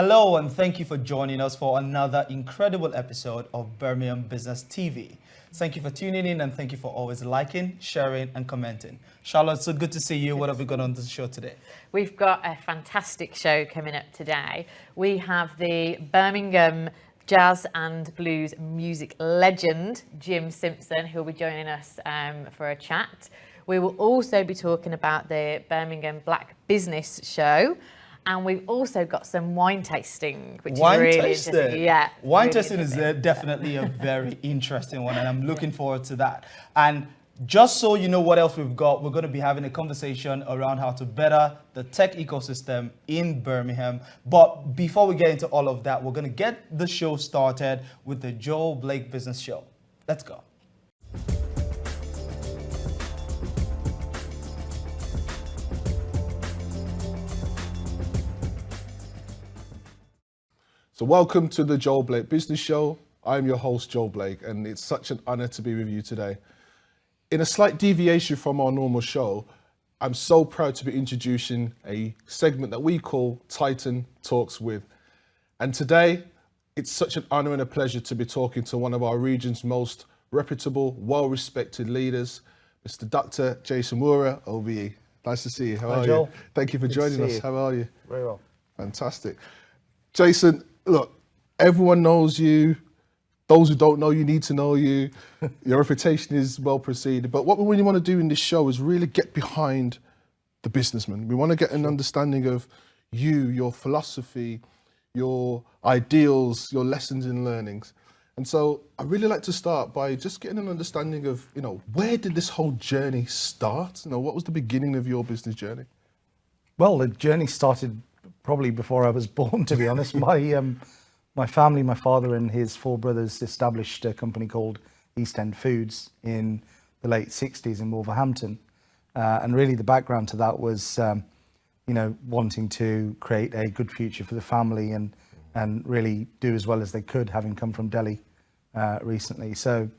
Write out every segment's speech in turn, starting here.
Hello and thank you for joining us for another incredible episode of Birmingham Business TV. Thank you for tuning in and thank you for always liking, sharing and commenting. Charlotte, so good to see you. What have we got on the show today? We've got a fantastic show coming up today. We have the Birmingham jazz and blues music legend, Jim Simpson, who will be joining us for a chat. We will also be talking about the Birmingham Black Business Show. And we've also got some wine tasting, which is really interesting. Yeah, wine tasting is definitely a very interesting one, and I'm looking forward to that. And just so you know what else we've got, we're going to be having a conversation around how to better the tech ecosystem in Birmingham. But before we get into all of that, we're going to get the show started with the Joel Blake Business Show. Let's go. So welcome to the Joel Blake Business Show. I'm your host, Joel Blake, and it's such an honor to be with you today. In a slight deviation from our normal show, I'm so proud to be introducing a segment that we call Titan Talks With. And today, it's such an honor and a pleasure to be talking to one of our region's most reputable, well-respected leaders, Mr. Dr. Jason Wouhra, OBE. Nice to see you. How are you? Thank you for joining us. How are you? Very well. Fantastic. Jason, look, everyone knows you. Those who don't know you need to know you. Your reputation is well preceded. But what we really want to do in this show is really get behind the businessman. We want to get an understanding of you, your philosophy, your ideals, your lessons and learnings. And so I'd really like to start by just getting an understanding of, where did this whole journey start? What was the beginning of your business journey? Well, the journey started probably before I was born, to be honest. My family, my father and his four brothers established a company called East End Foods in the late 60s in Wolverhampton. And really the background to that was, wanting to create a good future for the family and really do as well as they could, having come from Delhi recently. So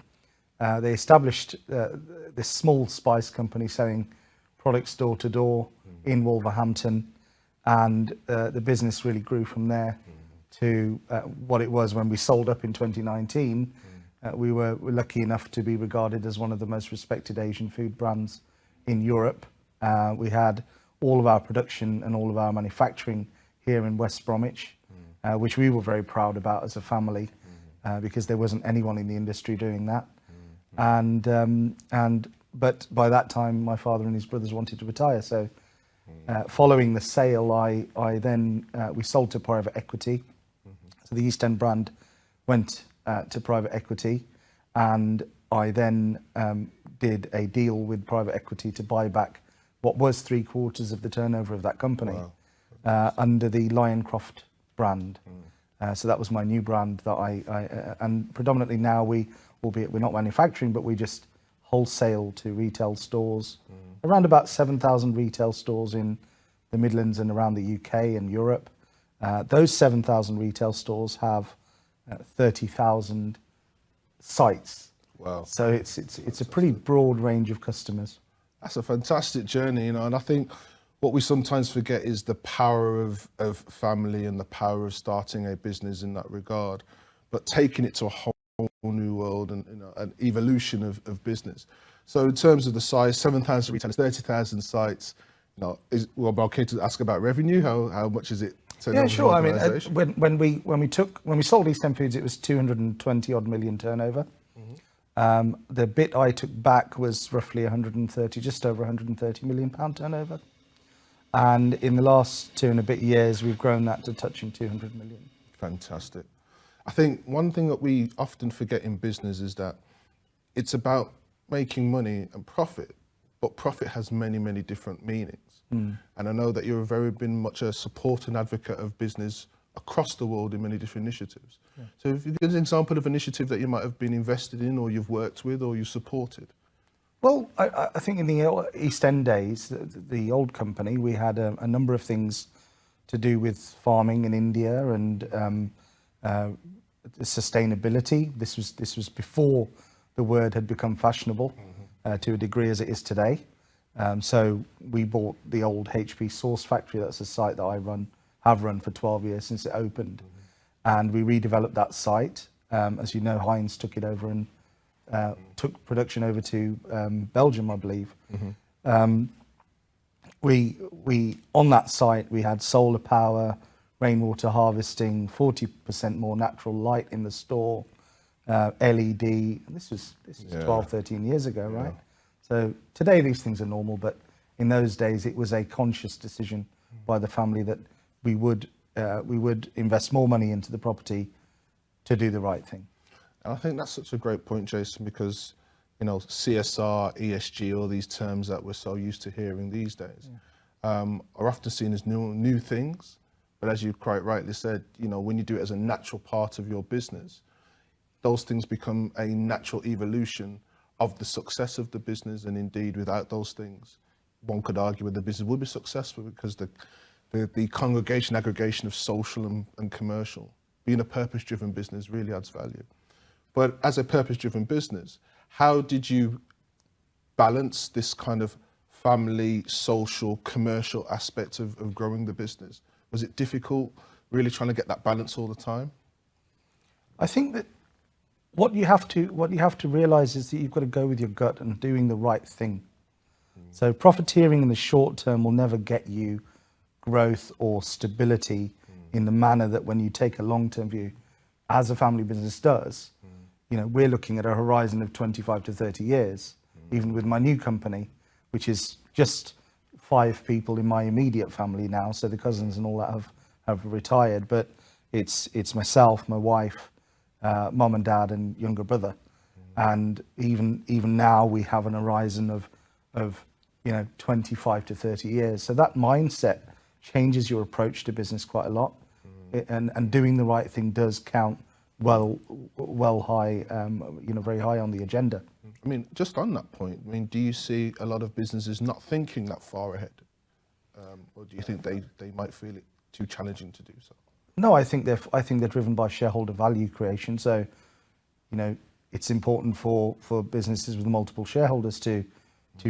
they established this small spice company selling products door to door in Wolverhampton. And the business really grew from there to what it was when we sold up in 2019. We were lucky enough to be regarded as one of the most respected Asian food brands in Europe. We had all of our production and all of our manufacturing here in West Bromwich, which we were very proud about as a family, because there wasn't anyone in the industry doing that. But by that time, my father and his brothers wanted to retire. So following the sale, we sold to private equity. So the East End brand went to private equity, and I then did a deal with private equity to buy back what was 3/4 of the turnover of that company. Wow. Under the Lioncroft brand. So that was my new brand that and predominantly now albeit we're not manufacturing, but we just wholesale to retail stores. Around about 7,000 retail stores in the Midlands and around the UK and Europe. Those 7,000 retail stores have 30,000 sites. Wow. So it's a pretty broad range of customers. That's a fantastic journey, and I think what we sometimes forget is the power of family and the power of starting a business in that regard, but taking it to a whole new world and an evolution of business. So in terms of the size, 7,000 retailers, 30,000 sites, is okay to ask about revenue? How much is it? Yeah, sure. I mean, when we sold East End Foods, it was 220 odd million turnover. The bit I took back was roughly just over 130 million pound turnover. And in the last 2 and a bit years, we've grown that to touching 200 million. Fantastic. I think one thing that we often forget in business is that it's about making money and profit, but profit has many, many different meanings. And I know that you've been much a support and advocate of business across the world in many different initiatives. Yeah. So if you give an example of an initiative that you might have been invested in or you've worked with or you supported. Well, I think in the East End days, the old company, we had a number of things to do with farming in India and sustainability. This was before the word had become fashionable to a degree as it is today. So we bought the old HP sauce factory. That's a site that I run have run for 12 years since it opened. And we redeveloped that site. As you know, Heinz took it over and took production over to Belgium, I believe. We on that site, we had solar power, rainwater harvesting, 40% more natural light in the store, LED. This was 12, 13 years ago, right? So today these things are normal, but in those days it was a conscious decision by the family that we would invest more money into the property to do the right thing. And I think that's such a great point, Jason, because CSR, ESG, all these terms that we're so used to hearing these days are often seen as new things. But as you quite rightly said, when you do it as a natural part of your business, those things become a natural evolution of the success of the business. And indeed, without those things, one could argue whether the business would be successful, because the congregation, aggregation of social and commercial, being a purpose-driven business really adds value. But as a purpose-driven business, how did you balance this kind of family, social, commercial aspect of growing the business? Was it difficult, really trying to get that balance all the time? I think that what you have to realize is that you've got to go with your gut and doing the right thing. So profiteering in the short term will never get you growth or stability in the manner that when you take a long-term view, as a family business does. We're looking at a horizon of 25 to 30 years, even with my new company, which is just 5 people in my immediate family now. So the cousins and all that have retired, but it's myself, my wife, mom and dad, and younger brother. And even now we have an horizon of 25 to 30 years. So that mindset changes your approach to business quite a lot. And doing the right thing does count well high, very high on the agenda. I mean, just on that point, do you see a lot of businesses not thinking that far ahead? Or do you think they might feel it too challenging to do so? No, I think they're driven by shareholder value creation. So, it's important for businesses with multiple shareholders to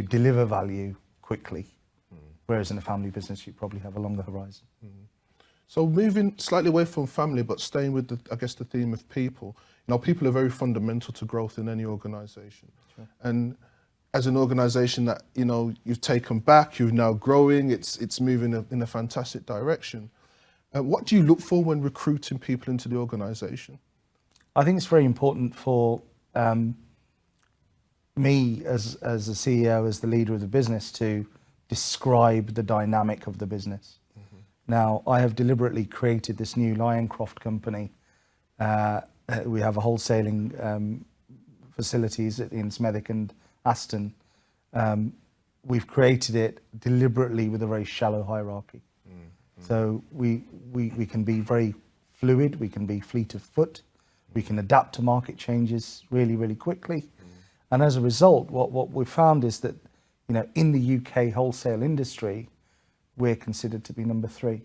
deliver value quickly. Whereas in a family business, you probably have a longer horizon. So moving slightly away from family, but staying with the theme of people. People are very fundamental to growth in any organisation. Sure. And as an organisation that you've taken back, you're now growing. It's moving in a fantastic direction. What do you look for when recruiting people into the organisation? I think it's very important for me as a CEO, as the leader of the business, to describe the dynamic of the business. Now, I have deliberately created this new Lioncroft company. We have a wholesaling facilities in Smethwick and Aston. We've created it deliberately with a very shallow hierarchy. So we can be very fluid, we can be fleet of foot, we can adapt to market changes really, really quickly. And as a result, what we've found is that, in the UK wholesale industry, we're considered to be number 3.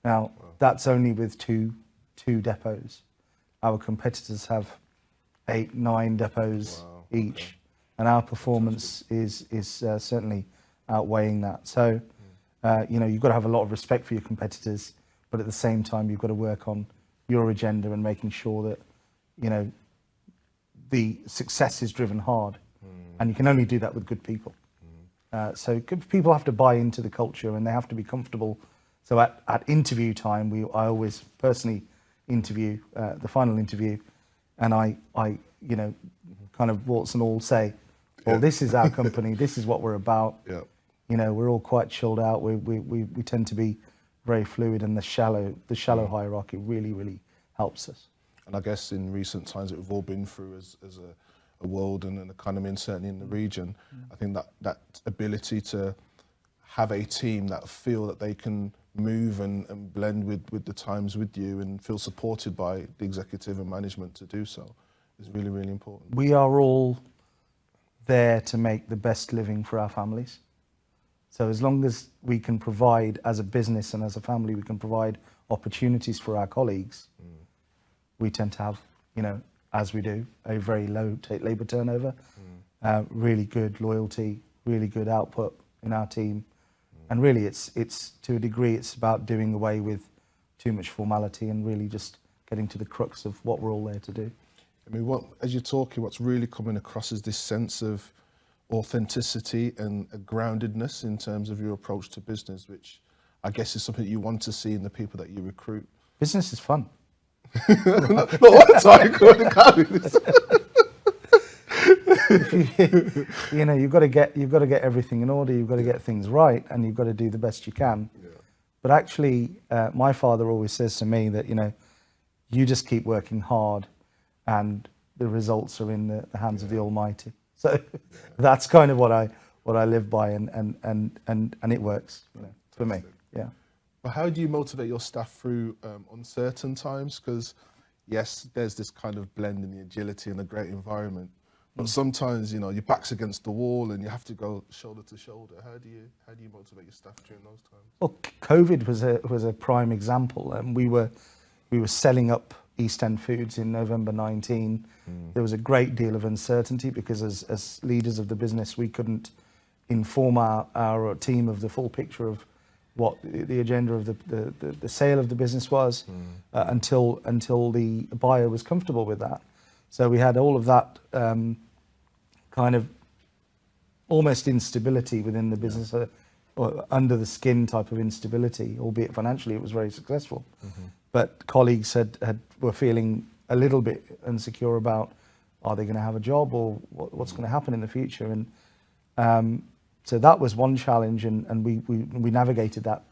Now, that's only with two depots. Our competitors have 8, 9 depots each, and our performance is certainly outweighing that. So, you've got to have a lot of respect for your competitors, but at the same time, you've got to work on your agenda and making sure that, the success is driven hard, and you can only do that with good people. So good people have to buy into the culture, and they have to be comfortable. So at interview time, I always personally interview, the final interview, and I kind of warts and all say, well, this is our company, this is what we're about. We're all quite chilled out. We tend to be very fluid, and the shallow hierarchy really helps us. And I guess in recent times that we've all been through as a world and an economy, and certainly in the region, I think that ability to have a team that feel that they can move and blend with the times with you and feel supported by the executive and management to do so is really, really important. We are all there to make the best living for our families. So as long as we can provide, as a business and as a family, we can provide opportunities for our colleagues, we tend to have, as we do, a very low labour turnover, really good loyalty, really good output in our team. And really, it's to a degree, it's about doing away with too much formality and really just getting to the crux of what we're all there to do. I mean, as you're talking, what's really coming across is this sense of authenticity and a groundedness in terms of your approach to business, which I guess is something you want to see in the people that you recruit. Business is fun. Not all the time. You know, you've got to get everything in order. You've got to get things right, and you've got to do the best you can. Yeah. But actually, my father always says to me that, you know, you just keep working hard, and the results are in the hands of the Almighty. So that's kind of what I live by, and it works, you know, for me. Yeah. But how do you motivate your staff through uncertain times? Because yes, there's this kind of blend in the agility and a great environment. But sometimes, you know, your back's against the wall and you have to go shoulder to shoulder. How do you motivate your staff during those times? Well, COVID was a prime example, and we were selling up East End Foods in November 19. There was a great deal of uncertainty because as leaders of the business, we couldn't inform our team of the full picture of what the agenda of the sale of the business was until the buyer was comfortable with that. So we had all of that kind of almost instability within the business, or under the skin type of instability, albeit financially it was very successful. But colleagues were feeling a little bit insecure about, are they going to have a job, or what's going to happen in the future? And so that was one challenge, and we navigated that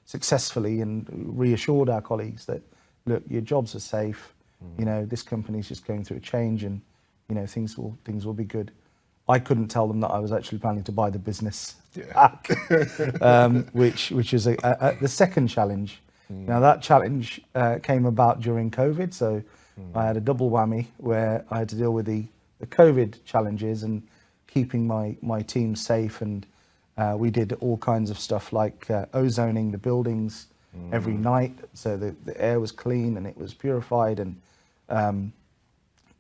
successfully and reassured our colleagues that, look, your jobs are safe. You know, this company's just going through a change, and you know, things will be good. I couldn't tell them that I was actually planning to buy the business back, which is the second challenge. Now that challenge came about during COVID, so I had a double whammy where I had to deal with the COVID challenges and keeping my team safe, and we did all kinds of stuff like ozoning the buildings every night, so the air was clean and it was purified, and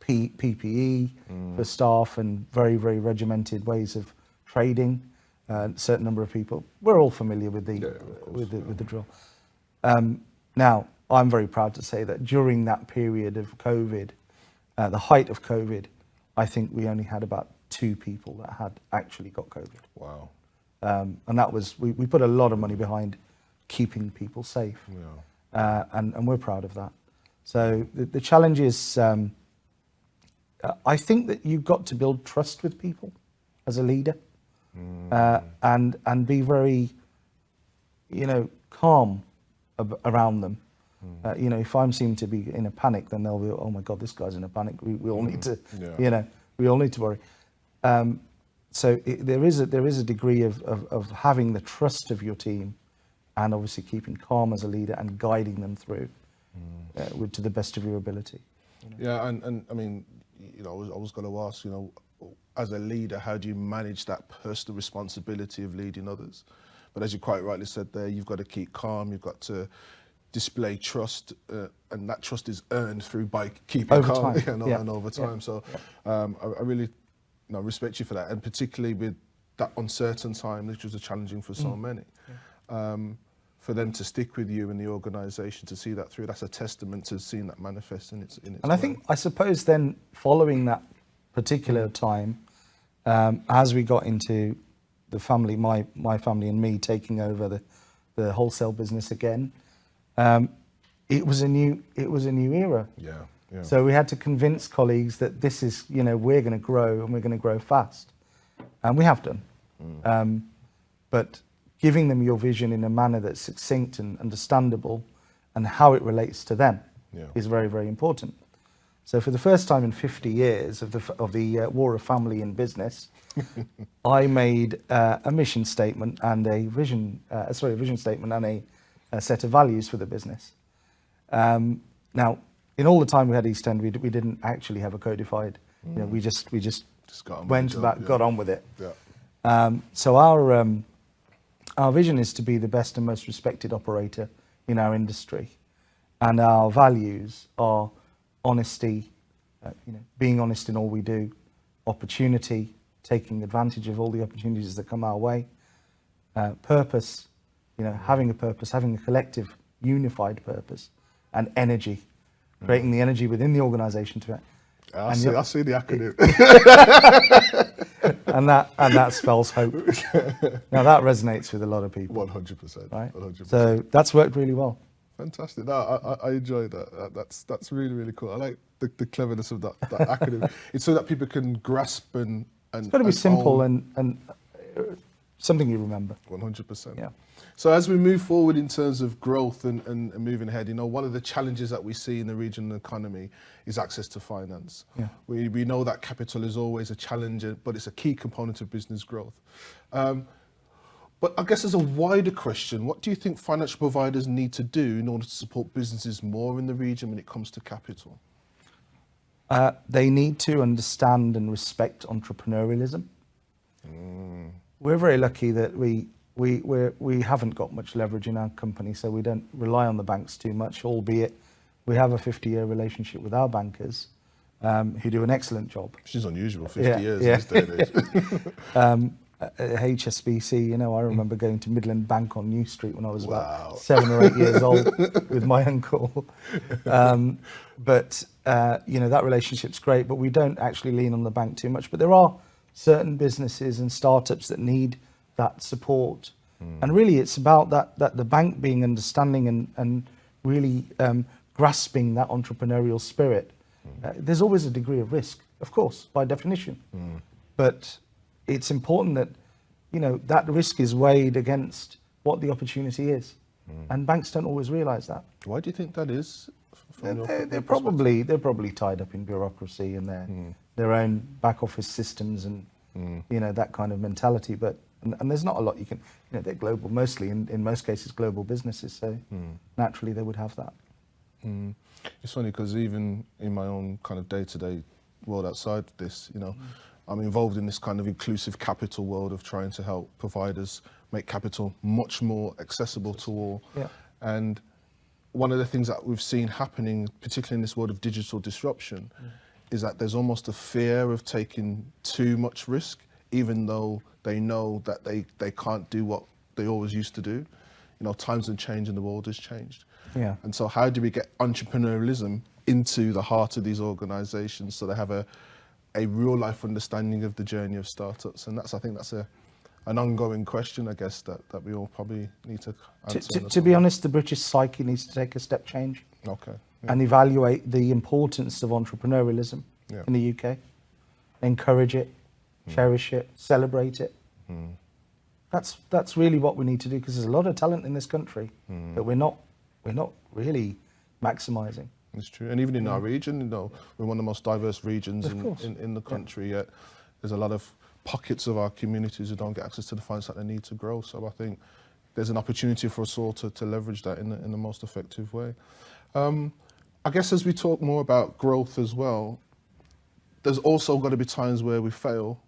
PPE for staff, and very, very regimented ways of trading. A certain number of people, we're all familiar with the drill. Now, I'm very proud to say that during that period of COVID, the height of COVID, I think we only had about 2 people that had actually got COVID. Wow. And that was, we put a lot of money behind keeping people safe. Yeah. And we're proud of that. So the challenge is, I think that you've got to build trust with people as a leader, and be very, you know, calm around them. You know, if I'm seen to be in a panic, then they'll be, oh my God, this guy's in a panic. We all need to, you know, we all need to worry. So there is a degree of having the trust of your team, and obviously keeping calm as a leader and guiding them through to the best of your ability. You know? Yeah, and I mean, you know, I was going to ask, you know, as a leader, how do you manage that personal responsibility of leading others? But as you quite rightly said there, you've got to keep calm, you've got to display trust, and that trust is earned through by keeping over calm time. and over time. So I really respect you for that, and particularly with that uncertain time, which was challenging for so many. For them to stick with you in the organisation, to see that through, that's a testament to seeing that manifest in its And I think, I suppose then, following that particular time, as we got into the family, my family and me taking over the wholesale business again, it was a new era. Yeah. So we had to convince colleagues that this is, you know, we're going to grow, and we're going to grow fast, and we have done. But giving them your vision in a manner that's succinct and understandable, and how it relates to them is very, very important. So for the first time in 50 years of the Wouhra family in business, I made a mission statement and a vision statement and a set of values for the business. Now, in all the time we had East End, we didn't actually have a codified. You know, we just got on with it. Yeah. So our vision is to be the best and most respected operator in our industry, and our values are honesty, being honest in all we do, opportunity, taking advantage of all the opportunities that come our way, purpose, having a purpose, having a collective unified purpose and energy, creating the energy within the organisation to it. I see the acronym. and that spells hope. Now that resonates with a lot of people. 100%. Right? 100%. So that's worked really well. Fantastic. No, I enjoy that. That's really, really cool. I like the cleverness of that acronym. It's so that people can grasp and It's got to be simple and something you remember. 100%. Yeah. So as we move forward in terms of growth and moving ahead, one of the challenges that we see in the regional economy is access to finance. Yeah. We know that capital is always a challenge, but it's a key component of business growth. But I guess as a wider question, what do you think financial providers need to do in order to support businesses more in the region when it comes to capital? They need to understand and respect entrepreneurialism. We're very lucky that we haven't got much leverage in our company, so we don't rely on the banks too much, albeit we have a 50-year relationship with our bankers who do an excellent job. Which is unusual, 50 years in this day and age. HSBC, I remember going to Midland Bank on New Street when I was about 7 or 8 years old with my uncle. But that relationship's great, but we don't actually lean on the bank too much. But there are certain businesses and startups that need that support. And really it's about that the bank being understanding and really grasping that entrepreneurial spirit. There's always a degree of risk, of course, by definition. But it's important that, that risk is weighed against what the opportunity is. And banks don't always realise that. Why do you think that is? They're probably tied up in bureaucracy and their own back office systems and that kind of mentality. But and there's not a lot you can. They're global, mostly in most cases global businesses. So naturally they would have that. It's funny because even in my own kind of day-to-day world outside this, I'm involved in this kind of inclusive capital world of trying to help providers make capital much more accessible to all. Yeah. And one of the things that we've seen happening, particularly in this world of digital disruption, is that there's almost a fear of taking too much risk, even though they know that they can't do what they always used to do. Times have changed and the world has changed. Yeah. And so how do we get entrepreneurialism into the heart of these organizations so they have a real life understanding of the journey of startups? And I think that's an ongoing question, I guess, that we all probably need to answer. To be honest, the British psyche needs to take a step change. Okay. And evaluate the importance of entrepreneurialism in the UK. Encourage it, cherish it, celebrate it. That's really what we need to do, because there's a lot of talent in this country that we're not really maximising. It's true, and even in our region, we're one of the most diverse regions in the country. Yet there's a lot of pockets of our communities who don't get access to the finance that they need to grow. So I think there's an opportunity for us all to leverage that in the most effective way. I guess as we talk more about growth as well, there's also got to be times where we fail,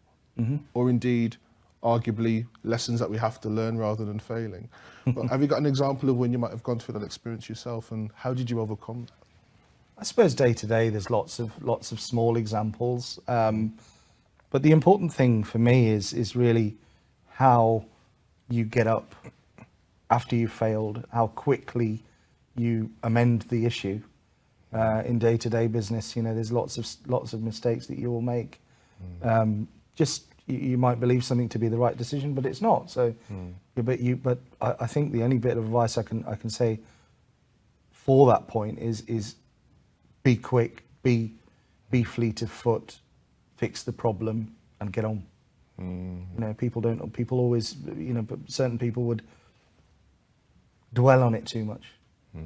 or indeed, arguably, lessons that we have to learn rather than failing. But have you got an example of when you might have gone through that experience yourself, and how did you overcome that? I suppose day to day there's lots of small examples, but the important thing for me is really how you get up after you've failed, how quickly you amend the issue. In day to day business, there's lots of mistakes that you will make. You might believe something to be the right decision, but it's not. So, but I think the only bit of advice I can say for that point is be quick, be fleet of foot, fix the problem, and get on. People always, but certain people would dwell on it too much.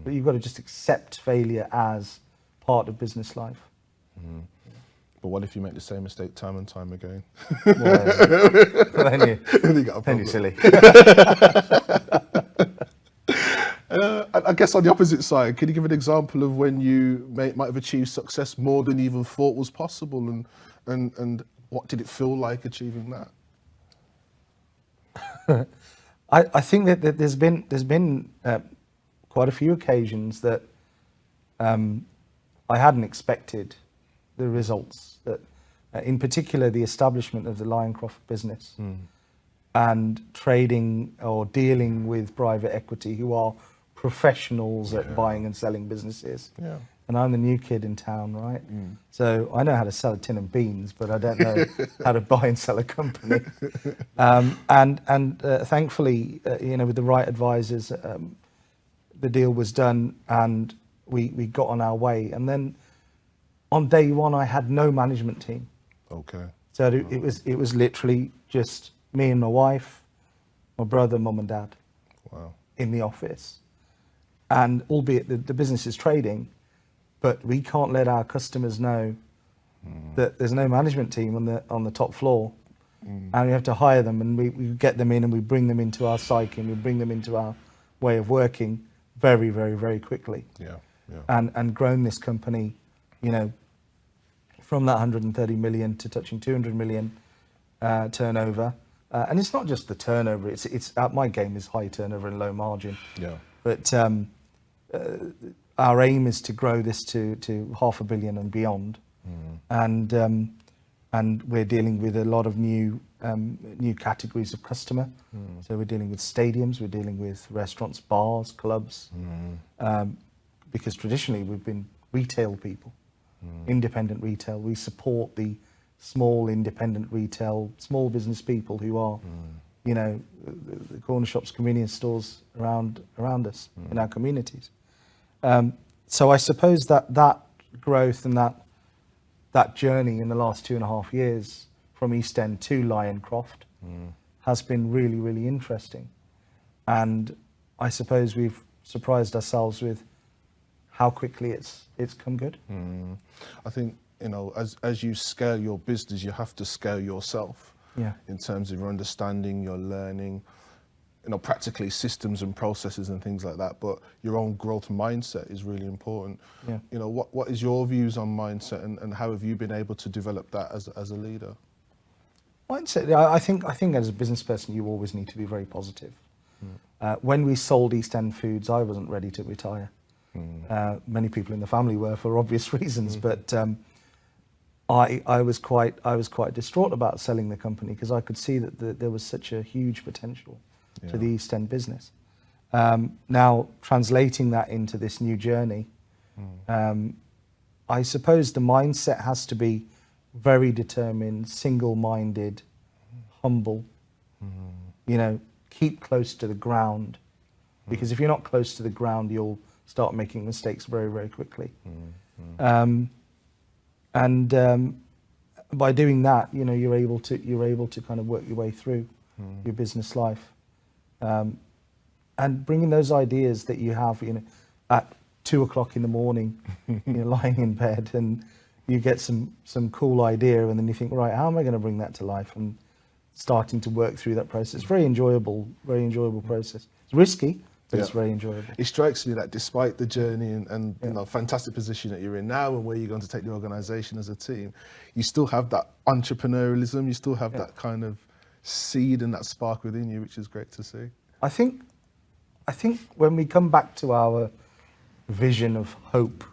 But you've got to just accept failure as part of business life. But what if you make the same mistake time and time again? Then you're silly. I guess on the opposite side, can you give an example of when you might have achieved success more than you even thought was possible, and what did it feel like achieving that? I think that there's been quite a few occasions that I hadn't expected the results. That, in particular, the establishment of the Lioncroft business and trading or dealing with private equity who are professionals at buying and selling businesses. Yeah. And I'm the new kid in town, right? So I know how to sell a tin of beans, but I don't know how to buy and sell a company. Thankfully, with the right advisors, the deal was done and we got on our way. And then on day one, I had no management team. Okay. So it was literally just me and my wife, my brother, mum and dad. Wow. In the office. And albeit the business is trading, but we can't let our customers know that there's no management team on the top floor. And we have to hire them, and we get them in and we bring them into our psyche and we bring them into our way of working very, very, very quickly. Yeah. And grown this company, from that 130 million to touching 200 million turnover. And it's not just the turnover, it's my game is high turnover and low margin. Yeah. But our aim is to grow this to $500 million and beyond. And we're dealing with a lot of new categories of customer. So we're dealing with stadiums, we're dealing with restaurants, bars, clubs, because traditionally we've been retail people, independent retail. We support the small independent retail, small business people who are, the corner shops, convenience stores around us in our communities. So I suppose that growth and that journey in the last 2.5 years from East End to Lioncroft has been really, really interesting. And I suppose we've surprised ourselves with how quickly it's come good. I think, as you scale your business, you have to scale yourself. Yeah. In terms of your understanding, your learning, practically systems and processes and things like that. But your own growth mindset is really important. Yeah. What is your views on mindset, and how have you been able to develop that as a leader? Mindset, I think as a business person, you always need to be very positive. When we sold East End Foods, I wasn't ready to retire. Many people in the family were for obvious reasons, but I was quite distraught about selling the company because I could see that there was such a huge potential to the East End business. Now translating that into this new journey, I suppose the mindset has to be very determined, single-minded, humble. Keep close to the ground, because if you're not close to the ground, you'll start making mistakes very, very quickly. By doing that, you're able to kind of work your way through your business life, and bringing those ideas that you have, at 2 o'clock in the morning, you're lying in bed and you get some cool idea, and then you think, right, how am I going to bring that to life? And starting to work through that process. It's very enjoyable process. It's risky, but it's very enjoyable. It strikes me that despite the journey and fantastic position that you're in now and where you're going to take the organisation as a team, you still have that entrepreneurialism, you still have that kind of seed and that spark within you, which is great to see. I think when we come back to our vision of hope,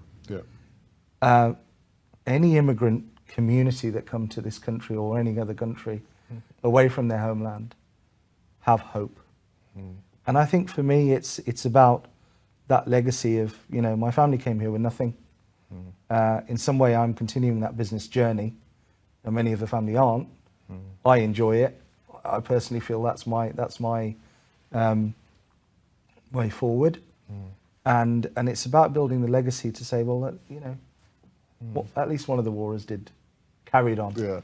any immigrant community that come to this country or any other country away from their homeland have hope. And I think for me, it's about that legacy of, my family came here with nothing. In some way, I'm continuing that business journey, and many of the family aren't. I enjoy it. I personally feel that's my way forward. And it's about building the legacy to say, well, at least one of the Wouhras carried on. Yeah,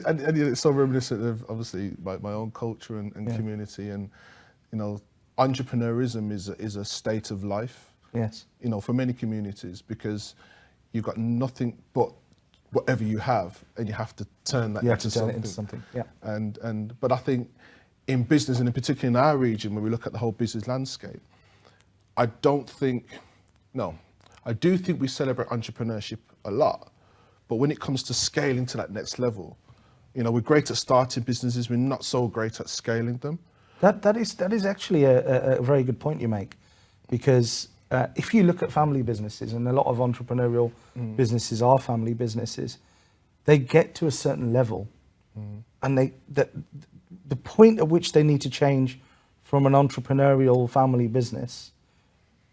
and it's so reminiscent of obviously my own culture and community, and entrepreneurism is a state of life. Yes. For many communities, because you've got nothing but whatever you have, and you have to turn that into something. Yeah. But I think in business, and in particular in our region, when we look at the whole business landscape, I do think we celebrate entrepreneurship a lot, but when it comes to scaling to that next level, we're great at starting businesses, we're not so great at scaling them. That is actually a very good point you make, because if you look at family businesses, and a lot of entrepreneurial businesses are family businesses, they get to a certain level, and the point at which they need to change from an entrepreneurial family business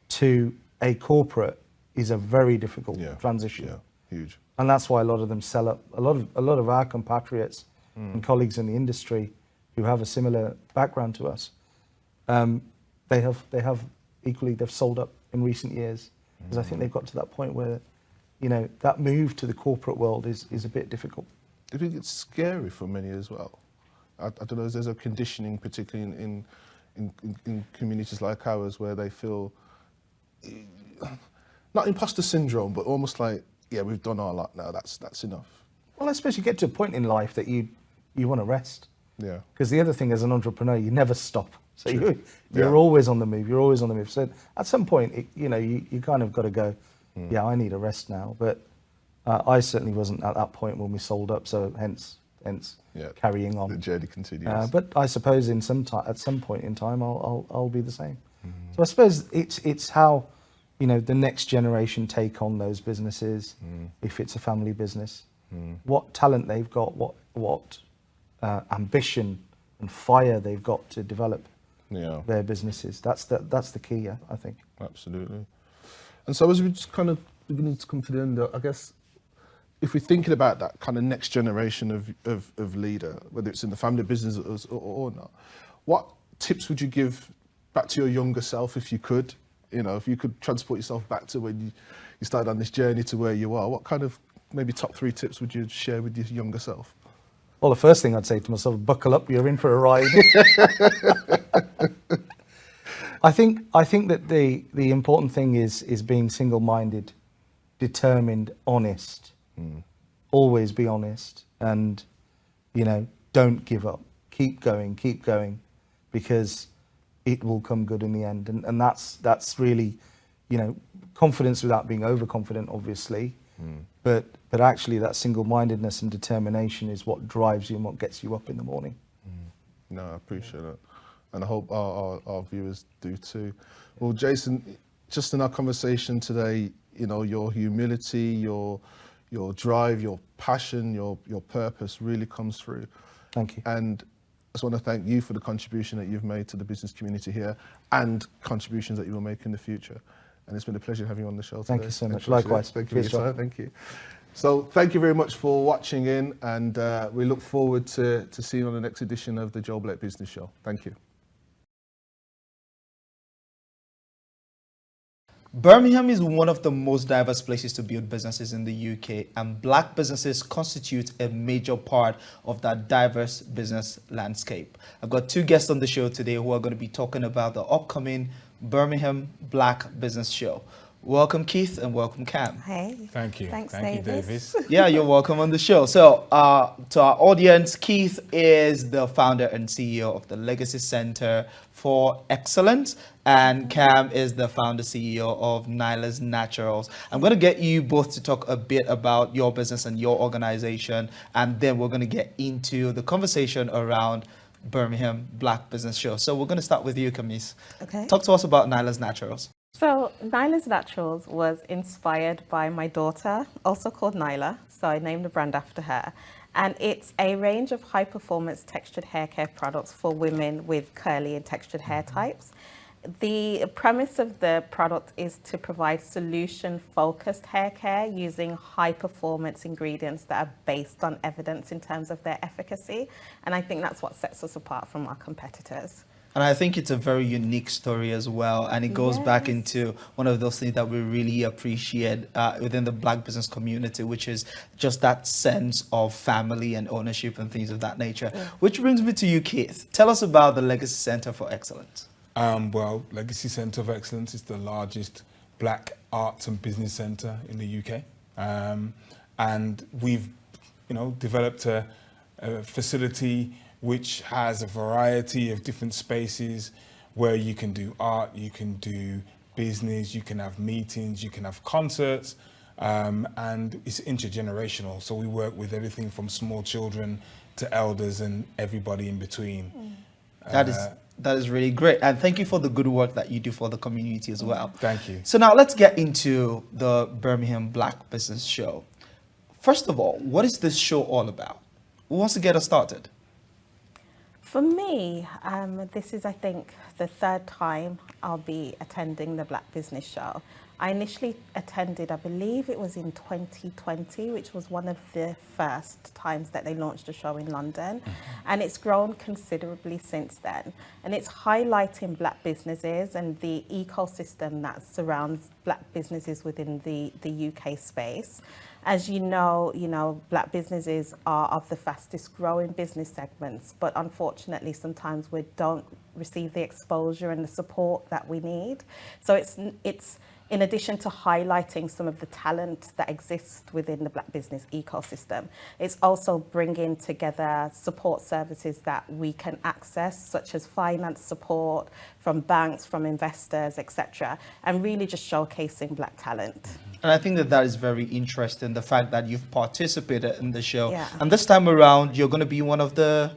to a corporate is a very difficult transition. Yeah, huge. And that's why a lot of them sell up. A lot of our compatriots and colleagues in the industry who have a similar background to us, they have equally, they've sold up in recent years, because I think they've got to that point where, you know, that move to the corporate world is a bit difficult. Do you think it's scary for many as well? I don't know, there's a conditioning, particularly in communities like ours, where they feel, not imposter syndrome, but almost like, yeah, we've done our lot now, that's enough. Well, I suppose you get to a point in life that you want to rest. Yeah. Because the other thing, as an entrepreneur, you never stop. So True. you're always on the move. You're always on the move. So at some point, you kind of got to go, yeah, I need a rest now. But I certainly wasn't at that point when we sold up. So hence carrying on. The journey continues. But I suppose at some point in time, I'll be the same. So I suppose it's how, you know, the next generation take on those businesses, if it's a family business, what talent they've got, what ambition and fire they've got to develop their businesses. That's the key, I think. Absolutely. And so as we just kind of beginning to come to the end, I guess, if we're thinking about that kind of next generation of leader, whether it's in the family business or not, what tips would you give back to your younger self, if you could? You know, if you could transport yourself back to when you started on this journey to where you are, what kind of maybe top 3 tips would you share with your younger self? Well, the first thing I'd say to myself, buckle up, you're in for a ride. I think that the important thing is being single-minded, determined, honest. Always be honest, and, you know, don't give up. Keep going, because it will come good in the end. And that's really, you know, confidence without being overconfident, obviously. But actually that single-mindedness and determination is what drives you and what gets you up in the morning. No, I appreciate that. And I hope our viewers do too. Well, Jason, just in our conversation today, you know, your humility, your drive, your passion, your purpose really comes through. Thank you. And I just want to thank you for the contribution that you've made to the business community here, and contributions that you will make in the future. And it's been a pleasure having you on the show today. Thank you so much. Likewise. Thank you for your time. Thank you. So thank you very much for watching in, and we look forward to seeing you on the next edition of the Joel Blake Business Show. Thank you. Birmingham is one of the most diverse places to build businesses in the UK, and black businesses constitute a major part of that diverse business landscape. I've got 2 guests on the show today who are going to be talking about the upcoming Birmingham Black Business Show. Welcome, Keith, and welcome, Cam. Hey. Thank you. Thanks, Thank you, Davies. Yeah, you're welcome on the show. So, to our audience, Keith is the founder and CEO of the Legacy Center for Excellence, and Cam is the founder CEO of Nylah Naturals. I'm going to get you both to talk a bit about your business and your organization, and then we're going to get into the conversation around Birmingham Black Business Show. So we're going to start with you, Kameese. Okay. Talk to us about Nylah Naturals. So Nylah Naturals was inspired by my daughter, also called Nylah. So I named the brand after her. And it's a range of high-performance textured hair care products for women with curly and textured hair types. The premise of the product is to provide solution-focused hair care using high-performance ingredients that are based on evidence in terms of their efficacy. And I think that's what sets us apart from our competitors. And I think it's a very unique story as well. And it goes back into one of those things that we really appreciate within the black business community, which is just that sense of family and ownership and things of that nature. Yeah. Which brings me to you, Keith. Tell us about the Legacy Center for Excellence. Well, Legacy Center of Excellence is the largest black arts and business center in the UK. And we've, developed a facility which has a variety of different spaces where you can do art, you can do business, you can have meetings, you can have concerts, and it's intergenerational. So we work with everything from small children to elders and everybody in between. That is really great. And thank you for the good work that you do for the community as well. Thank you. So now let's get into the Birmingham Black Business Show. First of all, what is this show all about? Who wants to get us started? For me, this is, I think, the third time I'll be attending the Black Business Show. I initially attended, I believe it was in 2020, which was one of the first times that they launched a show in London. And it's grown considerably since then. And it's highlighting Black businesses and the ecosystem that surrounds Black businesses within the UK space. As you know, Black businesses are of the fastest growing business segments, but unfortunately sometimes we don't receive the exposure and the support that we need. So it's in addition to highlighting some of the talent that exists within the Black business ecosystem, it's also bringing together support services that we can access, such as finance support from banks, from investors, etc., and really just showcasing Black talent. And I think that is very interesting, the fact that you've participated in the show. Yeah. And this time around, you're going to be one of the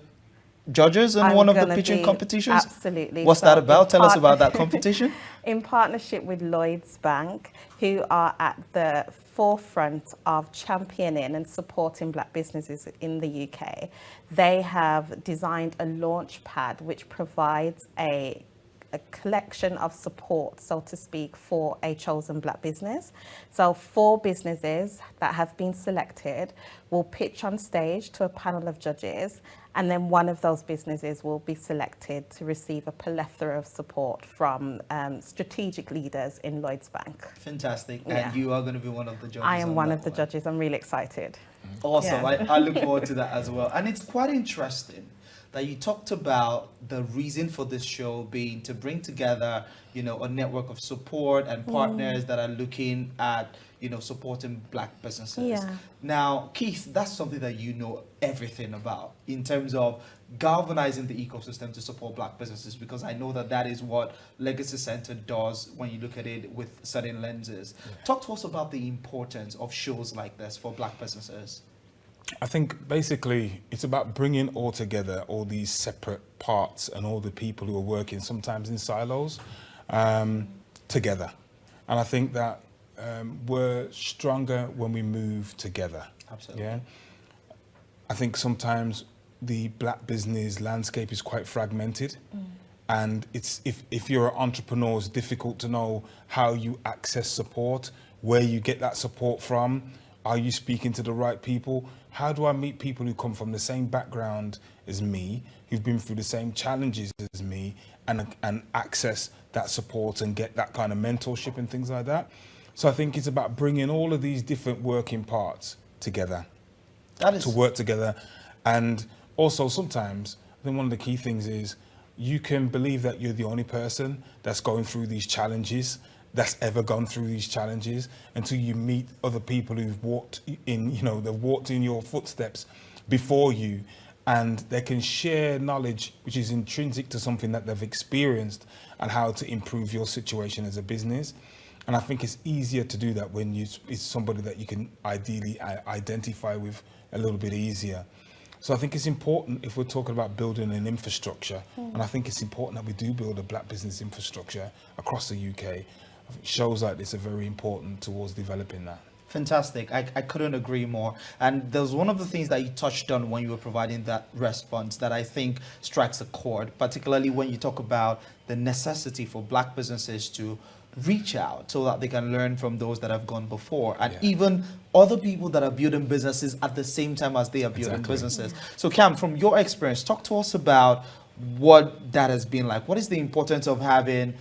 judges in one of the pitching competitions? Absolutely. What's that about? Tell us about that competition. In partnership with Lloyds Bank, who are at the forefront of championing and supporting Black businesses in the UK, they have designed a launch pad which provides a collection of support, so to speak, for a chosen Black business. So 4 businesses that have been selected will pitch on stage to a panel of judges, and then one of those businesses will be selected to receive a plethora of support from strategic leaders in Lloyds Bank. Fantastic. Yeah. And you are going to be one of the judges. I am on one that of the judges. I'm really excited. Awesome. Yeah. I look forward to that as well. And it's quite interesting that you talked about the reason for this show being to bring together, a network of support and partners that are looking at, supporting Black businesses. Yeah. Now, Keith, that's something that you know everything about in terms of galvanizing the ecosystem to support Black businesses, because I know that is what Legacy Center does when you look at it with certain lenses. Yeah. Talk to us about the importance of shows like this for Black businesses. I think basically it's about bringing all together all these separate parts and all the people who are working sometimes in silos together. And I think that we're stronger when we move together. Absolutely. Yeah. I think sometimes the Black business landscape is quite fragmented. And it's if you're an entrepreneur, it's difficult to know how you access support, where you get that support from. Are you speaking to the right people? How do I meet people who come from the same background as me, who've been through the same challenges as me, and access that support and get that kind of mentorship and things like that? So I think it's about bringing all of these different working parts together to work together. And also sometimes, I think one of the key things is you can believe that you're the only person that's going through these challenges, that's ever gone through these challenges, until you meet other people who've walked in, they've walked in your footsteps before you, and they can share knowledge which is intrinsic to something that they've experienced and how to improve your situation as a business. And I think it's easier to do that when it's somebody that you can ideally identify with a little bit easier. So I think it's important if we're talking about building an infrastructure, and I think it's important that we do build a Black business infrastructure across the UK. Shows like this are very important towards developing that. Fantastic. I couldn't agree more. And there's one of the things that you touched on when you were providing that response that I think strikes a chord, particularly when you talk about the necessity for Black businesses to reach out so that they can learn from those that have gone before, and even other people that are building businesses at the same time as they are building businesses. So Cam, from your experience, talk to us about what that has been like. What is the importance of having,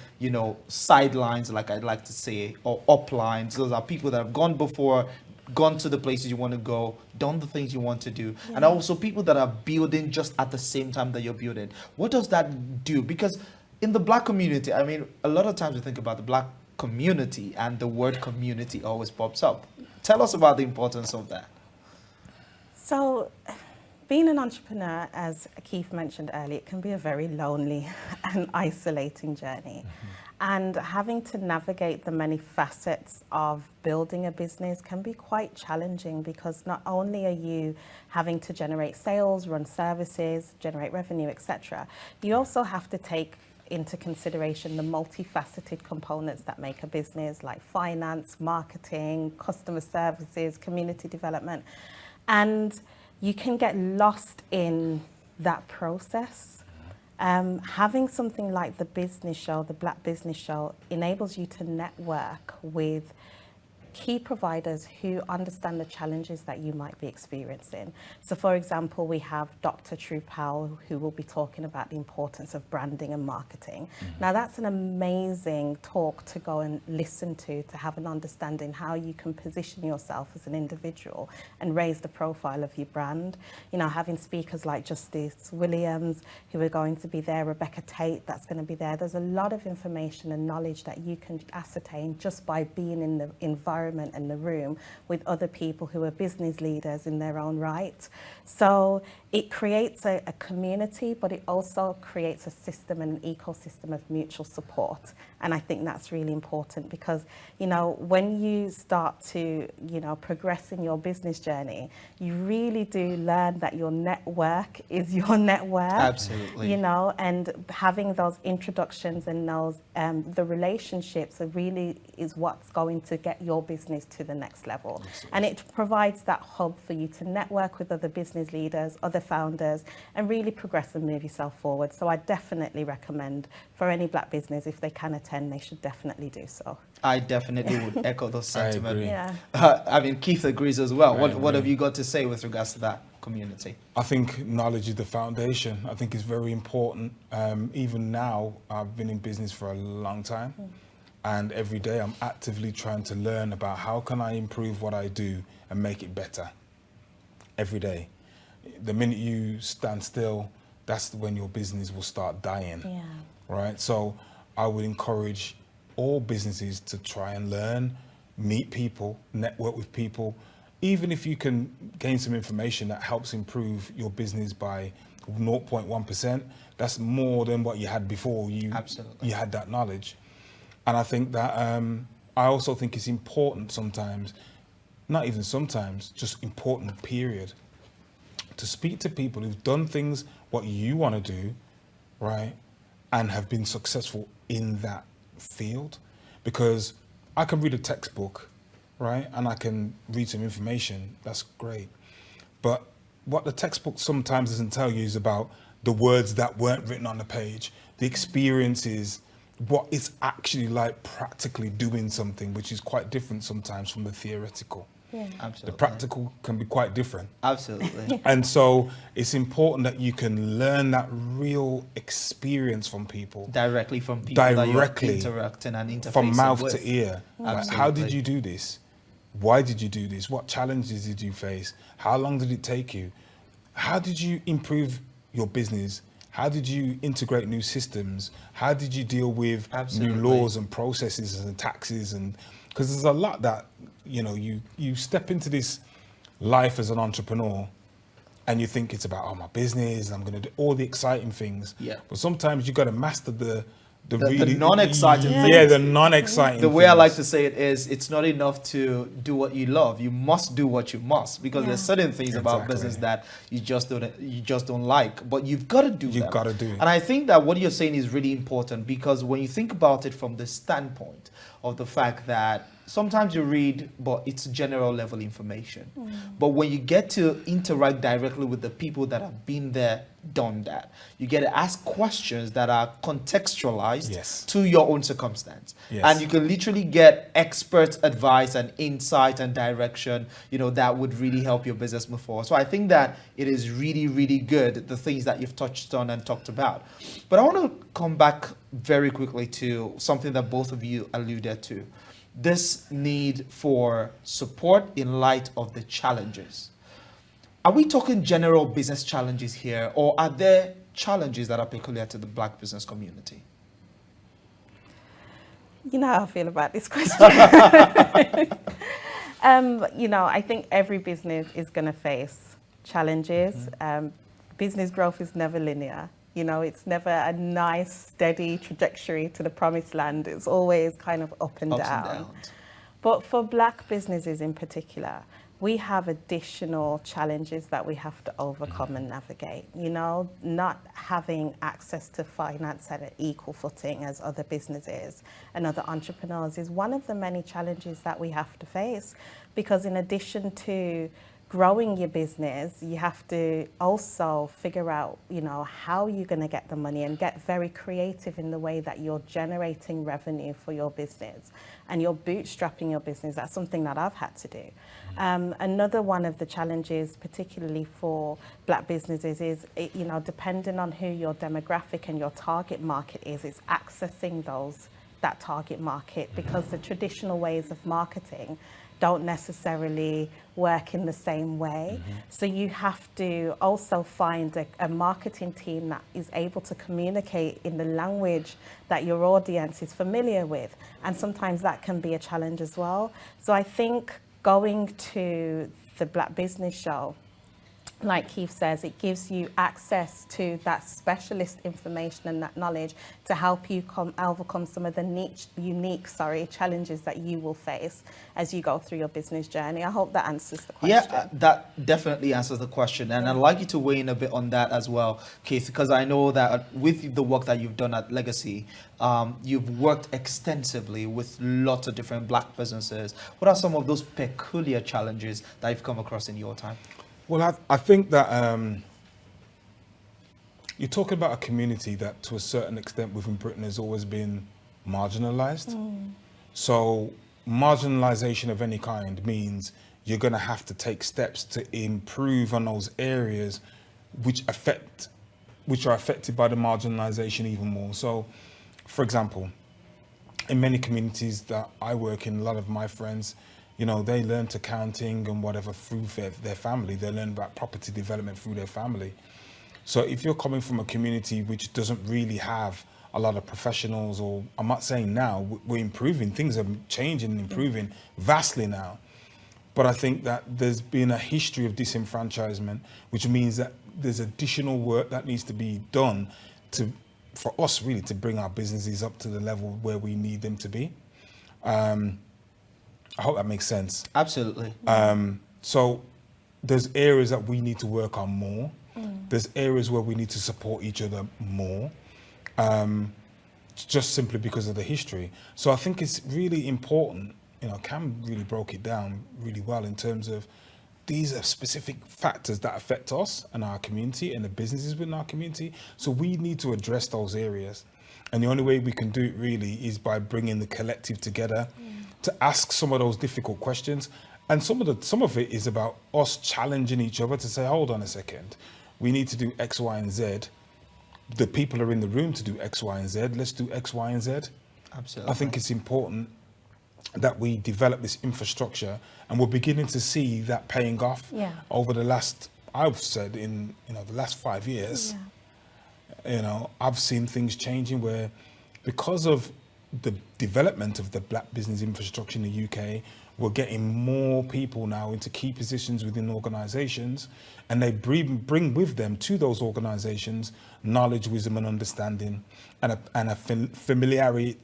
sidelines, like I'd like to say, or uplines? Those are people that have gone before, gone to the places you want to go, done the things you want to do, and also people that are building just at the same time that you're building. What does that do? Because in the Black community, I mean, a lot of times we think about the Black community and the word community always pops up. Tell us about the importance of that. So, being an entrepreneur, as Keith mentioned earlier, it can be a very lonely and isolating journey. And having to navigate the many facets of building a business can be quite challenging, because not only are you having to generate sales, run services, generate revenue, etc., you also have to take into consideration the multifaceted components that make a business, like finance, marketing, customer services, community development. And you can get lost in that process. Having something like the business show, the Black Business Show, enables you to network with key providers who understand the challenges that you might be experiencing. So for example, we have Dr. True Powell, who will be talking about the importance of branding and marketing. Now that's an amazing talk to go and listen to have an understanding how you can position yourself as an individual and raise the profile of your brand. You know, having speakers like Justice Williams, who are going to be there, Rebecca Tate, that's going to be there. There's a lot of information and knowledge that you can ascertain just by being in the environment and the room with other people who are business leaders in their own right. So it creates a community, but it also creates a system and an ecosystem of mutual support. And I think that's really important because, you know, when you start to, you know, progress in your business journey, you really do learn that your network is your network. Absolutely. You know, and having those introductions and those, the relationships are really is what's going to get your business to the next level. Absolutely. And it provides that hub for you to network with other business leaders, other founders, and really progress and move yourself forward. So I definitely recommend for any Black business, if they can attend, they should definitely do so. I definitely would echo those sentiments. agree. Yeah. I mean, Keith agrees as well. I What agree. have you got to say with regards to that community? I think knowledge is the foundation. I think it's very important. Even now, I've been in business for a long time, and every day I'm actively trying to learn about how can I improve what I do and make it better. Every day. The minute you stand still, that's when your business will start dying. Yeah. Right? So I would encourage all businesses to try and learn, meet people, network with people. Even if you can gain some information that helps improve your business by 0.1%, that's more than what you had before you had that knowledge. And I think that I also think it's important sometimes, not even sometimes, just important period, to speak to people who've done things what you want to do, right, and have been successful in that field. Because I can read a textbook, right, and I can read some information, that's great. But what the textbook sometimes doesn't tell you is about the words that weren't written on the page, the experiences, what it's actually like practically doing something, which is quite different sometimes from the theoretical. Yeah. Absolutely. The practical can be quite different. Absolutely. And so it's important that you can learn that real experience from people. Directly from people that Directly. you're interacting and interfacing From mouth with. to ear. Like, how did you do this? Why did you do this? What challenges did you face? How long did it take you? How did you improve your business? How did you integrate new systems? How did you deal with Absolutely. new laws and processes and taxes? And because there's a lot that, you know, you step into this life as an entrepreneur and you think it's about, oh, my business, I'm going to do all the exciting things. Yeah. But sometimes you got to master the The really non-exciting yeah, things. the non-exciting. The way I like things. to say it is, it's not enough to do what you love. You must do what you must, because there's certain things about Exactly. business that you just don't like, but you've got to do them. You've got to do it. And I think that what you're saying is really important, because when you think about it from the standpoint of the fact that sometimes you read, but it's general level information. But when you get to interact directly with the people that have been there, done that, you get to ask questions that are contextualized Yes. to your own circumstance. Yes. And you can literally get expert advice and insight and direction, you know, that would really help your business move forward. So I think that it is really, really good, the things that you've touched on and talked about. But I want to come back very quickly to something that both of you alluded to. This need for support in light of the challenges. Are we talking general business challenges here, or are there challenges that are peculiar to the Black business community? You know how I feel about this question. You know, I think every business is going to face challenges. Business growth is never linear. You know, it's never a nice, steady trajectory to the promised land. It's always kind of up and Ups and down. downs. But for Black businesses in particular, we have additional challenges that we have to overcome and navigate. You know, not having access to finance at an equal footing as other businesses and other entrepreneurs is one of the many challenges that we have to face, because in addition to growing your business, you have to also figure out, you know, how you're going to get the money and get very creative in the way that you're generating revenue for your business and you're bootstrapping your business. That's something that I've had to do. Another one of the challenges, particularly for Black businesses, is, you know, depending on who your demographic and your target market is, it's accessing that target market, because the traditional ways of marketing don't necessarily work in the same way. So you have to also find a marketing team that is able to communicate in the language that your audience is familiar with. And sometimes that can be a challenge as well. So I think going to the Black Business Show, like Keith says, it gives you access to that specialist information and that knowledge to help you overcome some of the unique challenges that you will face as you go through your business journey. I hope that answers the question. Yeah, that definitely answers the question. And I'd like you to weigh in a bit on that as well, Keith, because I know that with the work that you've done at Legacy, you've worked extensively with lots of different Black businesses. What are some of those peculiar challenges that you've come across in your time? Well, I think that you're talking about a community that to a certain extent within Britain has always been marginalised. So marginalisation of any kind means you're going to have to take steps to improve on those areas which are affected by the marginalisation even more. So, for example, in many communities that I work in, a lot of my friends, you know, they learned accounting and whatever through their family. They learn about property development through their family. So if you're coming from a community which doesn't really have a lot of professionals, or I'm not saying now, we're improving, things are changing and improving vastly now. But I think that there's been a history of disenfranchisement, which means that there's additional work that needs to be done for us really to bring our businesses up to the level where we need them to be. I hope that makes sense. Absolutely. So there's areas that we need to work on more. There's areas where we need to support each other more, just simply because of the history. So I think it's really important, you know, Cam really broke it down really well in terms of these are specific factors that affect us and our community and the businesses within our community. So we need to address those areas. And the only way we can do it really is by bringing the collective together to ask some of those difficult questions. And some of it is about us challenging each other to say, hold on a second, we need to do X, Y, and Z. The people are in the room to do X, Y, and Z. Let's do X, Y, and Z. Absolutely. I think it's important that we develop this infrastructure, and we're beginning to see that paying off over the last, I've said in the last 5 years. You know, I've seen things changing where, because of the development of the Black business infrastructure in the UK, we're getting more people now into key positions within organisations, and they bring with them to those organisations knowledge, wisdom, and understanding, and a familiarity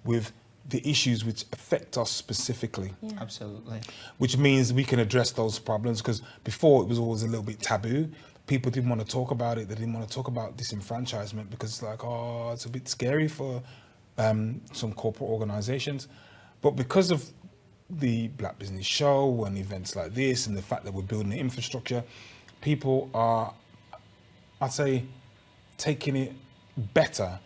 with the issues which affect us specifically. Absolutely. Which means we can address those problems, because before it was always a little bit taboo. People didn't want to talk about it. They didn't want to talk about disenfranchisement because it's like, oh, it's a bit scary for some corporate organisations. But because of the Black Business Show and events like this and the fact that we're building the infrastructure, people are, I'd say, taking it better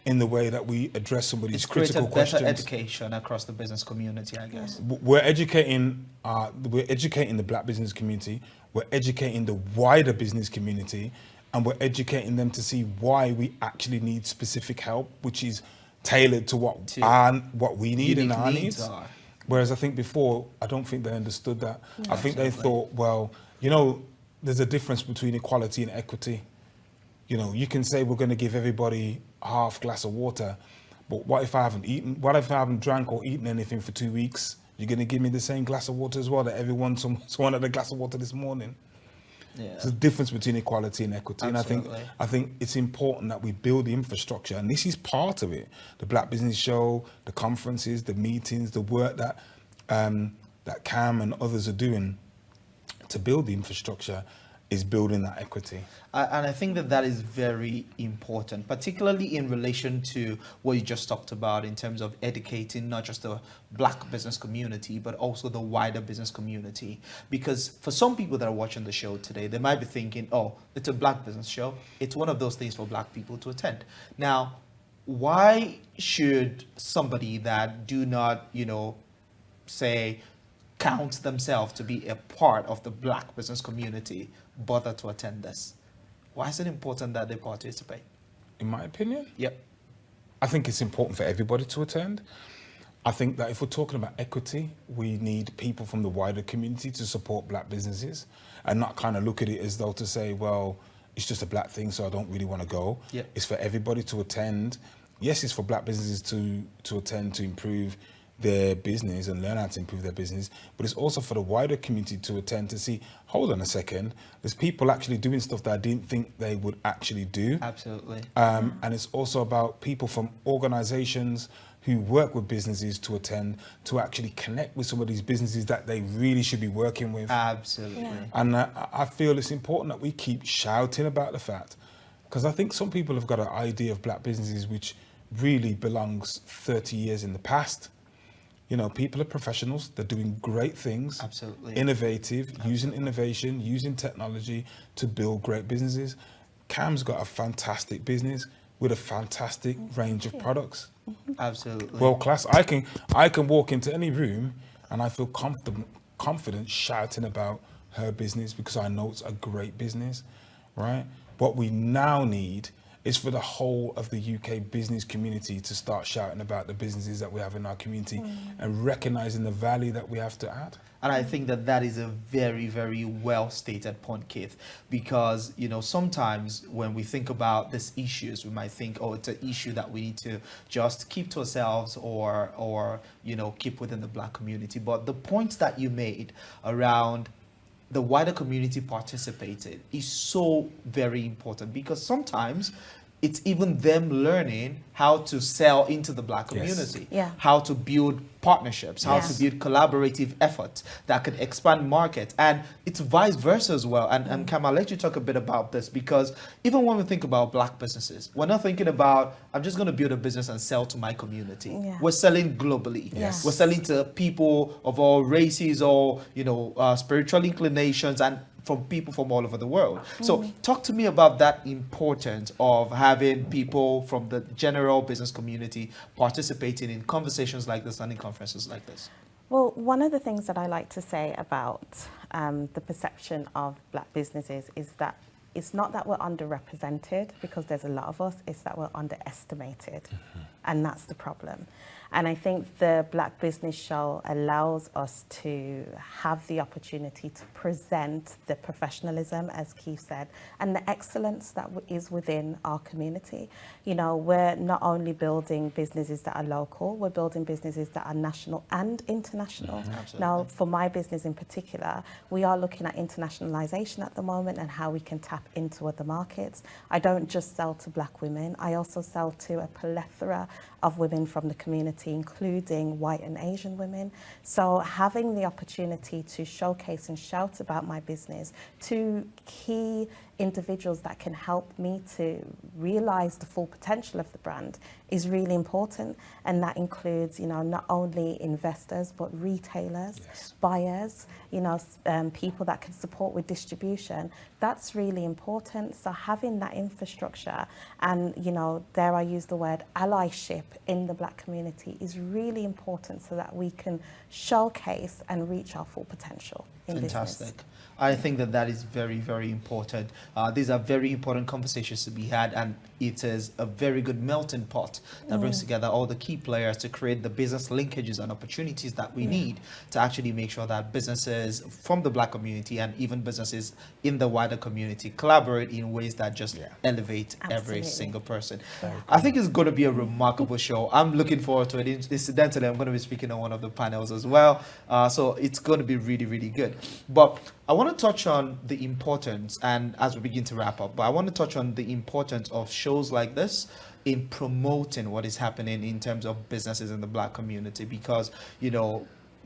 in the way that we address some of these critical questions. Better education across the business community, I guess. We're educating the Black business community. We're educating the wider business community, and we're educating them to see why we actually need specific help, which is tailored to what we need and our needs. Whereas I think before, I don't think they understood that. I think they thought, well, you know, there's a difference between equality and equity. You know, you can say we're going to give everybody a half glass of water, but what if I haven't eaten? What if I haven't drank or eaten anything for 2 weeks? You're going to give me the same glass of water as well that everyone had a glass of water this morning. There's a difference between equality and equity. Absolutely. And I think it's important that we build the infrastructure, and this is part of it. The Black Business Show, the conferences, the meetings, the work that Cam and others are doing to build the infrastructure is building that equity. And I think that that is very important, particularly in relation to what you just talked about in terms of educating not just the Black business community, but also the wider business community. Because for some people that are watching the show today, they might be thinking, oh, it's a Black business show. It's one of those things for Black people to attend. Now, why should somebody that do not, say, count themselves to be a part of the Black business community bother to attend this? Why is it important that they participate? In my opinion, Yep. I think it's important for everybody to attend. I think that if we're talking about equity, we need people from the wider community to support Black businesses and not kind of look at it as though to say, well, it's just a Black thing, so I don't really want to go. Yep. It's for everybody to attend. Yes, it's for Black businesses to attend to improve their business and learn how to improve their business, but it's also for the wider community to attend to see, hold on a second, there's people actually doing stuff that I didn't think they would actually do. Absolutely. And it's also about people from organizations who work with businesses to attend to actually connect with some of these businesses that they really should be working with. Absolutely. Yeah. And I feel it's important that we keep shouting about the fact, because I think some people have got an idea of Black businesses which really belongs 30 years in the past. People are professionals, they're doing great things. Absolutely. Innovative, using innovation, using technology to build great businesses. Cam's got a fantastic business with a fantastic range of products. Absolutely. World class. I can walk into any room and I feel confident shouting about her business because I know it's a great business, right? What we now need is for the whole of the UK business community to start shouting about the businesses that we have in our community and recognizing the value that we have to add. And I think that that is a very, very well stated point, Keith, because, sometimes when we think about these issues, we might think, oh, it's an issue that we need to just keep to ourselves or keep within the Black community. But the points that you made around the wider community participated is so very important, because sometimes it's even them learning how to sell into the Black community, Yeah. how to build partnerships, how to Yes. build collaborative efforts that could expand markets. And it's vice versa as well. And Cam, I'll let you talk a bit about this, because even when we think about Black businesses, we're not thinking about, I'm just going to build a business and sell to my community. Yeah. We're selling globally. Yes. We're selling to people of all races, all, spiritual inclinations, and from people from all over the world. So talk to me about that importance of having people from the general business community participating in conversations like this and in conferences like this. Well, one of the things that I like to say about the perception of Black businesses is that it's not that we're underrepresented because there's a lot of us, it's that we're underestimated. And that's the problem. And I think the Black Business Show allows us to have the opportunity to present the professionalism, as Keith said, and the excellence that is within our community. We're not only building businesses that are local, we're building businesses that are national and international. Absolutely. Now, for my business in particular, we are looking at internationalization at the moment and how we can tap into other markets. I don't just sell to Black women, I also sell to a plethora of women from the community, including white and Asian women. So having the opportunity to showcase and shout about my business to key individuals that can help me to realize the full potential of the brand is really important. And that includes, not only investors, but retailers, buyers, people that can support with distribution. That's really important. So having that infrastructure and, dare I use the word allyship in the Black community is really important so that we can showcase and reach our full potential in Fantastic. business. I think that is very, very important. These are very important conversations to be had, and it is a very good melting pot that brings together all the key players to create the business linkages and opportunities that we need to actually make sure that businesses from the Black community and even businesses in the wider community collaborate in ways that just elevate every Absolutely. single person. Yeah. I think it's going to be a remarkable show. I'm looking forward to it. Incidentally, I'm going to be speaking on one of the panels as well. So it's going to be really, really good. But I want to touch on the importance, and as we begin to wrap up, but I want to touch on the importance of shows like this in promoting what is happening in terms of businesses in the Black community, because,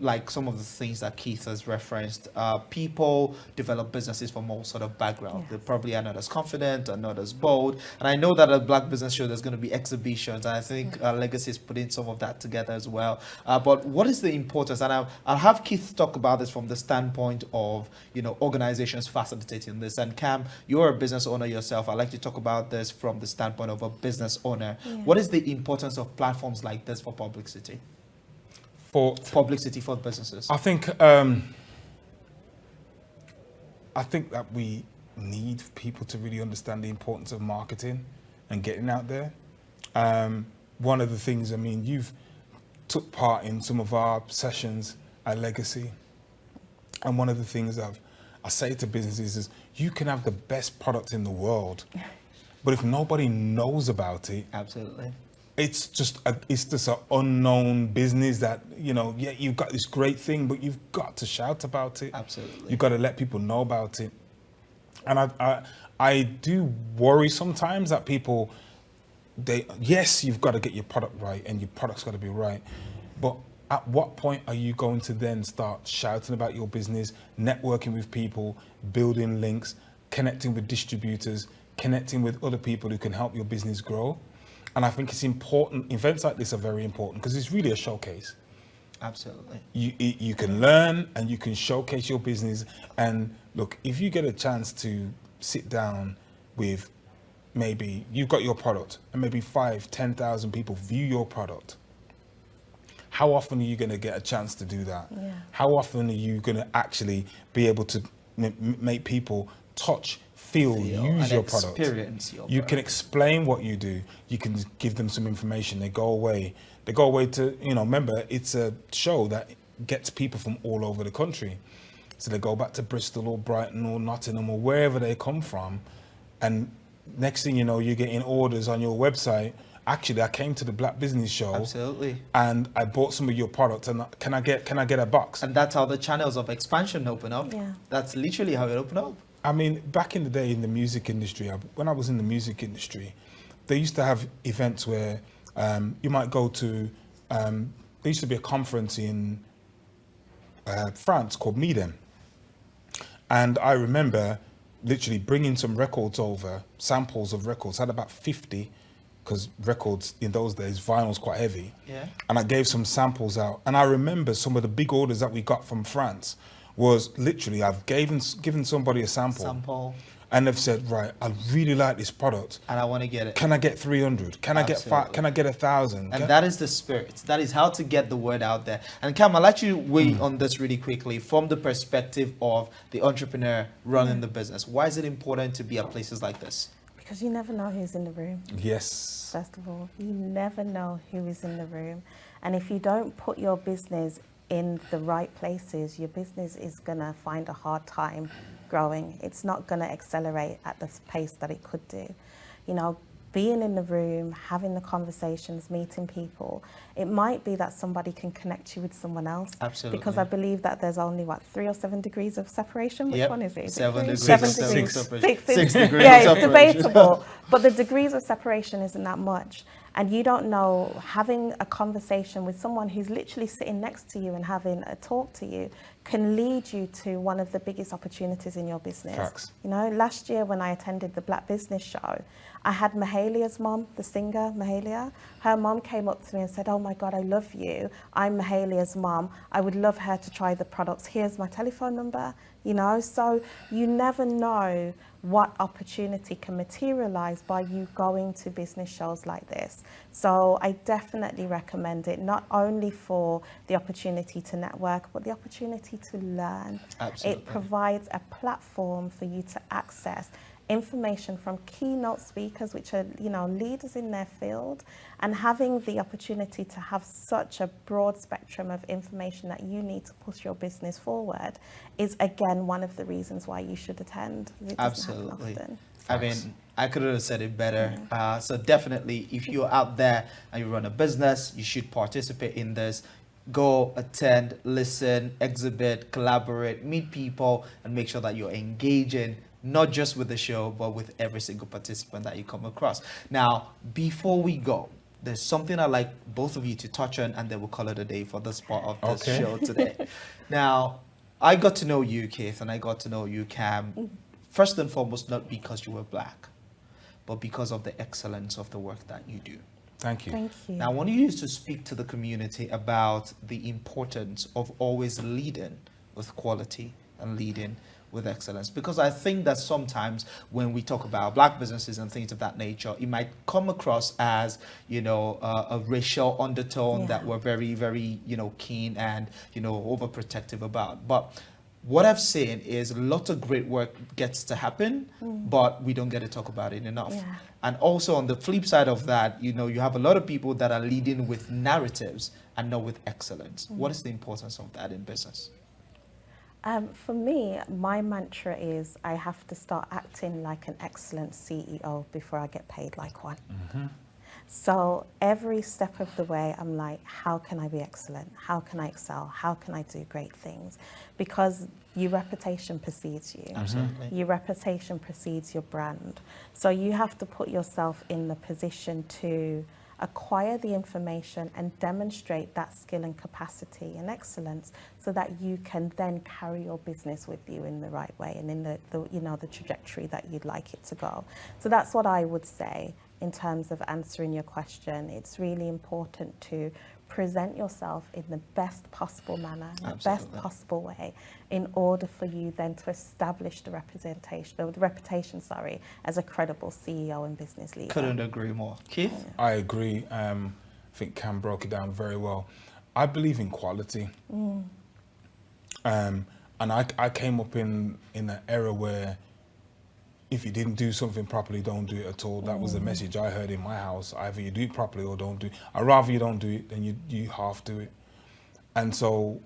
like some of the things that Keith has referenced, people develop businesses from all sort of background. Yes. They probably are not as confident or not as bold. And I know that at Black Business Show, there's going to be exhibitions. And I think Legacy is putting some of that together as well. But what is the importance? And I'll have Keith talk about this from the standpoint of, organizations facilitating this. And Cam, you're a business owner yourself. I'd like to talk about this from the standpoint of a business owner. Yeah. What is the importance of platforms like this for publicity? For businesses? I think that we need people to really understand the importance of marketing and getting out there. One of the things, you've took part in some of our sessions at Legacy, and one of the things I say to businesses is, you can have the best product in the world, but if nobody knows about it, Absolutely. it's just an unknown business that, you've got this great thing, but you've got to shout about it. Absolutely. You've got to let people know about it. And I do worry sometimes that people, yes, you've got to get your product right and your product's got to be right. But at what point are you going to then start shouting about your business, networking with people, building links, connecting with distributors, connecting with other people who can help your business grow? And I think it's important. Events like this are very important because it's really a showcase. Absolutely. You can learn and you can showcase your business. And look, if you get a chance to sit down with, maybe you've got your product and maybe 5,000, 10,000 people view your product, how often are you going to get a chance to do that? Yeah. How often are you going to actually be able to make people touch, feel, use your product? Experience your You product. can explain what you do. You can give them some information. They go away. They go away to, remember, it's a show that gets people from all over the country. So they go back to Bristol or Brighton or Nottingham or wherever they come from. And next thing you know, you're getting orders on your website. Actually, I came to the Black Business Show. Absolutely. And I bought some of your products. And can I get a box? And that's how the channels of expansion open up. Yeah. That's literally how it opened up. Back in the day in the music industry, when I was in the music industry, they used to have events where you might go to, there used to be a conference in France called Midem. And I remember literally bringing some records over, samples of records. I had about 50, because records in those days, vinyl's quite heavy. Yeah. And I gave some samples out. And I remember some of the big orders that we got from France was literally, I've given somebody a sample. And they've said, right, I really like this product. And I want to get it. Can I get 300? Can I get 5? Can I get 1,000? And that is the spirit. That is how to get the word out there. And Cam, I'd like to weigh on this really quickly from the perspective of the entrepreneur running the business. Why is it important to be at places like this? Because you never know who's in the room. Yes. First of all, you never know who is in the room. And if you don't put your business in the right places, your business is going to find a hard time growing. It's not going to accelerate at the pace that it could do. Being in the room, having the conversations, meeting people, it might be that somebody can connect you with someone else. Absolutely. Because I believe that there's only, 3 or 7 degrees of separation? Which one is it? Is it 7 three? degrees. 7 Six degrees. separation. Six. 6 degrees Yeah, of it's separation. debatable. But the degrees of separation isn't that much. And you don't know, having a conversation with someone who's literally sitting next to you and having a talk to you can lead you to one of the biggest opportunities in your business. Facts. Last year when I attended the Black Business Show, I had Mahalia's mom, the singer Mahalia. Her mom came up to me and said, "Oh my God, I love you. I'm Mahalia's mom. I would love her to try the products. Here's my telephone number." So you never know what opportunity can materialize by you going to business shows like this. So I definitely recommend it, not only for the opportunity to network, but the opportunity to learn. Absolutely. It provides a platform for you to access information from keynote speakers, which are, leaders in their field, and having the opportunity to have such a broad spectrum of information that you need to push your business forward is, again, one of the reasons why you should attend. It doesn't Absolutely. happen often. I mean, I couldn't have said it better. So definitely, if you're out there and you run a business, you should participate in this. Go, attend, listen, exhibit, collaborate, meet people, and make sure that you're engaging not just with the show, but with every single participant that you come across. Now, before we go, there's something I'd like both of you to touch on, and then we'll call it a day for this part of this Okay. show today. Now, I got to know you, Keith, and I got to know you, Cam, first and foremost, not because you were black, but because of the excellence of the work that you do. Thank you. Thank you. Now, I want you to speak to the community about the importance of always leading with quality and leading with excellence, because I think that sometimes when we talk about black businesses and things of that nature, it might come across as, you know, a racial undertone that we're very, very, you know, keen and, you know, overprotective about. But what I've seen is a lot of great work gets to happen, but we don't get to talk about it enough. Yeah. And also on the flip side of that, you know, you have a lot of people that are leading with narratives and not with excellence. What is the importance of that in business? For me, my mantra is I have to start acting like an excellent CEO before I get paid like one. So every step of the way, I'm like, how can I be excellent? How can I excel? How can I do great things? Because your reputation precedes you. Absolutely. Your reputation precedes your brand. So you have to put yourself in the position to acquire the information and demonstrate that skill and capacity and excellence so that you can then carry your business with you in the right way and in the you know, the trajectory that you'd like it to go. So that's what I would say in terms of answering your question. It's really important to present yourself in the best possible manner, in the best Absolutely. possible way, in order for you then to establish the reputation, as a credible CEO and business leader. Couldn't agree more. Keith? I agree. I think Cam broke it down very well. I believe in quality. And I came up in an era where if you didn't do something properly, don't do it at all. That was the message I heard in my house. Either you do it properly or don't do it. I'd rather you don't do it than you half do it. And so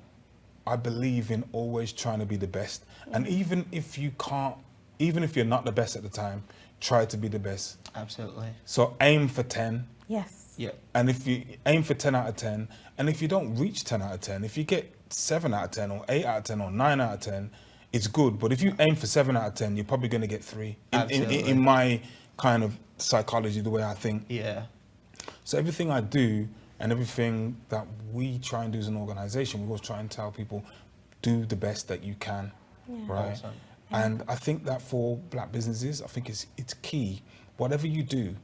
I believe in always trying to be the best. And even if you can't, even if you're not the best at the time, try to be the best. Absolutely. So aim for 10. Yes. Yeah. And if you aim for 10 out of 10, and if you don't reach 10 out of 10, if you get 7 out of 10 or 8 out of 10 or 9 out of 10, it's good. But if you aim for 7 out of 10, you're probably going to get 3. In my kind of psychology, the way I think. Yeah. So everything I do and everything that we try and do as an organization, we always try and tell people, do the best that you can, right? Awesome. And I think that for black businesses, I think it's key. Whatever you do,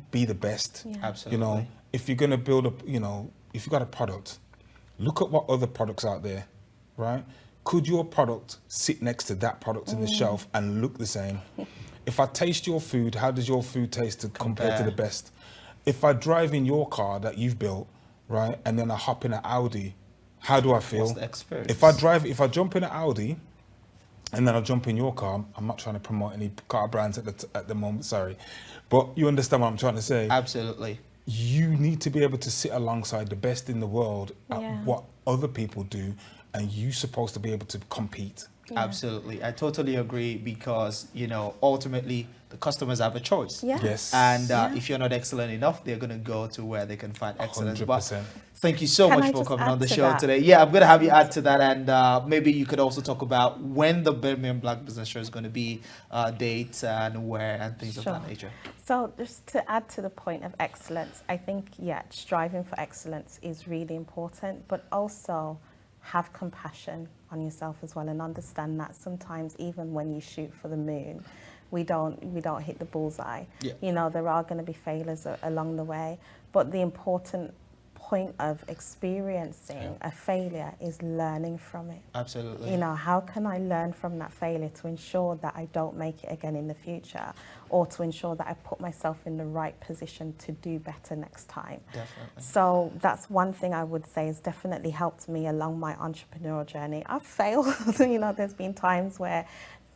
be the best. Yeah. Absolutely. You know, if you're going to build up, you know, if you've got a product, look at what other products out there, right? Could your product sit next to that product in the shelf and look the same? If I taste your food, how does your food taste compared to the best? If I drive in your car that you've built, right, and then I hop in an Audi, how do I feel? What's the experience? If I jump in an Audi, and then I jump in your car, I'm not trying to promote any car brands at the moment, sorry, but you understand what I'm trying to say. Absolutely. You need to be able to sit alongside the best in the world at what other people do, and you're supposed to be able to compete. Yeah. Absolutely. I totally agree because, you know, ultimately the customers have a choice. Yeah. Yes. And if you're not excellent enough, they're going to go to where they can find excellence. 100%. But thank you so Can much I for just coming add on the to show that? today. Yeah, I'm going to have you add to that. And maybe you could also talk about when the Birmingham Black Business Show is going to be, dates and where and things of that Sure. nature. So just to add to the point of excellence, I think, striving for excellence is really important, but also have compassion on yourself as well and understand that sometimes even when you shoot for the moon, we don't hit the bullseye. Yeah. You know, there are going to be failures along the way, but the important point of experiencing a failure is learning from it. Absolutely. You know, how can I learn from that failure to ensure that I don't make it again in the future, or to ensure that I put myself in the right position to do better next time? Definitely. So that's one thing I would say has definitely helped me along my entrepreneurial journey. I've failed. You know, there's been times where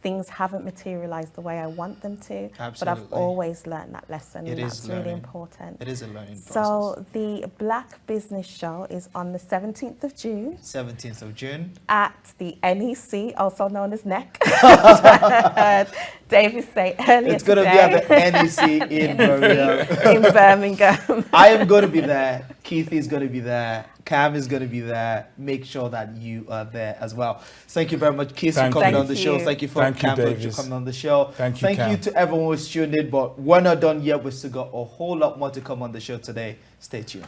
things haven't materialized the way I want them to, but I've Absolutely. always learned that lesson, It and is that's really learning. important. It is a learning process. So the Black Business Show is on the 17th of June 17th of June. at the NEC, also known as NEC. Davies say earlier It's going to be today. at the NEC in Birmingham. in Birmingham. I am going to be there. Keith is going to be there. Cam is going to be there. Make sure that you are there as well. Thank you very much, Kiss, for Thank coming you. on the show. Thank you for Thank you, Cam for Davies. coming on the show. Thank you, Cam. to everyone who's tuned in, but we're not done yet. We've still got a whole lot more to come on the show today. Stay tuned.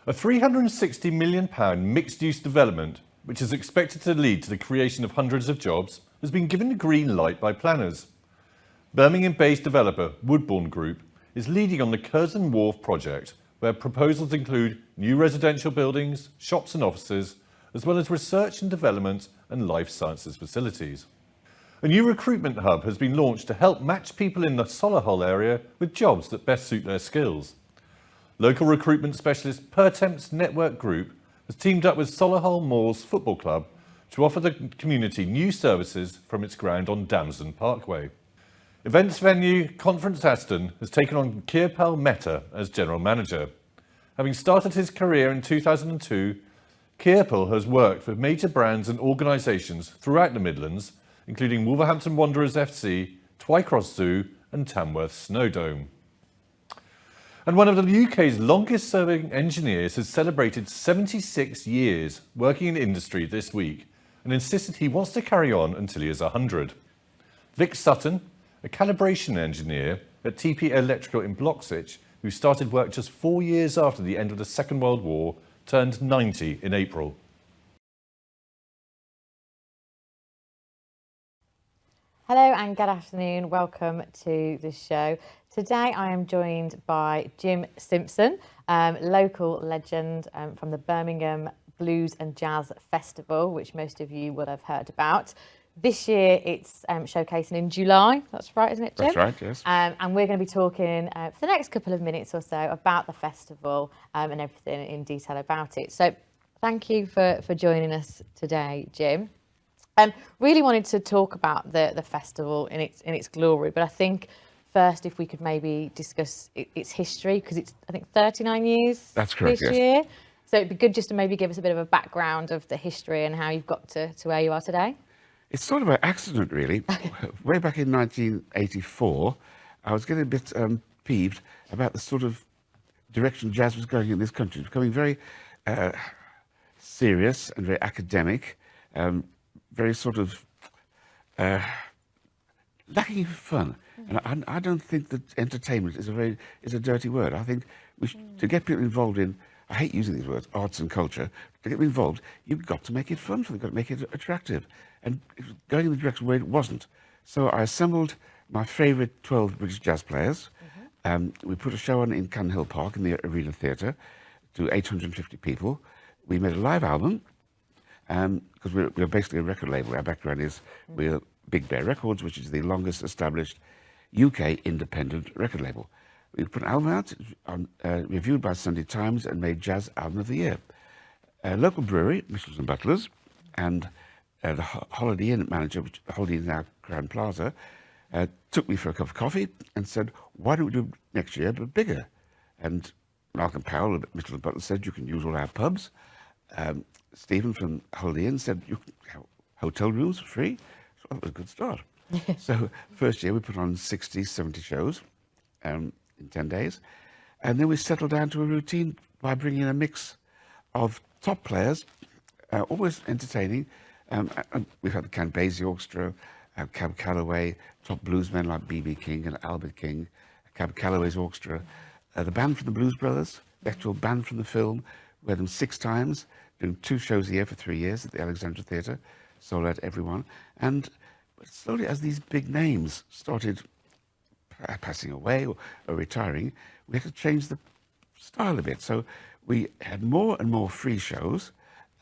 A £360 million mixed-use development, which is expected to lead to the creation of hundreds of jobs, has been given the green light by planners. Birmingham-based developer Woodbourne Group is leading on the Curzon Wharf project, where proposals include new residential buildings, shops and offices, as well as research and development and life sciences facilities. A new recruitment hub has been launched to help match people in the Solihull area with jobs that best suit their skills. Local recruitment specialist Pertemps Network Group has teamed up with Solihull Moors Football Club to offer the community new services from its ground on Damson Parkway. Events venue Conference Aston has taken on Kirpal Mehta as general manager. Having started his career in 2002, Kirpal has worked for major brands and organisations throughout the Midlands, including Wolverhampton Wanderers FC, Twycross Zoo and Tamworth Snowdome. And one of the UK's longest serving engineers has celebrated 76 years working in industry this week and insisted he wants to carry on until he is 100. Vic Sutton, a calibration engineer at TP Electrical in Bloxwich, who started work just 4 years after the end of the Second World War, turned 90 in April. Hello and good afternoon. Welcome to the show. Today I am joined by Jim Simpson, local legend from the Birmingham Blues and Jazz Festival, which most of you will have heard about. This year it's showcasing in July. That's right, isn't it, Jim? That's right, yes. And we're going to be talking for the next couple of minutes or so about the festival and everything in detail about it. So thank you for joining us today, Jim. Really wanted to talk about the festival in its glory, but I think first if we could maybe discuss its history, because it's I think 39 years. That's correct, this yes. year. So it'd be good just to maybe give us a bit of a background of the history and how you've got to where you are today. It's sort of an accident, really. Way back in 1984, I was getting a bit peeved about the sort of direction jazz was going in this country. It was becoming very serious and very academic, very sort of lacking fun. And I don't think that entertainment is a dirty word. I think to get people involved in, I hate using these words, arts and culture, to get them involved, you've got to make it fun for them, you've got to make it attractive. And it was going in the direction where it wasn't. So I assembled my favourite 12 British jazz players. We put a show on in Cannon Hill Park in the Arena Theatre to 850 people. We made a live album, because we're basically a record label. Our background is we're Big Bear Records, which is the longest established UK independent record label. We put an album out, reviewed by Sunday Times, and made Jazz Album of the Year. A local brewery, Mitchells and Butlers, and the Holiday Inn manager, which Holiday Inn is now Crown Plaza, took me for a cup of coffee and said, why don't we do it next year, but bigger? And Malcolm Powell at Mitchells and Butlers said, you can use all our pubs. Stephen from Holiday Inn said, you can have hotel rooms for free. So that was a good start. So first year we put on 60, 70 shows in 10 days. And then we settled down to a routine by bringing in a mix of top players, always entertaining. And we've had the Kameese Orchestra, Cab Calloway, top bluesmen like B.B. King and Albert King, Cab Calloway's Orchestra, the band from the Blues Brothers, the actual band from the film. We had them 6 times, doing 2 shows a year for 3 years at the Alexandra Theatre, sold out everyone. And slowly, as these big names started passing away or retiring, we had to change the style a bit. So we had more and more free shows,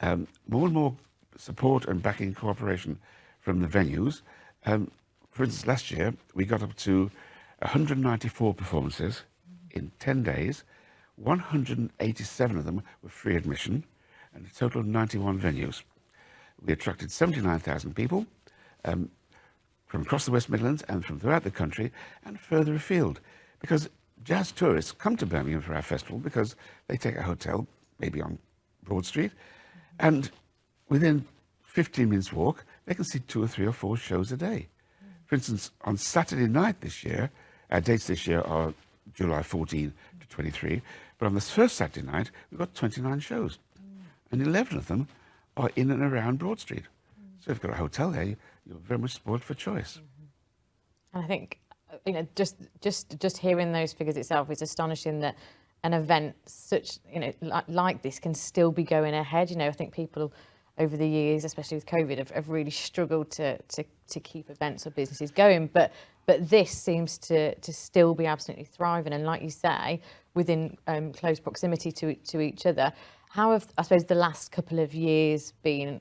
more and more support and backing cooperation from the venues. For instance, last year, we got up to 194 performances in 10 days. 187 of them were free admission, and a total of 91 venues. We attracted 79,000 people from across the West Midlands and from throughout the country and further afield, because jazz tourists come to Birmingham for our festival because they take a hotel, maybe on Broad Street, and within 15 minutes walk, they can see 2 or 3 or 4 shows a day. For instance, on Saturday night this year, our dates this year are July 14 to 23, but on this first Saturday night, we've got 29 shows, and 11 of them are in and around Broad Street. So if you've got a hotel there, you're very much spoiled for choice. And I think, you know, just hearing those figures itself is astonishing that an event such, you know, like this can still be going ahead. You know, I think people over the years, especially with COVID, have really struggled to keep events or businesses going. But this seems to still be absolutely thriving. And like you say, within close proximity to each other. How have, I suppose, the last couple of years been?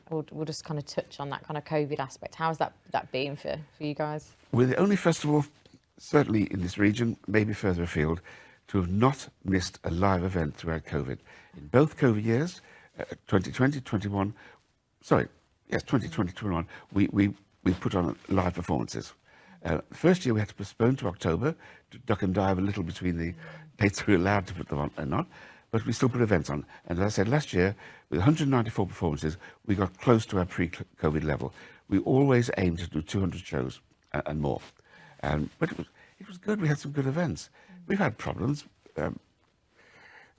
We'll just kind of touch on that kind of COVID aspect. How has that been for you guys? We're the only festival, certainly in this region, maybe further afield, to have not missed a live event throughout COVID. In both COVID years, 2020, 21, 21, we put on live performances. The first year we had to postpone to October to duck and dive a little between the dates we were allowed to put them on and not, but we still put events on. And as I said, last year, with 194 performances, we got close to our pre-COVID level. We always aimed to do 200 shows and more. But it was good. We had some good events. We've had problems.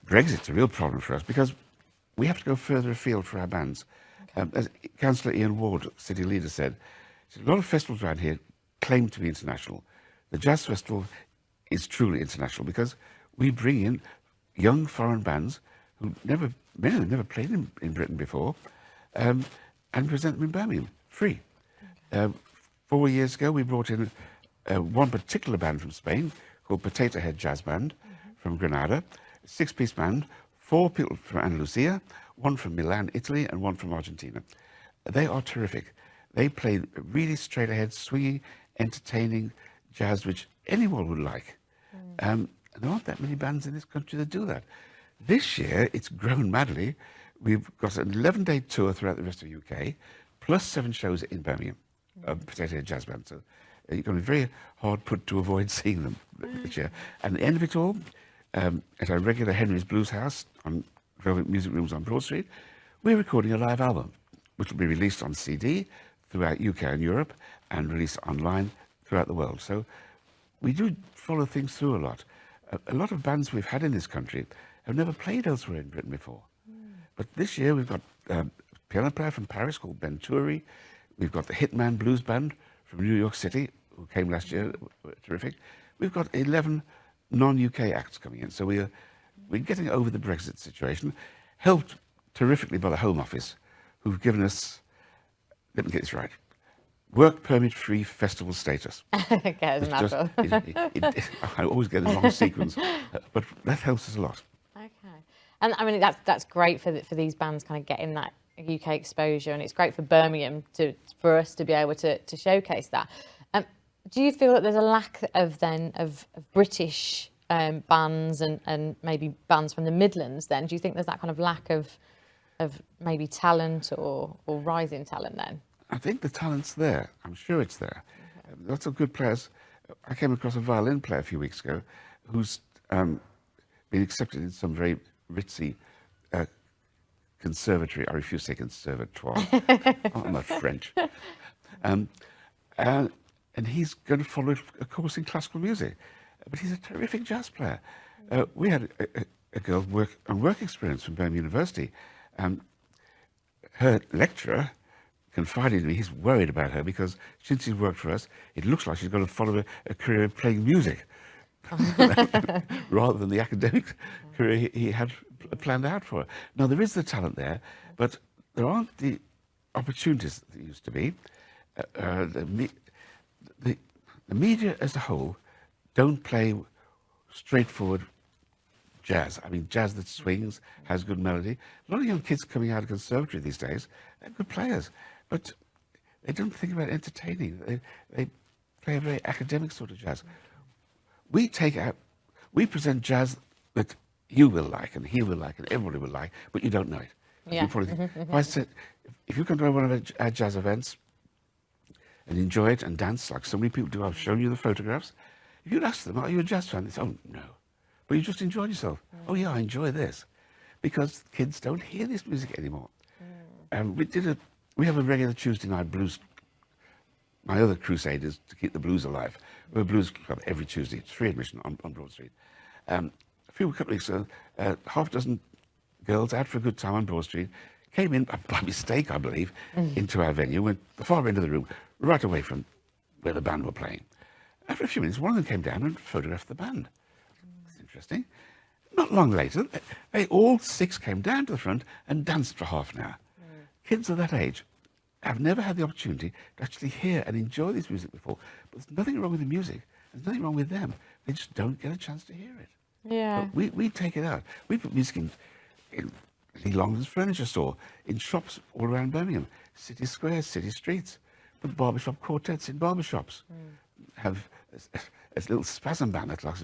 Brexit's a real problem for us because we have to go further afield for our bands. As Councillor Ian Ward, city leader, said, a lot of festivals around here claim to be international. The Jazz Festival is truly international because we bring in young foreign bands who many of them never played in Britain before, and present them in Birmingham, free. 4 years ago, we brought in one particular band from Spain called Potato Head Jazz Band from Granada, a 6-piece band, 4 people from Andalusia, 1 from Milan, Italy, and 1 from Argentina. They are terrific. They play really straight-ahead, swinging, entertaining jazz, which anyone would like. And there aren't that many bands in this country that do that. This year, it's grown madly. We've got an 11-day tour throughout the rest of the UK, plus 7 shows in Birmingham, Potato Head Jazz Band. So you're going to be very hard put to avoid seeing them this year. And the end of it all, at our regular Henry's Blues House on Velvet Music Rooms on Broad Street, we're recording a live album, which will be released on CD throughout UK and Europe and released online throughout the world. So we do follow things through a lot. A lot of bands we've had in this country have never played elsewhere in Britain before. But this year we've got a piano player from Paris called Ben Turi. We've got the Hitman Blues Band from New York City, who came last year, terrific. We've got 11 non-UK acts coming in. So we're getting over the Brexit situation, helped terrifically by the Home Office, who've given us, let me get this right, work permit free festival status. Okay, I always get the wrong sequence, but that helps us a lot. Okay, and I mean that's great for these bands kind of getting that UK exposure, and it's great for Birmingham for us to be able to showcase that. Do you feel that there's a lack of British bands and maybe bands from the Midlands? Then do you think there's that kind of lack of maybe talent or rising talent then? I think the talent's there. I'm sure it's there. Okay. Lots of good players. I came across a violin player a few weeks ago who's been accepted in some very ritzy conservatory. I refuse to say conservatoire. I'm not French. And he's going to follow a course in classical music. But he's a terrific jazz player. We had a girl on work experience from Birmingham University. Her lecturer confided in me he's worried about her because since she's worked for us, it looks like she's going to follow a career playing music rather than the academic career he had planned out for her. Now, there is the talent there, but there aren't the opportunities that there used to be. The media as a whole don't play straightforward jazz. I mean, jazz that swings, has good melody. A lot of young kids coming out of conservatory these days, they're good players, but they don't think about entertaining. They play a very academic sort of jazz. We present jazz that you will like, and he will like, and everybody will like, but you don't know it. Yeah. You probably think, I said, if you come to one of our jazz events and enjoy it and dance like so many people do, I've shown you the photographs. If you'd ask them, are you a jazz fan? They say, oh, no. But you just enjoyed yourself. Oh, yeah, I enjoy this. Because kids don't hear this music anymore. We did we have a regular Tuesday night blues. My other crusade is to keep the blues alive. We have a blues club every Tuesday. It's free admission on Broad Street. A couple of weeks ago, half a dozen girls out for a good time on Broad Street came in, by mistake, I believe, into our venue, went the far end of the room, right away from where the band were playing. After a few minutes, one of them came down and photographed the band. That's interesting. Not long later, they all 6 came down to the front and danced for half an hour. Kids of that age have never had the opportunity to actually hear and enjoy this music before. But there's nothing wrong with the music. There's nothing wrong with them. They just don't get a chance to hear it. Yeah. But we take it out. We put music in Lee Longden's furniture store, in shops all around Birmingham, city squares, city streets, put barbershop quartets in barbershops, have a little spasm band, that's like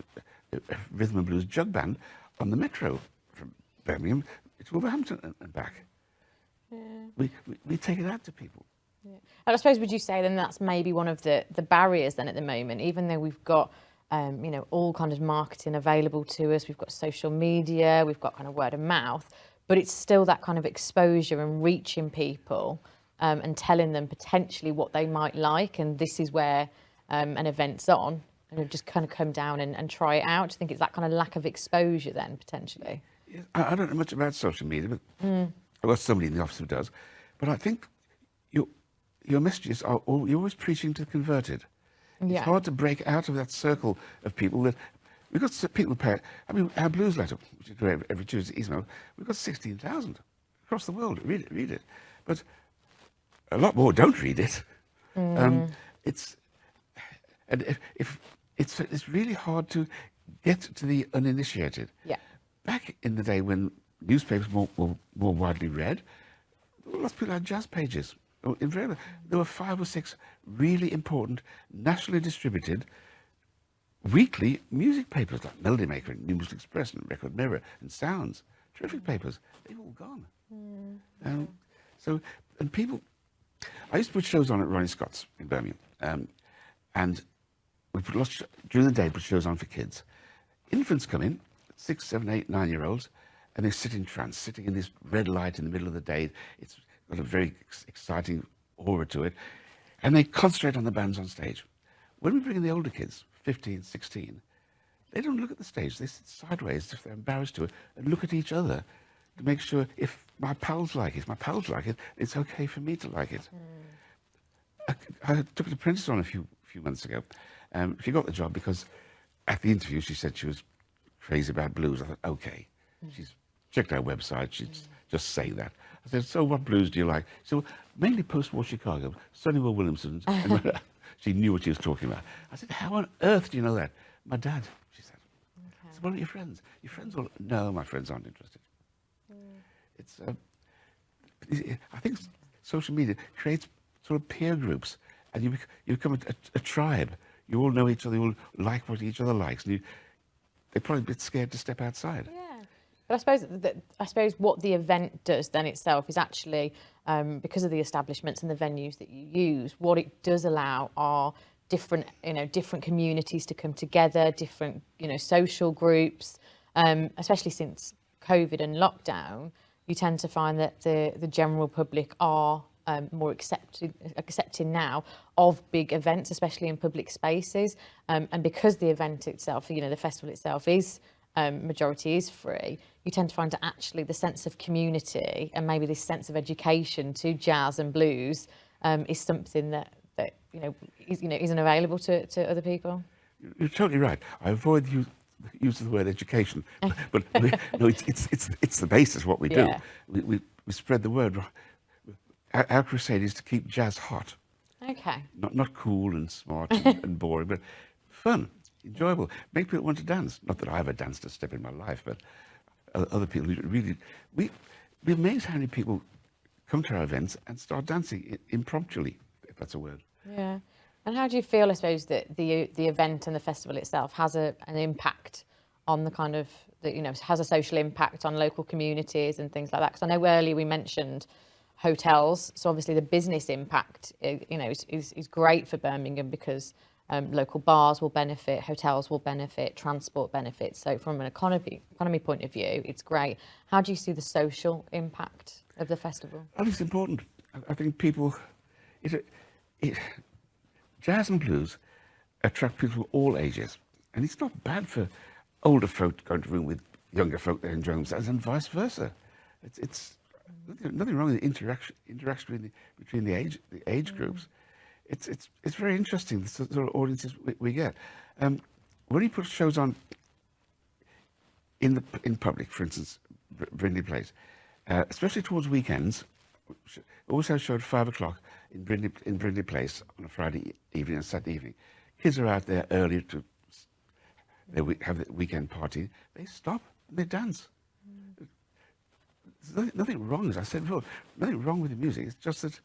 a rhythm and blues jug band on the metro from Birmingham to Wolverhampton and back. Yeah. We take it out to people. Yeah. And I suppose, would you say then that's maybe one of the barriers then at the moment, even though we've got you know, all kind of marketing available to us, we've got social media, we've got kind of word of mouth, but it's still that kind of exposure and reaching people and telling them potentially what they might like, and this is where an event's on, and just kind of come down and try it out. Do you think it's that kind of lack of exposure then, potentially? Yeah, I don't know much about social media, but I've got somebody in the office who does. But I think your messages are you're always preaching to the converted. Yeah. It's hard to break out of that circle of people that we've got people who pay. I mean, our blues letter, which is every Tuesday evening, we've got 16,000 across the world. Read it. But a lot more don't read it. It's really hard to get to the uninitiated. Yeah. Back in the day when newspapers were more widely read, lots of people had jazz pages. In fact, there were 5 or 6 really important, nationally distributed weekly music papers like Melody Maker and New Music Express and Record Mirror and Sounds. Terrific papers. They've all gone. And people, I used to put shows on at Ronnie Scott's in Birmingham, and we put lots during the day. Put shows on for kids. Infants come in, 6, 7, 8, 9-year-olds, and they sit in trance, sitting in this red light in the middle of the day. It's got a very exciting aura to it, and they concentrate on the bands on stage. When we bring in the older kids, 15, 16, they don't look at the stage. They sit sideways if they're embarrassed to it, and look at each other to make sure if my pals like it, it's okay for me to like it. I took an apprentice on a few months ago. She got the job because at the interview she said she was crazy about blues. I thought, okay. She's checked our website. She's just saying that. I said, so what blues do you like? She said, well, mainly post-war Chicago, Sonny Will Williamson. She knew what she was talking about. I said, how on earth do you know that? My dad, she said. I said, what are your friends? Your friends all... No, my friends aren't interested. It's, I think social media creates sort of peer groups, and you become a tribe. You all know each other, you all like what each other likes, and they're probably a bit scared to step outside. Yeah. But I suppose what the event does then itself is actually, because of the establishments and the venues that you use, what it does allow are different communities to come together, different, social groups, especially since COVID and lockdown. You tend to find that the general public are more accepting now of big events, especially in public spaces. And because the event itself, the festival itself is majority is free, you tend to find that actually the sense of community and maybe this sense of education to jazz and blues is something that isn't available to other people. You're totally right. I avoid the use of the word education, but no, it's the basis of what we do. We spread the word. Our crusade is to keep jazz hot. Okay. Not cool and smart and boring, but fun, enjoyable. Make people want to dance. Not that I ever danced a step in my life, but other people really. We're amazed how many people come to our events and start dancing impromptuly, if that's a word. Yeah. And how do you feel, I suppose, that the event and the festival itself has an impact on the kind of, has a social impact on local communities and things like that? Because I know earlier we mentioned hotels, so obviously the business impact, is great for Birmingham because local bars will benefit, hotels will benefit, transport benefits. So from an economy point of view, it's great. How do you see the social impact of the festival? I think it's important. I think people, jazz and blues attract people of all ages, and it's not bad for older folk to go into a room with younger folk that enjoy themselves, and vice versa. It's nothing wrong with the interaction between the age groups. It's very interesting, the sort of audiences we get. When you put shows on in public, for instance, Brindley Place, especially towards weekends, always have a show at 5 o'clock in Brindley Place on a Friday evening and Saturday evening. Kids are out there early to have the weekend party. They stop and they dance. There's nothing wrong, as I said before, nothing wrong with the music. It's just that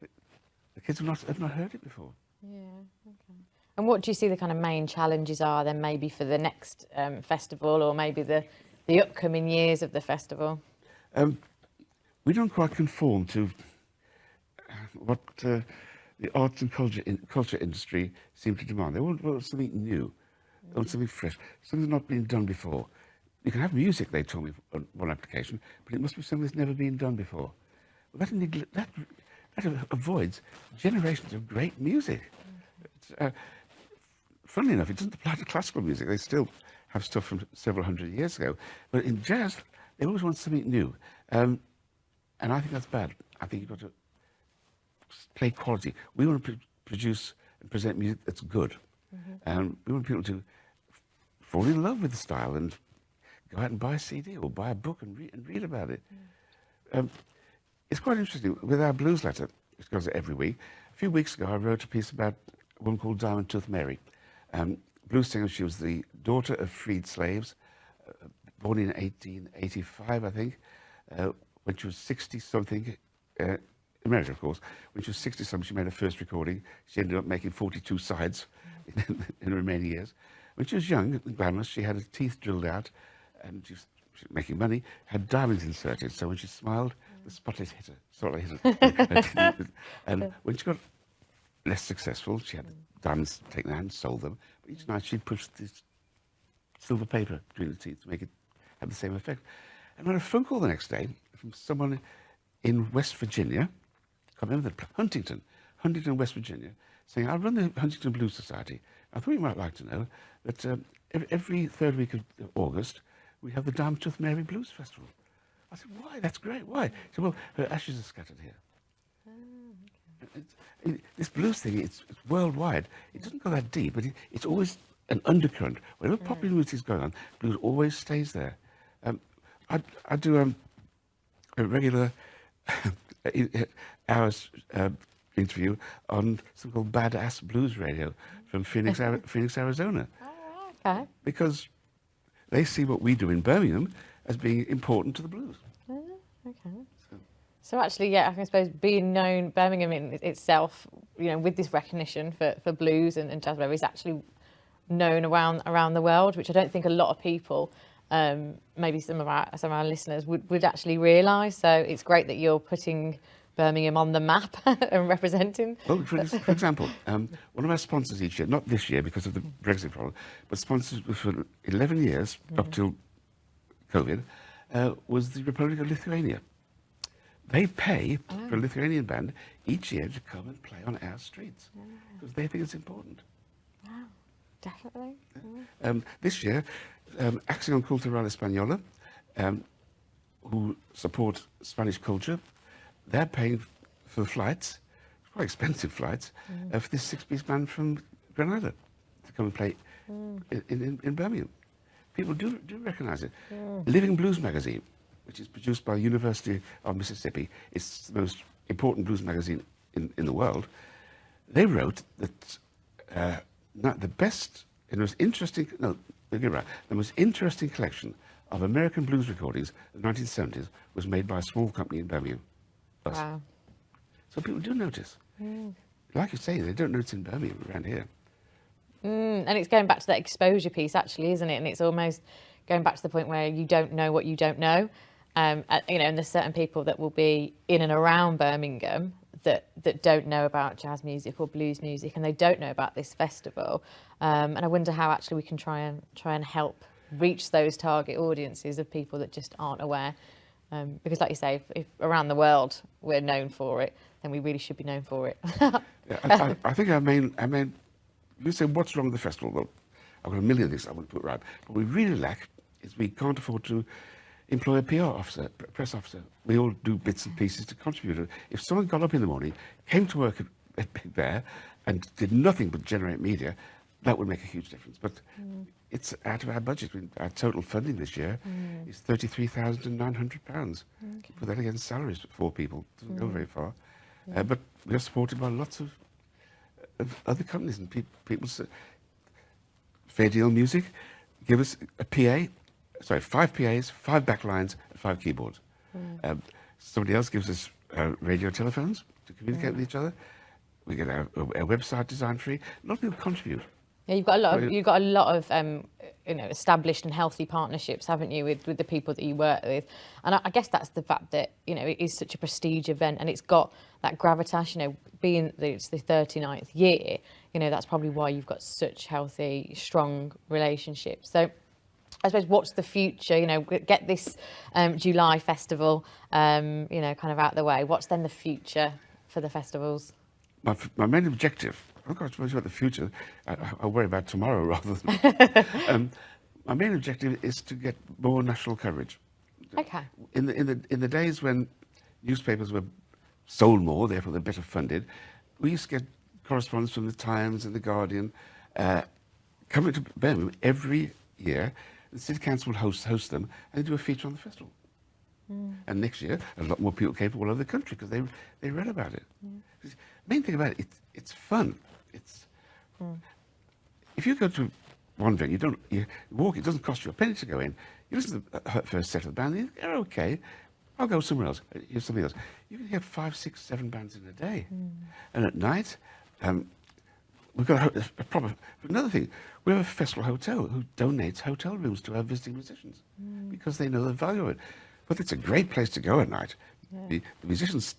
the kids have not heard it before. Yeah, okay. And what do you see the kind of main challenges are then maybe for the next festival, or maybe the upcoming years of the festival? We don't quite conform to what the arts and culture industry seem to demand. They want something new, they want something fresh, something that's not been done before. You can have music, they told me on one application, but it must be something that's never been done before. Well, that avoids generations of great music. Funnily enough, it doesn't apply to classical music. They still have stuff from several hundred years ago. But in jazz, they always want something new. And I think that's bad. I think you've got to play quality. We want to produce and present music that's good. And we want people to fall in love with the style and go out and buy a CD or buy a book and read about it. It's quite interesting. With our blues letter, which goes every week, a few weeks ago I wrote a piece about a woman called Diamond Tooth Mary. Blues singer, she was the daughter of freed slaves, born in 1885, I think. When she was 60-something, America, of course, when she was 60-something, she made her first recording. She ended up making 42 sides in the remaining years. When she was young and glamorous, she had her teeth drilled out, and she was making money, had diamonds inserted, so when she smiled, the spotlight hit her. And when she got less successful, she had the diamonds taken out and sold them. But each night she'd push this silver paper between the teeth to make it have the same effect. And I had a phone call the next day from someone in West Virginia, I can't remember Huntington, West Virginia, saying, I run the Huntington Blues Society. I thought you might like to know that every third week of August, we have the Diamond Tooth Mary Blues Festival. I said, why? That's great. Why? He said, well, her ashes are scattered here. This blues thing, it's worldwide. It doesn't go that deep, but it's always an undercurrent. Whenever popular music is going on, blues always stays there. I do a regular hours interview on something called Badass Blues Radio from Phoenix, Arizona. Oh, okay. Because they see what we do in Birmingham as being important to the blues. Oh, okay. So actually, yeah, I suppose being known, Birmingham in itself, you know, with this recognition for blues and jazz, is actually known around the world, which I don't think a lot of people, maybe some of our listeners would actually realise. So it's great that you're putting Birmingham on the map and representing. Well, for example, one of our sponsors each year, not this year because of the Brexit problem, but sponsors for 11 years up till COVID, was the Republic of Lithuania. They pay for a Lithuanian band each year to come and play on our streets because they think it's important. Wow, definitely. This year, Acción Cultural Española, who support Spanish culture, they're paying for the flights, quite expensive flights, for this six-piece band from Granada to come and play in Birmingham. People do recognise it. Living Blues magazine, which is produced by the University of Mississippi, it's the most important blues magazine in the world. They wrote that the best, the most interesting, no, the most interesting collection of American blues recordings in the 1970s was made by a small company in Birmingham. Wow. So people do notice. Like you say, they don't notice in Birmingham, around here. And it's going back to that exposure piece, actually, isn't it? And it's almost going back to the point where you don't know what you don't know. You know, and there's certain people that will be in and around Birmingham that don't know about jazz music or blues music, and they don't know about this festival. And I wonder how actually we can try and help reach those target audiences of people that just aren't aware Because like you say, if around the world we're known for it, then we really should be known for it. Yeah, I think our main, you say, what's wrong with the festival? Well, I've got a million of these I want to put right. What we really lack is we can't afford to employ a PR officer, press officer. We all do bits and pieces to contribute. If someone got up in the morning, came to work at Big Bear and did nothing but generate media, that would make a huge difference. But it's out of our budget. Our total funding this year is £33,900. Put that against salaries for 4 people. Doesn't go very far. But we're supported by lots of other companies, and people say, Fair Deal Music, give us a PA, 5 PAs, 5 backlines, and 5 keyboards. Somebody else gives us radio telephones to communicate with each other. We get our website designed free. A lot of people contribute. Yeah, you've got a lot of established and healthy partnerships, haven't you, with the people that you work with? And I guess that's the fact that it is such a prestige event, and it's got that gravitas. Being that it's the 39th year, that's probably why you've got such healthy, strong relationships. So, I suppose, what's the future? Get this July festival, kind of out the way. What's then the future for the festivals? My main objective. I'm not quite sure about the future. I worry about tomorrow rather than. My main objective is to get more national coverage. Okay. In the days when newspapers were sold more, therefore they're better funded, we used to get correspondence from the Times and the Guardian coming to Birmingham every year. The City Council would host them, and they do a feature on the festival. And next year, a lot more people came from all over the country because they read about it. The main thing about it, it's fun. If you go to one venue, you walk, it doesn't cost you a penny to go in. You listen to the first set of the band, and you're okay, I'll go somewhere else, here's something else. You can get 5, 6, 7 bands in a day. And at night, we've got a proper, another thing, we have a festival hotel who donates hotel rooms to our visiting musicians because they know the value of it. But it's a great place to go at night. The musicians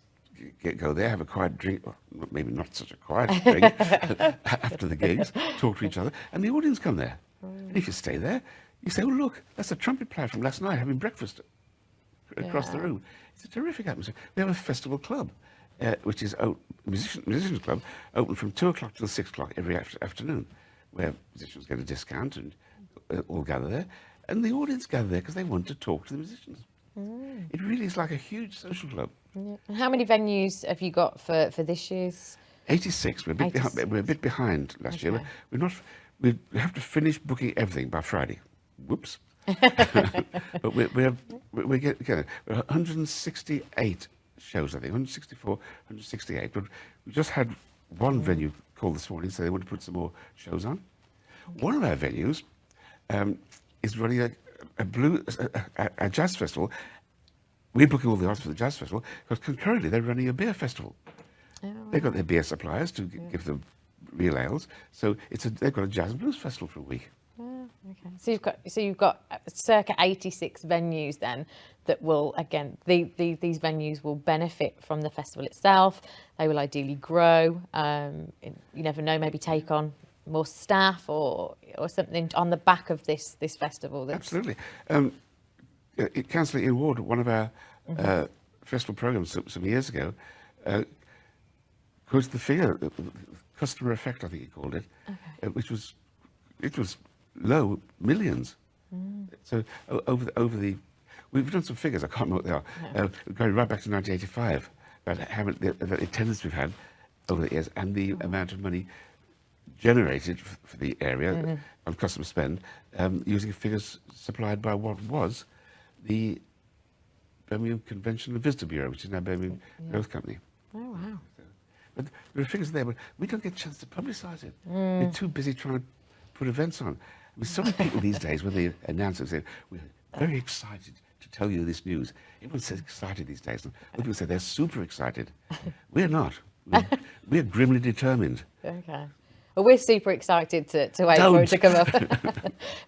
go there, have a quiet drink, or maybe not such a quiet drink, after the gigs, talk to each other, and the audience come there. And if you stay there, you say, oh, look, that's a trumpet player from last night having breakfast across the room. It's a terrific atmosphere. We have a festival club, which is a musicians club, open from 2 o'clock till 6 o'clock every afternoon, where musicians get a discount and all gather there. And the audience gather there because they want to talk to the musicians. It really is like a huge social club. Yeah. And how many venues have you got for this year's? 86. We're a bit behind last year. We have to finish booking everything by Friday. Whoops. But we're getting 168 shows, I think, 164, 168. But we just had one venue call this morning, so they want to put some more shows on. One of our venues is running a jazz festival. We're booking all the artists for the jazz festival because concurrently they're running a beer festival. They've got their beer suppliers to give them real ales, so they've got a jazz and blues festival for a week. Okay. So you've got circa 86 venues then that will, again, these venues will benefit from the festival itself. They will ideally grow. You never know, maybe take on more staff or something on the back of this festival. Absolutely. Councillor Ian Ward, one of our festival programmes some years ago, quoted the figure, customer effect, I think he called it, which was low millions. So we've done some figures, I can't remember what they are, going right back to 1985, about how many the attendance we've had over the years and the amount of money generated for the area on customer spend, using figures supplied by what was the Birmingham Convention and Visitor Bureau, which is now Birmingham Growth Company. Oh, wow. But there are figures there, but we don't get a chance to publicise it. We're too busy trying to put events on. I mean, so many people these days, when they announce it, say, we're very excited to tell you this news. Everyone says excited these days. And other people say they're super excited. We're not. We're grimly determined. Okay. Well, we're super excited to wait for it to come up.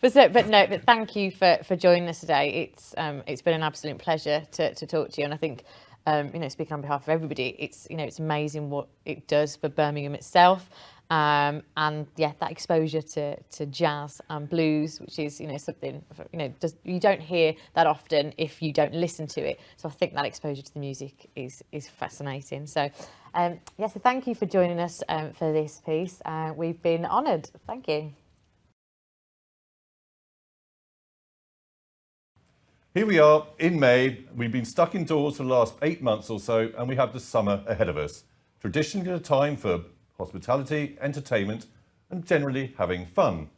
but thank you for joining us today. It's been an absolute pleasure to talk to you, and I think speaking on behalf of everybody, it's amazing what it does for Birmingham itself. And yeah, that exposure to jazz and blues, which is something you don't hear that often if you don't listen to it. So I think that exposure to the music is fascinating. So so thank you for joining us for this piece. We've been honoured. Thank you. Here we are in May. We've been stuck indoors for the last 8 months or so, and we have the summer ahead of us. Traditionally a time for hospitality, entertainment, and generally having fun.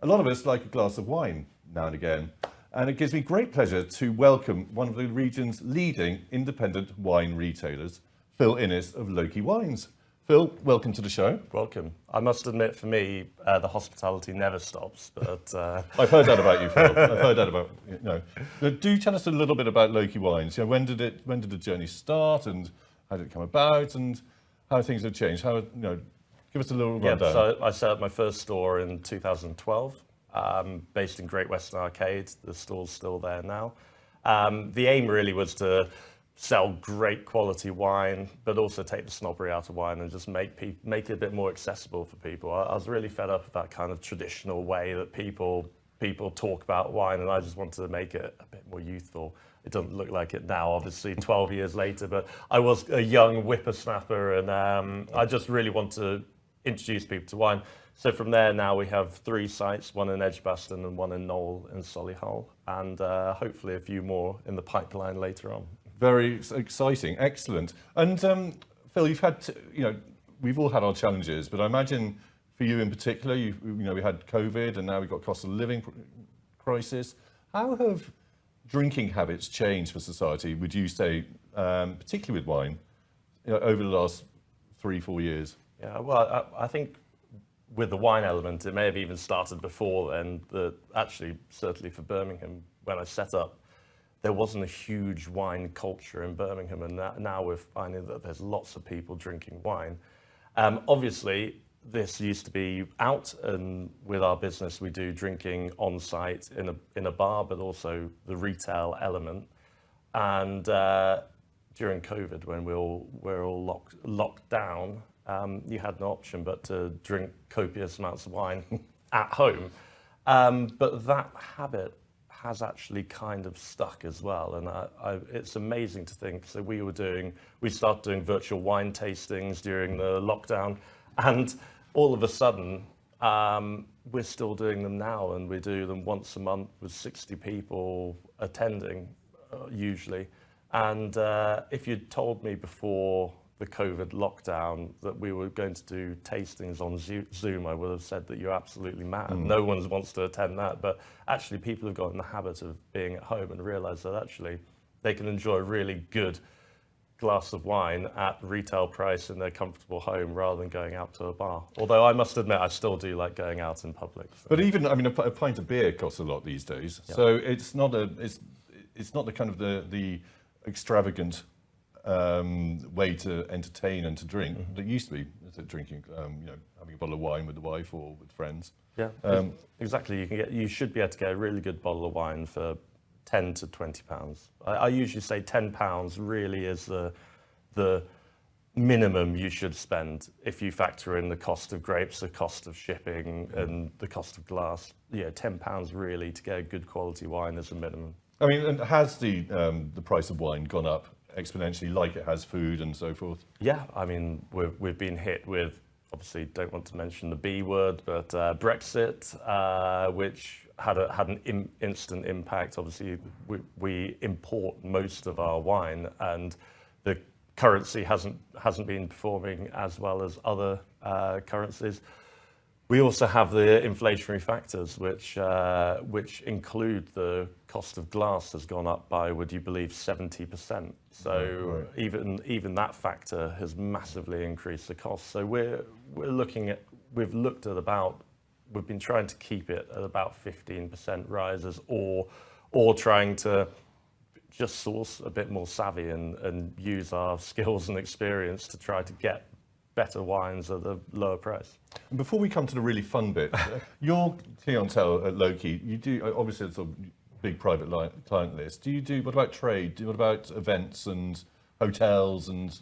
A lot of us like a glass of wine now and again, and it gives me great pleasure to welcome one of the region's leading independent wine retailers, Phil Innes of Loki Wines. Phil, welcome to the show. Welcome. I must admit, for me, the hospitality never stops. But I've heard that about you, Phil. I've heard that about you. Do tell us a little bit about Loki Wines. When did the journey start, and how did it come about, and how things have changed? Give us a little rundown. So I set up my first store in 2012, based in Great Western Arcade. The store's still there now. The aim really was to sell great quality wine, but also take the snobbery out of wine and just make it a bit more accessible for people. I was really fed up with that kind of traditional way that people talk about wine, and I just wanted to make it a bit more youthful. It doesn't look like it now, obviously, 12 years later, but I was a young whippersnapper, and I just really want to introduce people to wine. So from there, now we have 3 sites, one in Edgbaston and one in Knowle and Solihull, and hopefully a few more in the pipeline later on. Very exciting, excellent. And Phil, you've had, we've all had our challenges, but I imagine for you in particular, we had COVID, and now we've got cost of living crisis. How have drinking habits changed for society, would you say, particularly with wine, over the last 3-4 years? Yeah, well, I think with the wine element, it may have even started before then. Actually, certainly for Birmingham, when I set up, there wasn't a huge wine culture in Birmingham, and now we're finding that there's lots of people drinking wine. Obviously, this used to be out, and with our business, we do drinking on site in a bar, but also the retail element. And during COVID, when we're all locked down, you had no option but to drink copious amounts of wine at home. But that habit has actually kind of stuck as well, and it's amazing to think. So we started doing virtual wine tastings during the lockdown, and all of a sudden we're still doing them now, and we do them once a month with 60 people attending usually. And if you'd told me before the COVID lockdown that we were going to do tastings on Zoom, I would have said that you're absolutely mad. No one wants to attend that. But actually, people have got in the habit of being at home and realised that actually they can enjoy a really good glass of wine at retail price in their comfortable home rather than going out to a bar. Although I must admit, I still do like going out in public. So. But even, a pint of beer costs a lot these days. Yeah. So it's not the kind of the extravagant way to entertain and to drink that used to be drinking, having a bottle of wine with the wife or with friends. Yeah, exactly. You should be able to get a really good bottle of wine for £10 to £20. I usually say £10 really is the minimum you should spend if you factor in the cost of grapes, the cost of shipping, and the cost of glass. Yeah, £10 really to get a good quality wine is a minimum. I mean, and has the price of wine gone up exponentially like it has food and so forth? Yeah, I mean, we've been hit with, obviously don't want to mention the B word, but Brexit, which had an instant impact. Obviously, we import most of our wine, and the currency hasn't been performing as well as other currencies. We also have the inflationary factors, which include the cost of glass has gone up by, would you believe, 70%. So right. even that factor has massively increased the cost. So we've been trying to keep it at about 15% rises, or trying to just source a bit more savvy and use our skills and experience to try to get better wines at a lower price. And before we come to the really fun bit, your clientele at Loki, you do, obviously it's a big private client list. What about trade? What about events and hotels and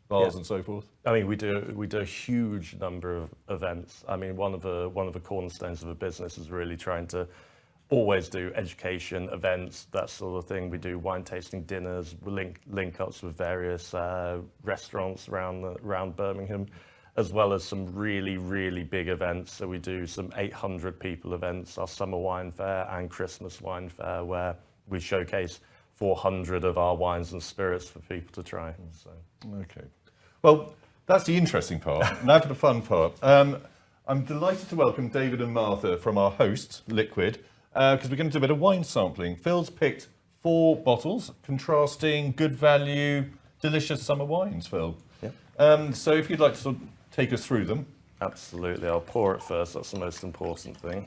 bars Yeah. and so forth? I mean, we do a huge number of events. I mean, one of the cornerstones of a business is really trying to always do education events, that sort of thing. We do wine tasting dinners, we link ups with various restaurants around Birmingham, as well as some really big events. So we do some 800 people events, our summer wine fair and Christmas wine fair, where we showcase 400 of our wines and spirits for people to try. So. Okay. Well, that's the interesting part. Now for the fun part. I'm delighted to welcome David and Martha from our host, Liquid, because we're going to do a bit of wine sampling. Phil's picked 4 bottles, contrasting good value, delicious summer wines, Phil. Yeah. So if you'd like to sort of take us through them. Absolutely. I'll pour it first. That's the most important thing.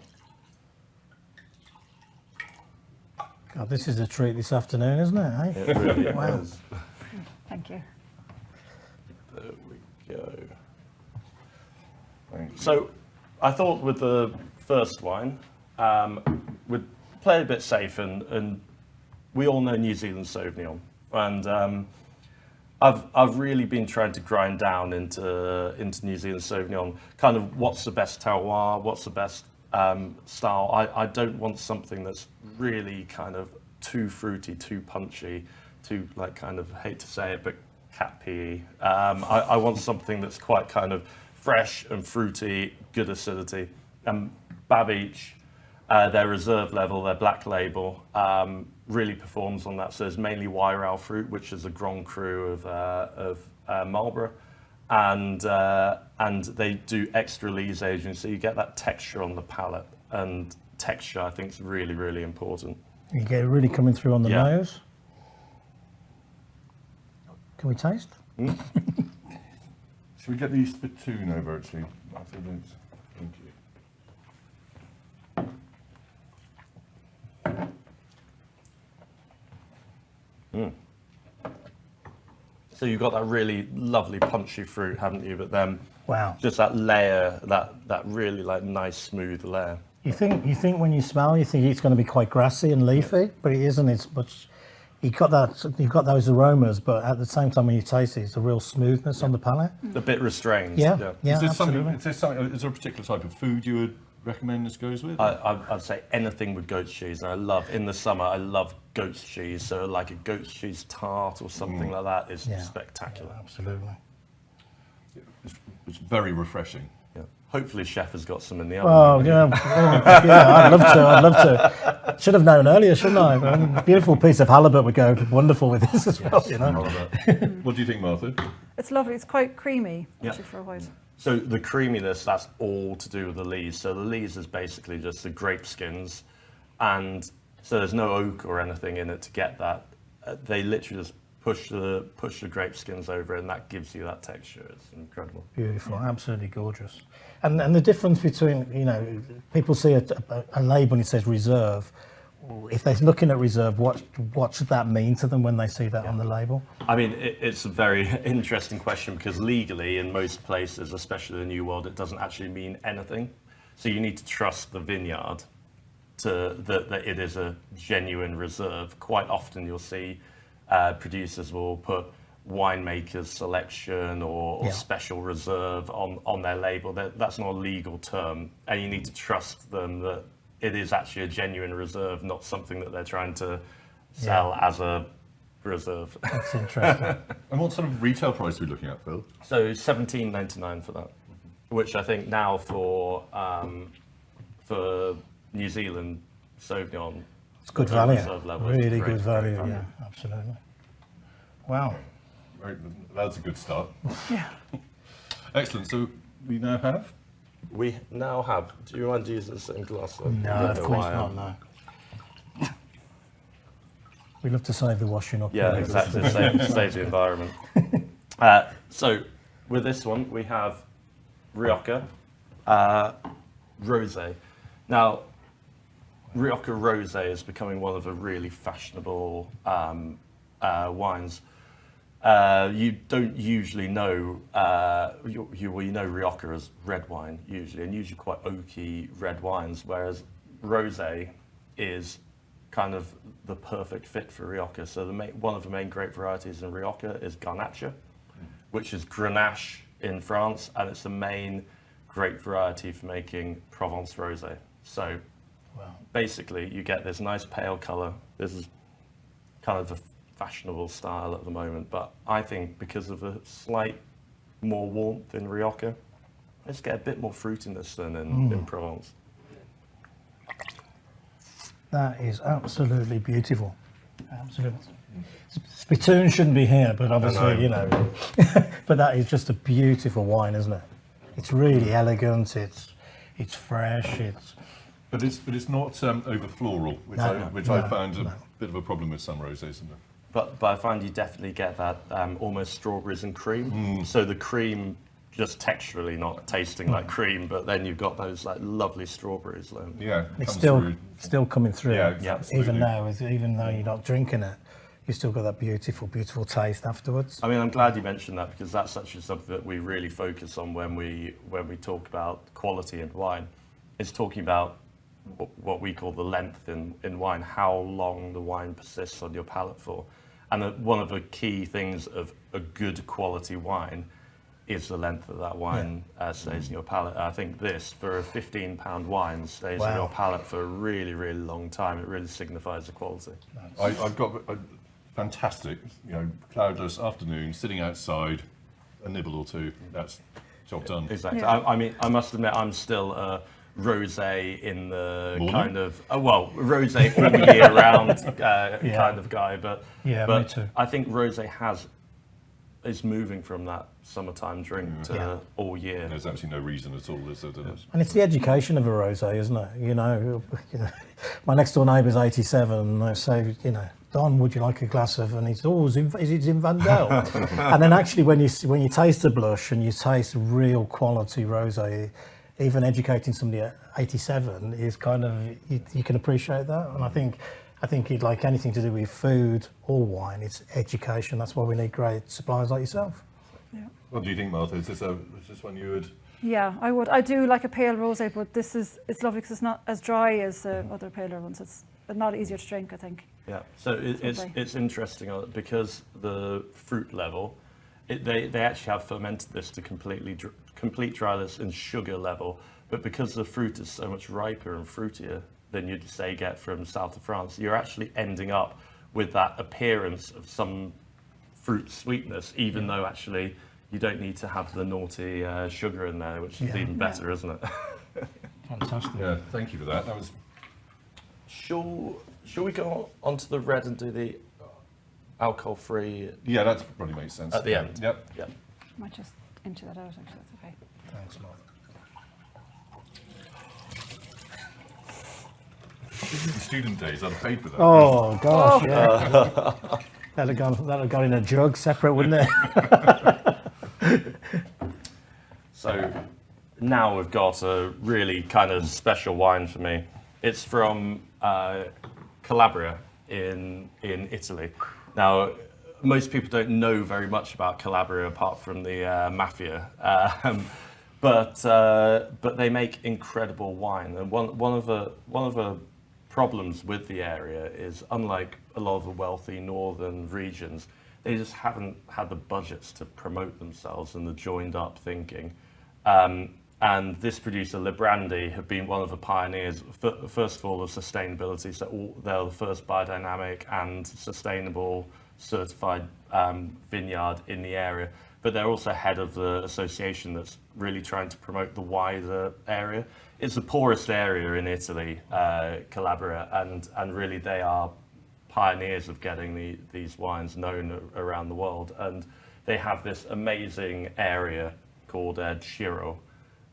God, this is a treat this afternoon, isn't it? Eh? It really Wow. is. Thank you. There we go. So I thought with the first wine, we'd play a bit safe, and we all know New Zealand Sauvignon, and I've really been trying to grind down into New Zealand Sauvignon, kind of what's the best terroir, what's the best style. I don't want something that's really kind of too fruity, too punchy, too, like, kind of, hate to say it, but cat pee. I want something that's quite kind of fresh and fruity, good acidity. Babbage, their reserve level, their black label, really performs on that. So there's mainly Wouhra fruit, which is a Grand Cru of Marlborough, and they do extra lees aging, so you get that texture on the palate, and texture I think is really important. You get it really coming through on the Yeah. nose. Can we taste? Should we get the spittoon over, actually? Martha, thank you. So you've got that really lovely punchy fruit, haven't you? But then Wow. just that layer, that really like nice smooth layer. You think when you smell, you think it's going to be quite grassy and leafy, but it isn't. It's much. You've got those aromas, but at the same time when you taste it, it's a real smoothness on the palate. A bit restrained. Yeah. Is there absolutely. is there a particular type of food you would recommend this goes with? I'd say anything with goat's cheese. And in the summer, I love goat's cheese. So like a goat's cheese tart or something like that is spectacular. Absolutely. It's very refreshing. Yeah. Hopefully chef has got some in the oven. Oh yeah, I'd love to. Should have known earlier, shouldn't I? A beautiful piece of halibut would go wonderful with this as well. You know. What do you think, Martha? It's lovely. It's quite creamy, Yeah. actually, for a white. So the creaminess, that's all to do with the lees. So the lees is basically just the grape skins, and so there's no oak or anything in it to get that. They literally just push the grape skins over, and that gives you that texture. It's incredible. Beautiful, absolutely gorgeous. And the difference between, people see a label and it says reserve. If they're looking at reserve, what should that mean to them when they see that on the label? I mean, it's a very interesting question, because legally in most places, especially the New World, it doesn't actually mean anything. So you need to trust the vineyard that it is a genuine reserve. Quite often you'll see producers will put winemaker's selection or special reserve on their label. That's not a legal term, and you need to trust them that it is actually a genuine reserve, not something that they're trying to sell as a reserve. That's interesting. And what sort of retail price are we looking at, Phil? So $17.99 for that, which I think now for New Zealand Sauvignon, It's good the value. reserve level is Really great, good value. great Yeah, absolutely. Wow. Right, that's a good start. Yeah. Excellent. So we now have. We now have. Do you mind using the same glass? No, of course not. No. We love to save the washing up. Yeah, exactly. Save the environment. So with this one, we have Rioja Rosé. Now, Rioja Rosé is becoming one of the really fashionable wines. You don't usually know, you know Rioja as red wine usually, and usually quite oaky red wines, whereas Rosé is kind of the perfect fit for Rioja. So one of the main grape varieties in Rioja is Garnacha, which is Grenache in France, and it's the main grape variety for making Provence rosé. So basically you get this nice pale colour. This is kind of a fashionable style at the moment, but I think because of a slight more warmth in Rioja, let's get a bit more fruitiness than in Provence. That is absolutely beautiful. Absolutely. Spittoon shouldn't be here, but obviously, you know, but that is just a beautiful wine, isn't it? It's really elegant. It's fresh. But it's not over floral, which I found a bit of a problem with some rosés, isn't it? But I find you definitely get that almost strawberries and cream. So the cream just texturally not tasting like cream, but then you've got those like lovely strawberries. Yeah, it's still coming through. Yeah, even now, even though you're not drinking it, you still got that beautiful, beautiful taste afterwards. I mean, I'm glad you mentioned that, because that's actually something that we really focus on when we talk about quality in wine. It's talking about what we call the length in wine, how long the wine persists on your palate for. And one of the key things of a good quality wine is the length of that wine stays in your palate. I think this, for a £15 wine, stays in your palate for a really, really long time. It really signifies the quality. I've got a fantastic, cloudless afternoon, sitting outside, a nibble or two. That's job done. Exactly. Yeah. I mean, I must admit, I'm still a rosé in the Morning? kind of rosé all year round kind of guy. But me too. I think rosé is moving from that summertime drink to all year. There's actually no reason at all, is there? And it's the education of a rosé, isn't it? You know, my next door neighbour's 87, and I say, Don, would you like a glass of? And he's always is it in Vandel? And then actually, when you taste the blush and you taste real quality rosé, even educating somebody at 87 is kind of you can appreciate that. And I think it, like anything to do with food or wine, it's education. That's why we need great suppliers like yourself. Yeah. What do you think, Martha? Is this one you would? Yeah, I would. I do like a pale rosé, but it's lovely because it's not as dry as other paler ones. It's not easier to drink, I think. Yeah. So it's interesting because the fruit level, they actually have fermented this to complete dryness and sugar level, but because the fruit is so much riper and fruitier than you'd say get from south of France, you're actually ending up with that appearance of some fruit sweetness, even though actually you don't need to have the naughty sugar in there, which is even better, isn't it? Fantastic. Yeah, thank you for that. That was. Shall we go on to the red and do the alcohol-free? Yeah, that probably makes sense. At the end. Yep. Yep. Might just empty that out, actually. That's okay. Thanks, Mark. This is the student days. I'd have paid for that. Oh gosh, yeah. That'd have gone in a jug separate, wouldn't it? So now we've got a really kind of special wine for me. It's from Calabria in Italy. Now, most people don't know very much about Calabria apart from the mafia, but they make incredible wine. And one of the problems with the area is, unlike a lot of the wealthy northern regions, they just haven't had the budgets to promote themselves and the joined up thinking. And this producer, Librandi, have been one of the pioneers, first of all, of sustainability. So they're the first biodynamic and sustainable certified vineyard in the area. But they're also head of the association that's really trying to promote the wider area. It's the poorest area in Italy, Calabria, and really they are pioneers of getting these wines known around the world. And they have this amazing area called Ciro,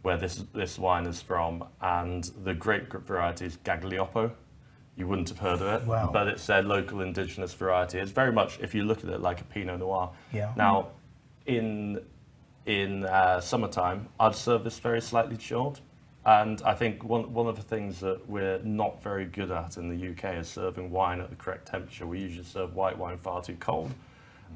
where this wine is from, and the grape variety is Gaglioppo. You wouldn't have heard of it, but it's their local indigenous variety. It's very much, if you look at it, like a Pinot Noir. Yeah. Now, in summertime, I'd serve this very slightly chilled. And I think one of the things that we're not very good at in the UK is serving wine at the correct temperature. We usually serve white wine far too cold,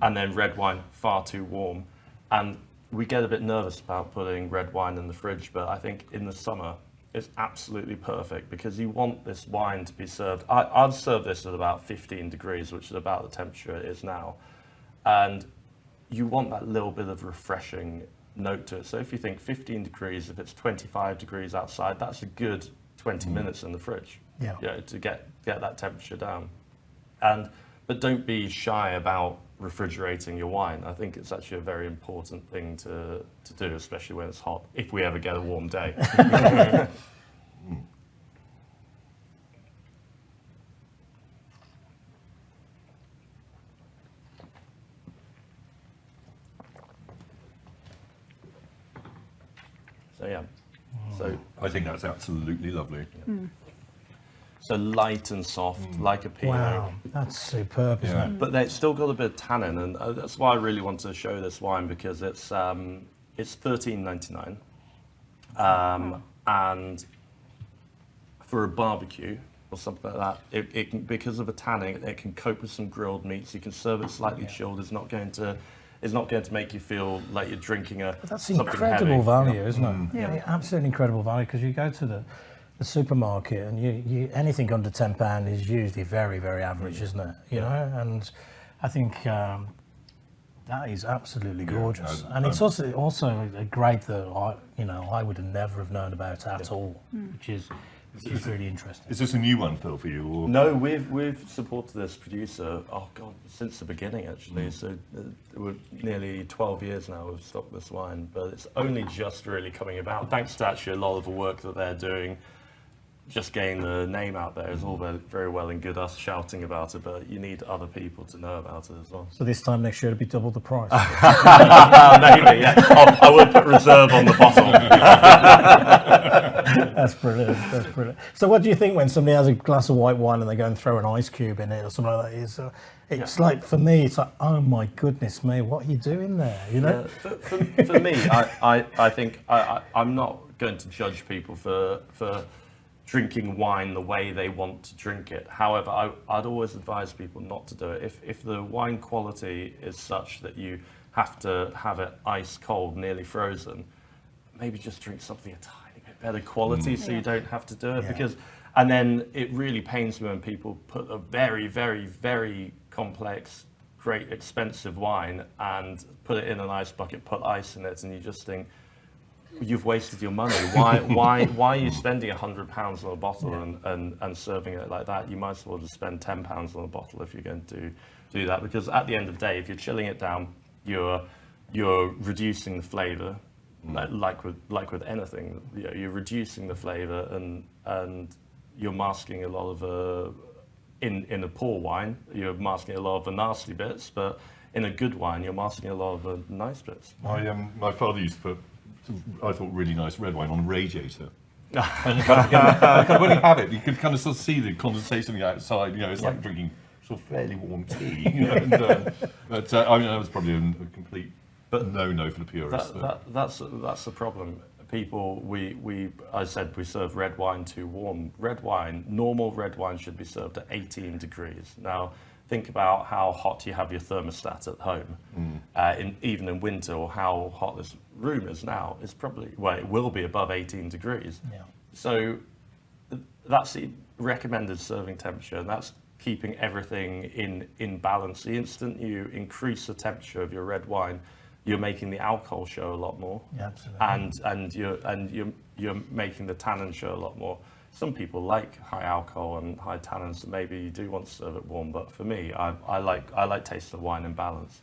and then red wine far too warm. And we get a bit nervous about putting red wine in the fridge, but I think in the summer, is absolutely perfect because you want this wine to be served. I'd serve this at about 15 degrees, which is about the temperature it is now. And you want that little bit of refreshing note to it. So if you think 15 degrees, if it's 25 degrees outside, that's a good 20 minutes in the fridge, Yeah. you know, to get that temperature down. But don't be shy about refrigerating your wine. I think it's actually a very important thing to do, especially when it's hot, if we ever get a warm day. So yeah, so I think that's absolutely lovely. so light and soft, like a Pinot. Wow, that's superb, isn't it? But it's still got a bit of tannin, and that's why I really want to show this wine, because it's $13.99, and for a barbecue or something like that, it can, because of the tannin, it can cope with some grilled meats. You can serve it slightly chilled. It's not going to make you feel like you're drinking That's something incredible heavy. value, isn't it? Yeah. Absolutely incredible value, because you go to the supermarket and you anything under £10 is usually very, very average, isn't it? You know, and I think that is absolutely gorgeous, and it's also a grape that I would have never have known about at all, which is really interesting. Is this a new one, Phil, for you? Or? No, we've supported this producer, since the beginning actually. So we're nearly 12 years now we've stocked this wine, but it's only just really coming about, thanks to actually a lot of the work that they're doing. Just getting the name out there is all very well and good, us shouting about it, but you need other people to know about it as well. So this time next year it'll be double the price. Maybe, yeah. I will put reserve on the bottle. That's brilliant. That's brilliant. So what do you think when somebody has a glass of white wine and they go and throw an ice cube in it or something like that? It's like, for me, it's like, oh my goodness me, what are you doing there? You know? Yeah, for me, I think I'm not going to judge people for drinking wine the way they want to drink it. However, I'd always advise people not to do it. If the wine quality is such that you have to have it ice cold, nearly frozen, maybe just drink something a tiny bit better quality so you don't have to do it. And then it really pains me when people put a very, very, very complex, great, expensive wine and put it in an ice bucket, put ice in it, and you just think, you've wasted your money. Why are you spending £100 on a bottle and serving it like that? You might as well just spend £10 on a bottle if you're going to do that, because at the end of the day, if you're chilling it down, you're reducing the flavour, like with anything. You're reducing the flavour and you're masking a lot of in a poor wine, you're masking a lot of the nasty bits, but in a good wine, you're masking a lot of the nice bits. My father used to put, I thought, really nice red wine on a radiator. And kind of when you have it, you can kind of sort of see the condensation on the outside. You know, it's like drinking sort of fairly warm tea. You know, but I mean, that was probably a complete no for the purists. That's the problem. People, I said we serve red wine too warm. Normal red wine should be served at 18 degrees. Now, think about how hot you have your thermostat at home, even in winter, or how hot this room is now. It's probably, it will be above 18 degrees. Yeah. So that's the recommended serving temperature, and that's keeping everything in balance. The instant you increase the temperature of your red wine, you're making the alcohol show a lot more. Yeah, absolutely. And you're making the tannin show a lot more. Some people like high alcohol and high tannins, so maybe you do want to serve it warm. But for me, I like taste of wine in balance.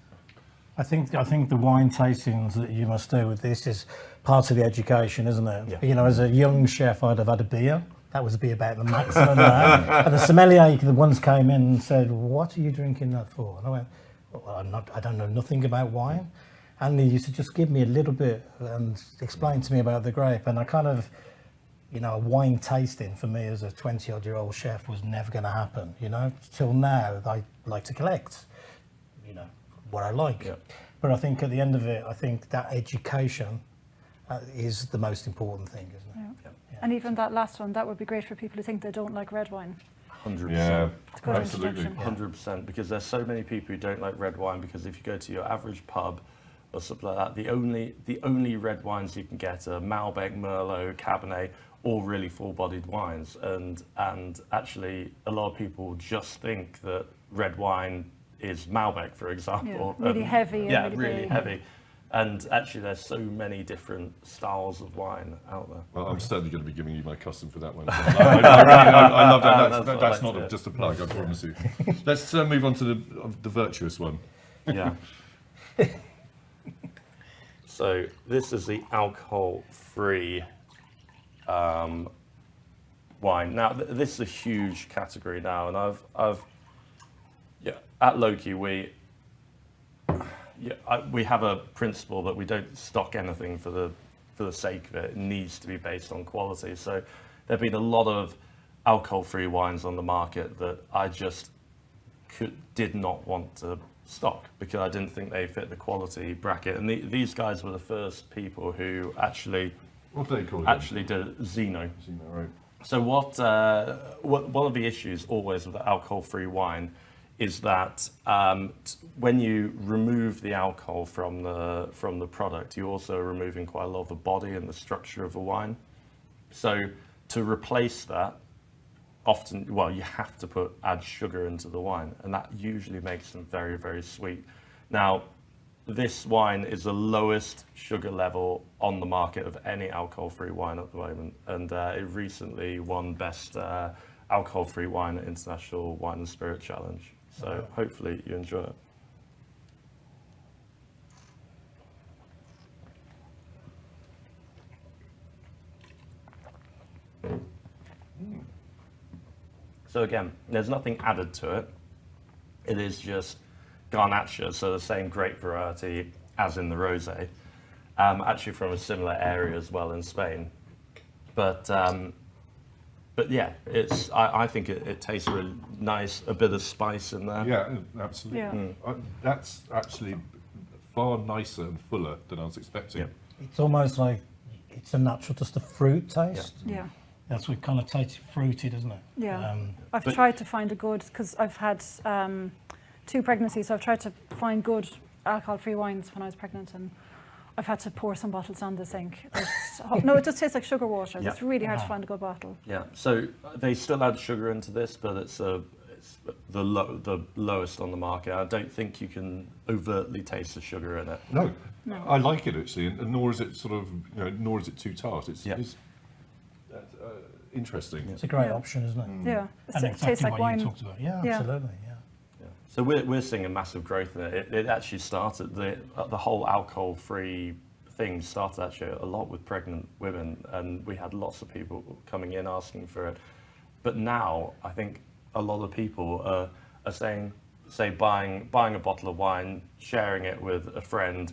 I think the wine tastings that you must do with this is part of the education, isn't it? Yeah. You know, as a young chef, I'd have had a beer. That would be about the maximum. And the sommelier, the ones came in and said, "What are you drinking that for?" And I went, "Well, I don't know nothing about wine." And he used to just give me a little bit and explain to me about the grape. And I kind of, a wine tasting for me as a 20-odd-year-old chef was never going to happen. Till now, I like to collect, what I like. Yeah. But I think at the end of it, I think that education is the most important thing, isn't it? Yeah. Yeah. And even that last one, that would be great for people who think they don't like red wine. 100%. Yeah, absolutely. 100%, because there's so many people who don't like red wine, because if you go to your average pub or something like that, the only red wines you can get are Malbec, Merlot, Cabernet, all really full-bodied wines, and actually a lot of people just think that red wine is Malbec, for example. Yeah, really heavy. Yeah, and really big. heavy. And actually, there's so many different styles of wine out there. Well, I'm certainly going to be giving you my custom for that one. I love that. That's not just a plug, I promise you. Let's move on to the virtuous one. Yeah. So this is the alcohol-free wine. Now, this is a huge category now, and at Loki we have a principle that we don't stock anything for the sake of it. It needs to be based on quality. So there have been a lot of alcohol-free wines on the market that I just did not want to stock because I didn't think they fit the quality bracket. And these guys were the first people who actually What do they call it? actually did Zeno. Zeno, right. So what one of the issues always with alcohol-free wine is that when you remove the alcohol from the product, you're also removing quite a lot of the body and the structure of the wine. So to replace that, often, well, you have to add sugar into the wine, and that usually makes them very, very sweet. Now, this wine is the lowest sugar level on the market of any alcohol-free wine at the moment, and it recently won Best Alcohol-Free Wine at International Wine and Spirit Challenge. So hopefully you enjoy it. So again, there's nothing added to it. It is just Garnacha, so the same grape variety as in the rosé, actually from a similar area as well in Spain. But yeah, I think it tastes really nice, a bit of spice in there. Yeah, absolutely. Yeah. That's actually far nicer and fuller than I was expecting. Yeah. It's almost like it's a natural, just a fruit taste. Yeah. That's what kind of tastes fruity, doesn't it? Yeah. I've tried to find a good, because I've had 2 pregnancies, so I've tried to find good alcohol-free wines when I was pregnant, and I've had to pour some bottles on the sink. No, it just tastes like sugar water. Yeah. It's really hard to find a good bottle. Yeah, so they still add sugar into this, but it's the lowest on the market. I don't think you can overtly taste the sugar in it. No, I like it actually, and nor is it nor is it too tart. It's interesting. It's a great option, isn't it? Yeah. And It exactly tastes like what wine. you talked about. Yeah, Yeah. absolutely. Yeah. So we're seeing a massive growth in it. It actually started, the whole alcohol-free thing started actually a lot with pregnant women, and we had lots of people coming in asking for it. But now I think a lot of people are saying, buying a bottle of wine, sharing it with a friend,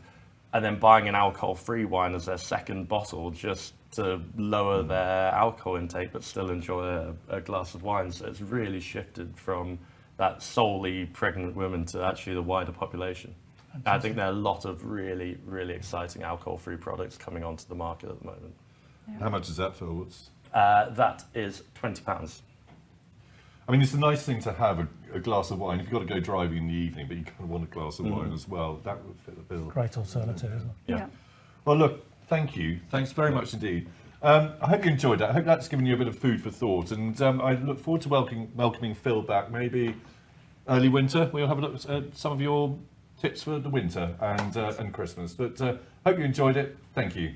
and then buying an alcohol-free wine as their second bottle just to lower their alcohol intake but still enjoy a glass of wine. So it's really shifted from that solely pregnant women to actually the wider population. I think there are a lot of really, really exciting alcohol-free products coming onto the market at the moment. How much is that, Phil? That is £20. I mean, it's a nice thing to have a glass of wine. If you've got to go driving in the evening, but you kind of want a glass of wine as well, that would fit the bill. Great alternative, isn't it? Yeah. Well, look, thank you. Thanks very much indeed. I hope you enjoyed that. I hope that's given you a bit of food for thought. And I look forward to welcoming Phil back, maybe early winter. We'll have a look at some of your tips for the winter and Christmas. But hope you enjoyed it. Thank you.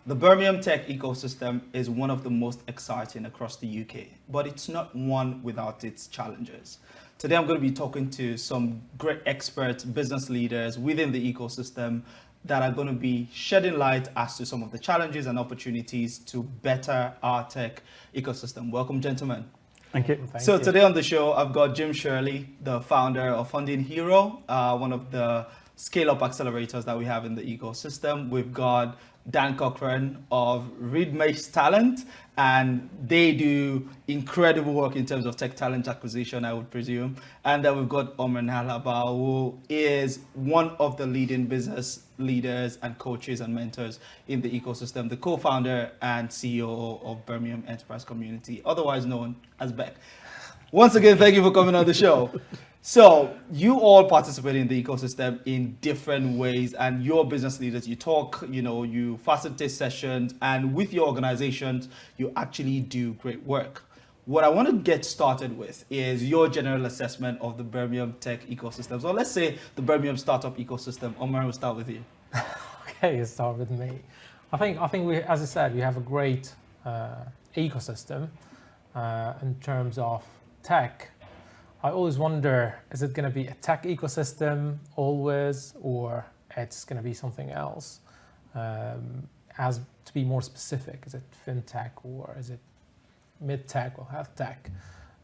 The Birmingham tech ecosystem is one of the most exciting across the UK, but it's not one without its challenges. Today I'm going to be talking to some great experts, business leaders within the ecosystem, that are going to be shedding light as to some of the challenges and opportunities to better our tech ecosystem. Welcome, gentlemen. Thank you. So today on the show, I've got Jim Shirley, the founder of Funding Hero, one of the scale-up accelerators that we have in the ecosystem. We've got Dan Corcoran of Reedmace Talent, and they do incredible work in terms of tech talent acquisition, I would presume. And then we've got Omran Al-Habbal, who is one of the leading business leaders and coaches and mentors in the ecosystem, the co-founder and CEO of Birmingham Enterprise Community, otherwise known as BEC. Once again, thank you for coming on the show. So you all participate in the ecosystem in different ways, and your business leaders, you talk, you facilitate sessions, and with your organizations, you actually do great work. What I want to get started with is your general assessment of the Birmingham tech ecosystem. So let's say the Birmingham startup ecosystem. Omar, we'll start with you. Okay, you start with me. I think we, as I said, we have a great ecosystem in terms of tech. I always wonder, is it going to be a tech ecosystem always, or it's going to be something else? As to be more specific, is it fintech, or is it mid-tech or health tech?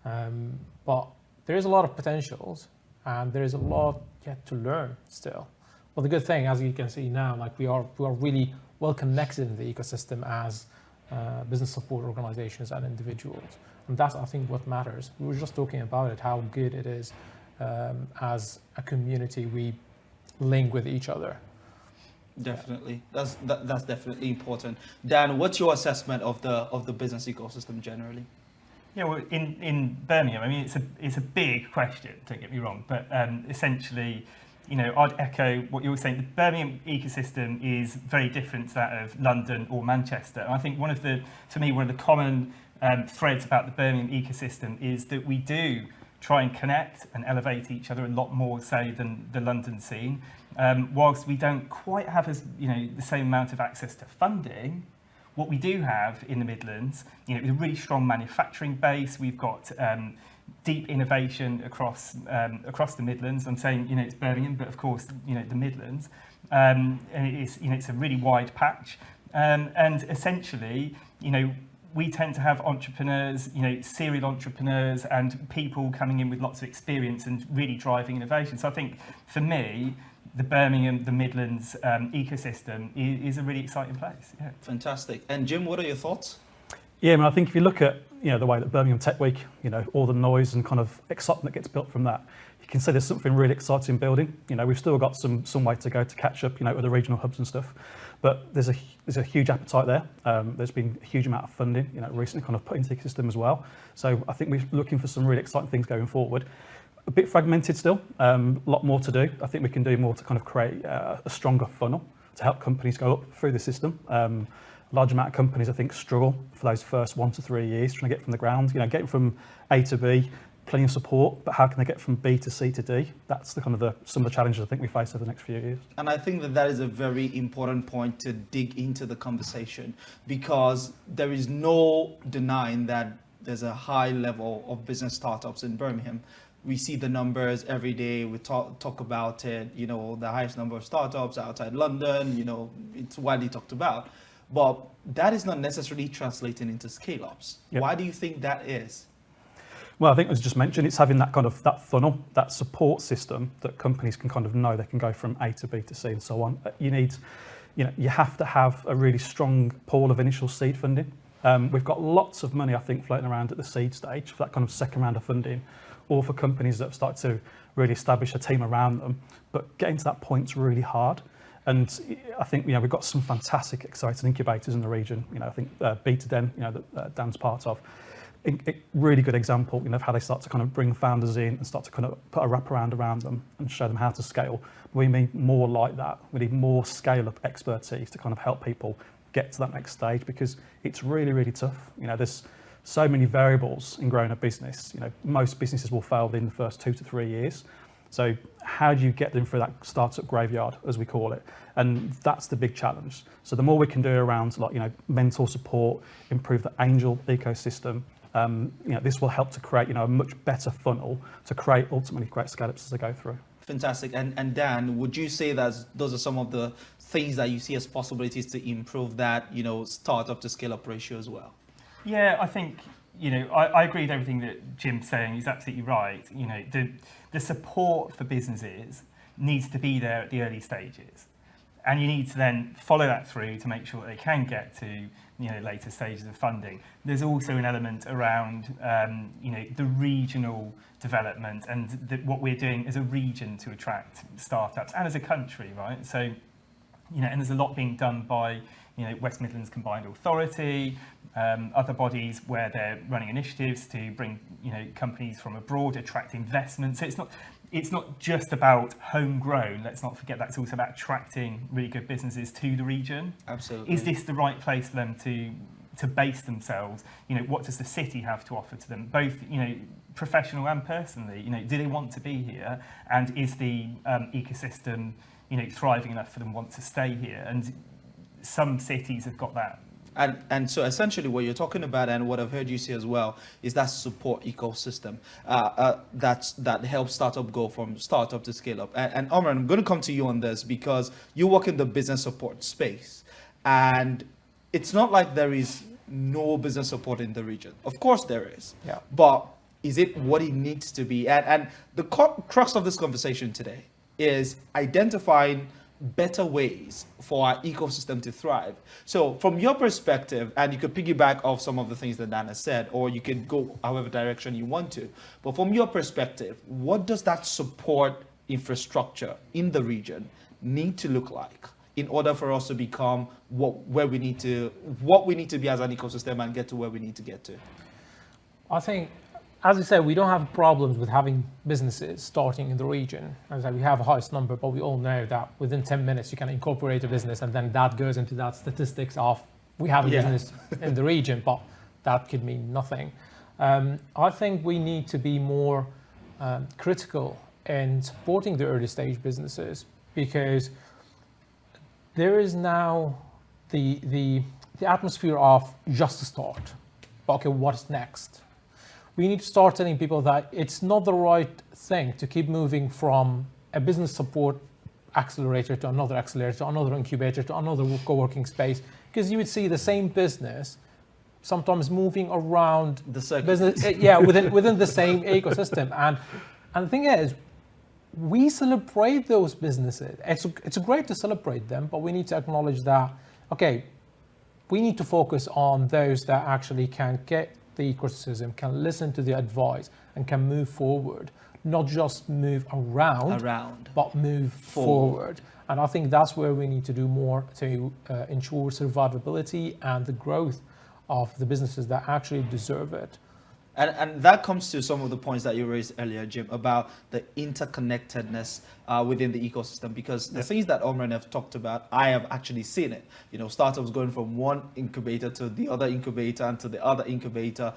But there is a lot of potentials, and there is a lot yet to learn still. Well, the good thing, as you can see now, like we are really well connected in the ecosystem as business support organizations and individuals. And that's, I think, what matters. We were just talking about it, how good it is as a community we link with each other. Definitely, that's definitely important. Dan, what's your assessment of the business ecosystem generally? Yeah, well, in Birmingham, I mean, it's a big question. Don't get me wrong, but essentially, I'd echo what you were saying. The Birmingham ecosystem is very different to that of London or Manchester. And I think one of the common threads about the Birmingham ecosystem is that we do try and connect and elevate each other a lot more, say, than the London scene. Whilst we don't quite have the same amount of access to funding, what we do have in the Midlands, is a really strong manufacturing base. We've got deep innovation across the Midlands. I'm saying it's Birmingham, but of course the Midlands, and it's a really wide patch, and essentially we tend to have entrepreneurs, serial entrepreneurs, and people coming in with lots of experience and really driving innovation. So I think for me, the Birmingham, the Midlands ecosystem is a really exciting place. Yeah. Fantastic. And Jim, what are your thoughts? Yeah, I mean, I think if you look at the way that Birmingham Tech Week, all the noise and kind of excitement that gets built from that, you can see there's something really exciting building. We've still got some way to go to catch up, with the regional hubs and stuff. But there's a huge appetite there. There's been a huge amount of funding, recently kind of put into the system as well. So I think we're looking for some really exciting things going forward. A bit fragmented still, a lot more to do. I think we can do more to kind of create a stronger funnel to help companies go up through the system. Large amount of companies, I think, struggle for those first 1 to 3 years trying to get from the ground, getting from A to B, plenty of support, but how can they get from B to C to D? That's the kind of some of the challenges I think we face over the next few years. And I think that is a very important point to dig into the conversation, because there is no denying that there's a high level of business startups in Birmingham. We see the numbers every day. We talk about it, the highest number of startups outside London, it's widely talked about. But that is not necessarily translating into scale-ups. Yep. Why do you think that is? Well, I think as just mentioned, it's having that kind of that funnel, that support system that companies can kind of know they can go from A to B to C and so on. You have to have a really strong pool of initial seed funding. We've got lots of money, I think, floating around at the seed stage for that kind of second round of funding, or for companies that have started to really establish a team around them. But getting to that point's really hard. And I think we've got some fantastic, exciting incubators in the region. I think B2Den, that Dan's part of, a really good example, of how they start to kind of bring founders in and start to kind of put a wraparound around them and show them how to scale. We need more like that. We need more scale-up expertise to kind of help people get to that next stage, because it's really, really tough. There's so many variables in growing a business. Most businesses will fail within the first 2 to 3 years. So how do you get them through that startup graveyard, as we call it? And that's the big challenge. So the more we can do around mentor support, improve the angel ecosystem, this will help to create a much better funnel to ultimately create scale-ups as they go through. Fantastic. And Dan, would you say that those are some of the things that you see as possibilities to improve that, startup to scale up ratio as well? Yeah, I think, I agree with everything that Jim's saying. He's absolutely right. The support for businesses needs to be there at the early stages. And you need to then follow that through to make sure that they can get to later stages of funding. There's also an element around the regional development and what we're doing as a region to attract startups and as a country, right? So, and there's a lot being done by West Midlands Combined Authority, other bodies where they're running initiatives to bring companies from abroad, attract investment. So it's not just about homegrown. Let's not forget that. It's also about attracting really good businesses to the region. Absolutely. Is this the right place for them to base themselves? What does the city have to offer to them, both professional and personally? Do they want to be here, and is the ecosystem thriving enough for them to want to stay here? And some cities have got that. And so essentially what you're talking about, and what I've heard you say as well, is that support ecosystem that helps startup go from startup to scale up. And Omran, I'm going to come to you on this because you work in the business support space, and it's not like there is no business support in the region. Of course there is, but is it what it needs to be? And the crux of this conversation today is identifying better ways for our ecosystem to thrive. So from your perspective, and you could piggyback off some of the things that Dan has said, or you can go however direction you want to, but from your perspective, what does that support infrastructure in the region need to look like in order for us to become what we need to be as an ecosystem and get to where we need to get to? I think, as I said, we don't have problems with having businesses starting in the region. As I said, we have a highest number, but we all know that within 10 minutes you can incorporate a business, and then that goes into that statistics of we have a business in the region, but that could mean nothing. I think we need to be more critical in supporting the early stage businesses, because there is now the atmosphere of just a start. But okay, what's next? We need to start telling people that it's not the right thing to keep moving from a business support accelerator to another accelerator, to another incubator, to another co-working space, because you would see the same business sometimes moving around the business, within the same ecosystem. And the thing is, we celebrate those businesses. It's great to celebrate them, but we need to acknowledge that, okay, we need to focus on those that actually can get the ecosystem, can listen to the advice, and can move forward, not just move around. But move forward. And I think that's where we need to do more to ensure survivability and the growth of the businesses that actually deserve it. And that comes to some of the points that you raised earlier, Jim, about the interconnectedness within the ecosystem, because the things that Omran have talked about, I have actually seen it. Startups going from one incubator to the other incubator and to the other incubator.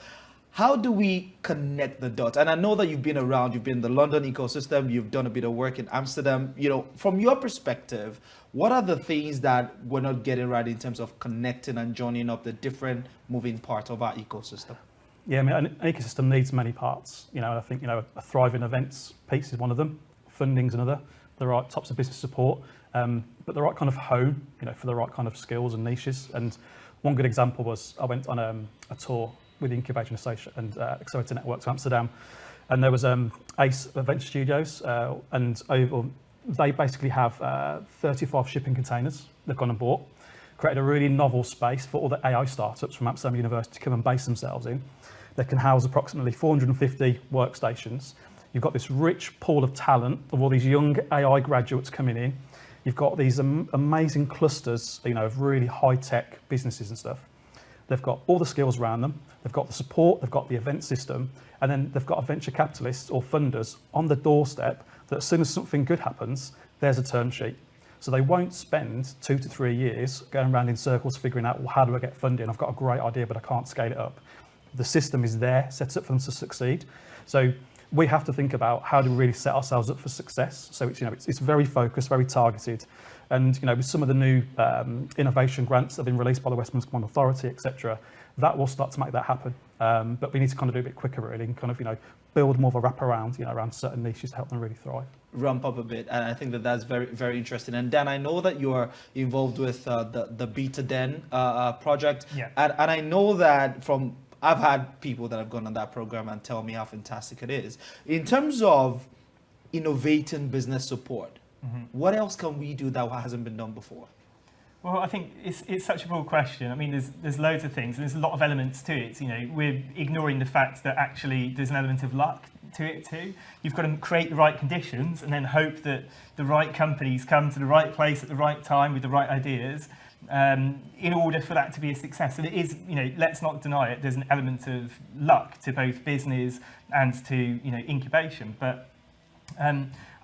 How do we connect the dots? And I know that you've been around, you've been in the London ecosystem, you've done a bit of work in Amsterdam. From your perspective, what are the things that we're not getting right in terms of connecting and joining up the different moving parts of our ecosystem? Yeah, I mean, an ecosystem needs many parts. I think, a thriving events piece is one of them. Funding's another. The right types of business support, but the right kind of home, for the right kind of skills and niches. And one good example was I went on a tour with the Incubation Association and Accelerator Network to Amsterdam, and there was Ace Venture Studios, and they basically have 35 shipping containers they've gone and bought, created a really novel space for all the AI startups from Amsterdam University to come and base themselves in. They can house approximately 450 workstations. You've got this rich pool of talent of all these young AI graduates coming in. You've got these amazing clusters, of really high-tech businesses and stuff. They've got all the skills around them. They've got the support. They've got the event system. And then they've got a venture capitalists or funders on the doorstep that as soon as something good happens, there's a term sheet. So they won't spend 2 to 3 years going around in circles figuring out, well, how do I get funding? I've got a great idea, but I can't scale it up. The system is there, set up for them to succeed. So we have to think about how do we really set ourselves up for success. So it's very focused, very targeted. And with some of the new innovation grants that have been released by the West Midlands Combined Authority, etc., that will start to make that happen. But we need to kind of do a bit quicker, really, and kind of build more of a wraparound, around certain niches to help them really thrive. ramp up a bit, and I think that that's very, very interesting. And Dan, I know that you're involved with the Beta Den project, Yeah. and I know that I've had people that have gone on that program and tell me how fantastic it is. In terms of innovating business support, what else can we do that hasn't been done before? Well, I think it's such a broad question. I mean, there's loads of things, and there's a lot of elements to it. You know, we're ignoring the fact that actually there's an element of luck to it too. You've got to create the right conditions and then hope that the right companies come to the right place at the right time with the right ideas in order for that to be a success. And it is, you know, let's not deny it, there's an element of luck to both business and to, you know, incubation. But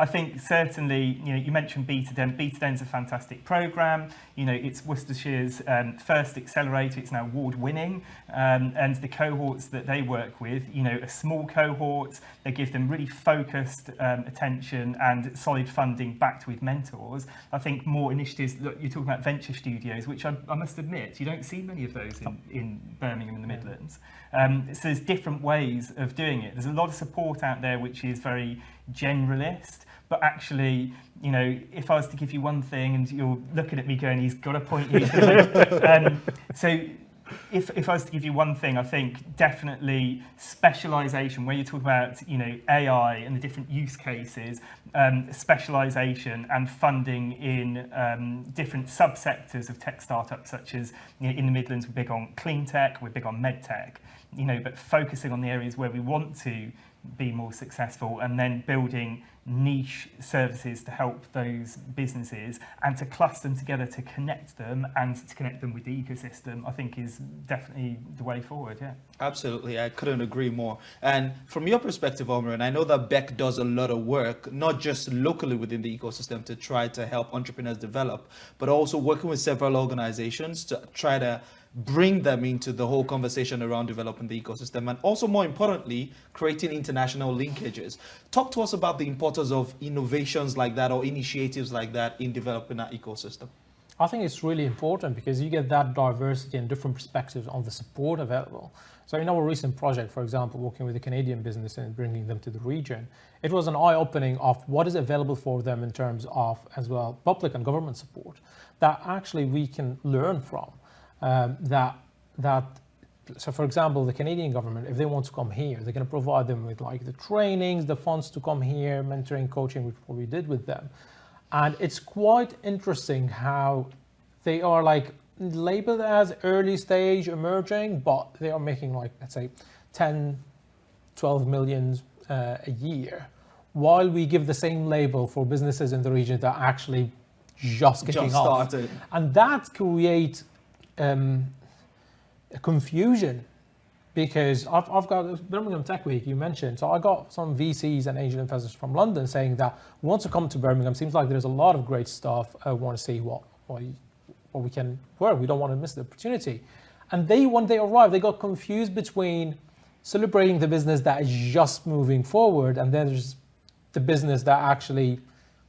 I think certainly, you know, you mentioned Beta Den. Beta Den's a fantastic program. You know, it's Worcestershire's first accelerator. It's now award-winning, and the cohorts that they work with, you know, are small cohorts. They give them really focused attention and solid funding backed with mentors. I think more initiatives. Look, you're talking about venture studios, which I must admit you don't see many of those in Birmingham and the Midlands. So there's different ways of doing it. There's a lot of support out there which is very generalist. But actually, you know, if I was to give you one thing, and you're looking at me going, he's got a point here. So if I was to give you one thing, I think definitely specialisation, where you talk about, you know, AI and the different use cases, specialisation and funding in different subsectors of tech startups, such as, you know, in the Midlands, we're big on clean tech, we're big on med tech, you know, but focusing on the areas where we want to be more successful, and then building niche services to help those businesses and to cluster them together to connect them and to connect them with the ecosystem, I think is definitely the way forward. Yeah, absolutely. I couldn't agree more. And from your perspective, Omran, I know that Beck does a lot of work, not just locally within the ecosystem to try to help entrepreneurs develop, but also working with several organizations to try to bring them into the whole conversation around developing the ecosystem, and also, more importantly, creating international linkages. Talk to us about the importance of innovations like that or initiatives like that in developing that ecosystem. I think it's really important because you get that diversity and different perspectives on the support available. So in our recent project, for example, working with a Canadian business and bringing them to the region, it was an eye-opening of what is available for them in terms of, as well, public and government support that actually we can learn from. So for example, the Canadian government, if they want to come here, they're going to provide them with like the trainings, the funds to come here, mentoring, coaching, which we did with them. And it's quite interesting how they are like labeled as early stage emerging, but they are making like, let's say 10, 12 million a year, while we give the same label for businesses in the region that are actually just kicking off. And that creates a confusion, because I've got Birmingham Tech Week you mentioned, so I got some VCs and angel investors from London saying that we want to come to Birmingham, seems like there's a lot of great stuff, I want to see what we can work, we don't want to miss the opportunity. And when they arrived, they got confused between celebrating the business that is just moving forward, and then there's the business that actually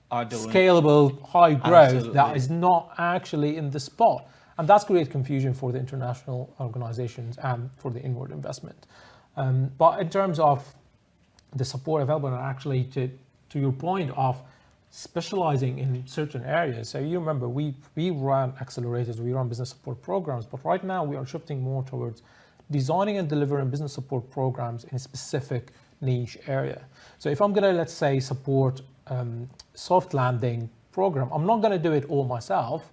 are scalable, high growth, that is not actually in the spot. And that's created confusion for the international organizations and for the inward investment. But in terms of the support available, and actually to your point of specializing in certain areas. So you remember, we run accelerators, we run business support programs, but right now we are shifting more towards designing and delivering business support programs in a specific niche area. So if I'm gonna, let's say, support soft landing program, I'm not gonna do it all myself.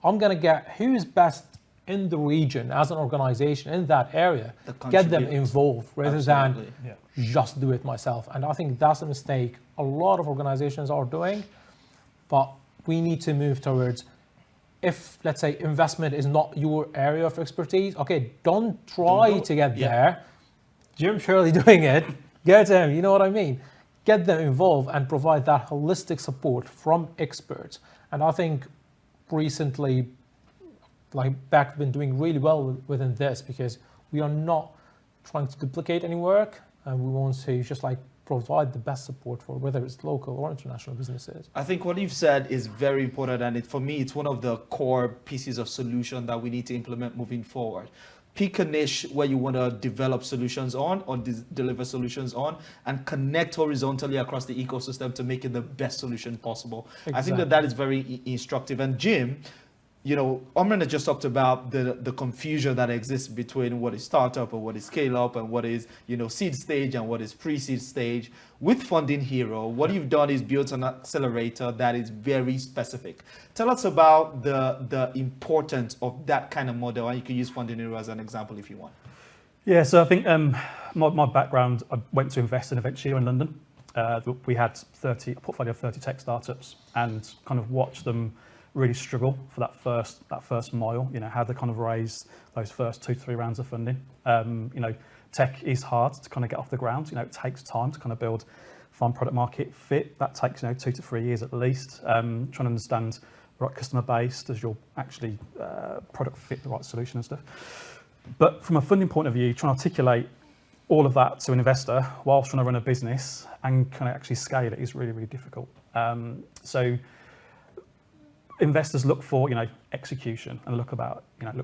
I'm going to get who's best in the region as an organization in that area, get them involved rather than just do it myself. And I think that's a mistake a lot of organizations are doing, but we need to move towards, if, let's say, investment is not your area of expertise, okay, don't try to get there. Jim Shirley doing it, go to him, you know what I mean? Get them involved and provide that holistic support from experts. And I think recently, like Beck been doing really well within this, because we are not trying to duplicate any work, and we want to just like provide the best support for whether it's local or international businesses. I think what you've said is very important, and for me, it's one of the core pieces of solution that we need to implement moving forward. pick a niche where you want to develop solutions on or deliver solutions on, and connect horizontally across the ecosystem to make it the best solution possible. I think that is very instructive. And Jim, you know, Omran has just talked about the confusion that exists between what is startup and what is scale up and what is, you know, seed stage and what is pre-seed stage. With Funding Hero, what you've done is built an accelerator that is very specific. Tell us about the importance of that kind of model, and you can use Funding Hero as an example if you want. Yeah, so I think my background, I went to invest in a venture here in London. We had a portfolio of 30 tech startups, and kind of watched them really struggle for that first mile. You know, how they kind of raise those first 2 to 3 rounds of funding. You know, tech is hard to kind of get off the ground. You know, it takes time to kind of find product market fit. That takes, you know, 2 to 3 years at least. Trying to understand the right customer base, does your actually product fit the right solution and stuff. But from a funding point of view, trying to articulate all of that to an investor whilst trying to run a business and kind of actually scale it is really, really difficult. So investors look for, you know, execution and look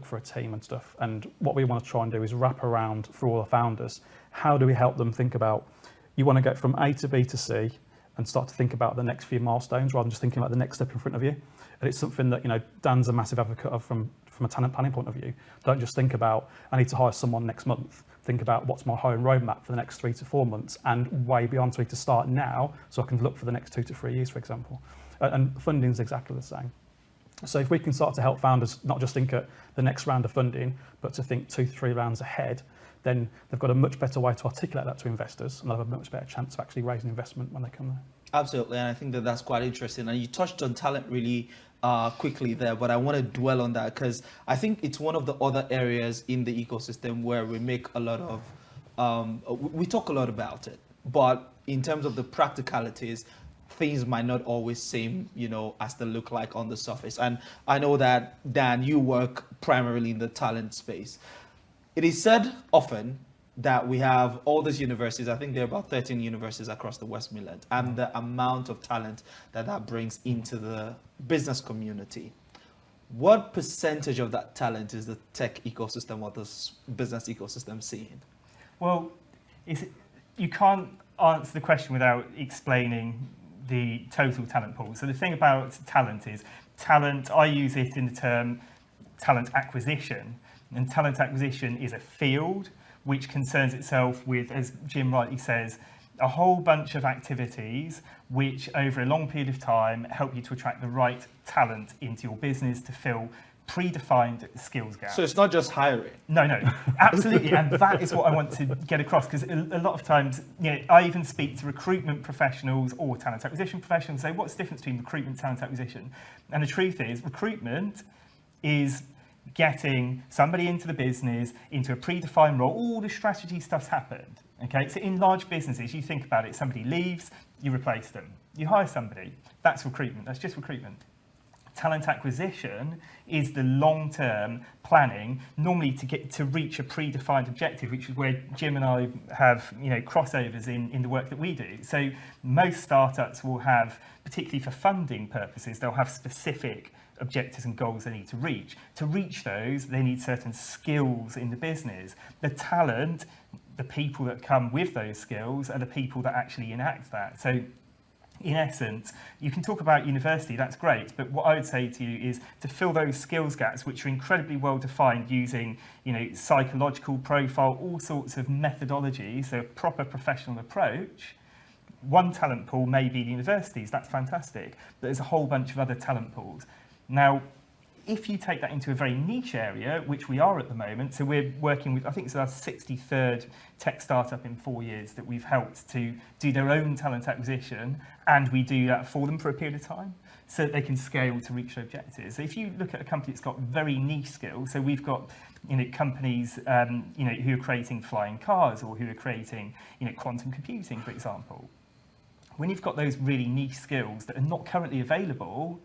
for a team and stuff. And what we want to try and do is wrap around for all the founders. How do we help them think about, you want to get from A to B to C and start to think about the next few milestones rather than just thinking about the next step in front of you. And it's something that, you know, Dan's a massive advocate of from a talent planning point of view. Don't just think about, I need to hire someone next month. Think about what's my hiring roadmap for the next 3 to 4 months and way beyond, so I need to start now so I can look for the next 2 to 3 years, for example. And funding is exactly the same. So if we can start to help founders not just think at the next round of funding, but to think 2 to 3 rounds ahead, then they've got a much better way to articulate that to investors, and they'll have a much better chance of actually raising investment when they come there. Absolutely, and I think that that's quite interesting. And you touched on talent really quickly there, but I want to dwell on that because I think it's one of the other areas in the ecosystem where we make a lot of, we talk a lot about it, but in terms of the practicalities, things might not always seem, you know, as they look like on the surface. And I know that, Dan, you work primarily in the talent space. It is said often that we have all these universities, I think there are about 13 universities across the West Midlands, and the amount of talent that brings into the business community. What percentage of that talent is the tech ecosystem or the business ecosystem seeing? Well, you can't answer the question without explaining the total talent pool. So the thing about talent is, I use it in the term talent acquisition. And talent acquisition is a field which concerns itself with, as Jim rightly says, a whole bunch of activities which over a long period of time help you to attract the right talent into your business to fill predefined skills gaps. So it's not just hiring. No, absolutely. And that is what I want to get across, because a lot of times, you know, I even speak to recruitment professionals or talent acquisition professionals and say, what's the difference between recruitment and talent acquisition? And the truth is, recruitment is getting somebody into the business, into a predefined role. All the strategy stuff's happened. Okay, so in large businesses, you think about it, somebody leaves, you replace them. You hire somebody, that's recruitment, that's just recruitment. Talent acquisition is the long-term planning, normally to reach a predefined objective, which is where Jim and I have, you know, crossovers in the work that we do. So most startups will have, particularly for funding purposes, they'll have specific objectives and goals they need to reach. To reach those, they need certain skills in the business. The talent, the people that come with those skills are the people that actually enact that. So in essence, you can talk about university, that's great, but what I would say to you is to fill those skills gaps, which are incredibly well defined using, you know, psychological profile, all sorts of methodologies, so a proper professional approach. One talent pool may be the universities, that's fantastic, but there's a whole bunch of other talent pools. Now, if you take that into a very niche area, which we are at the moment, so we're working with, I think it's our 63rd tech startup in 4 years that we've helped to do their own talent acquisition, and we do that for them for a period of time so that they can scale to reach their objectives. So if you look at a company that's got very niche skills, so we've got, you know, companies you know, who are creating flying cars or who are creating, you know, quantum computing, for example. When you've got those really niche skills that are not currently available,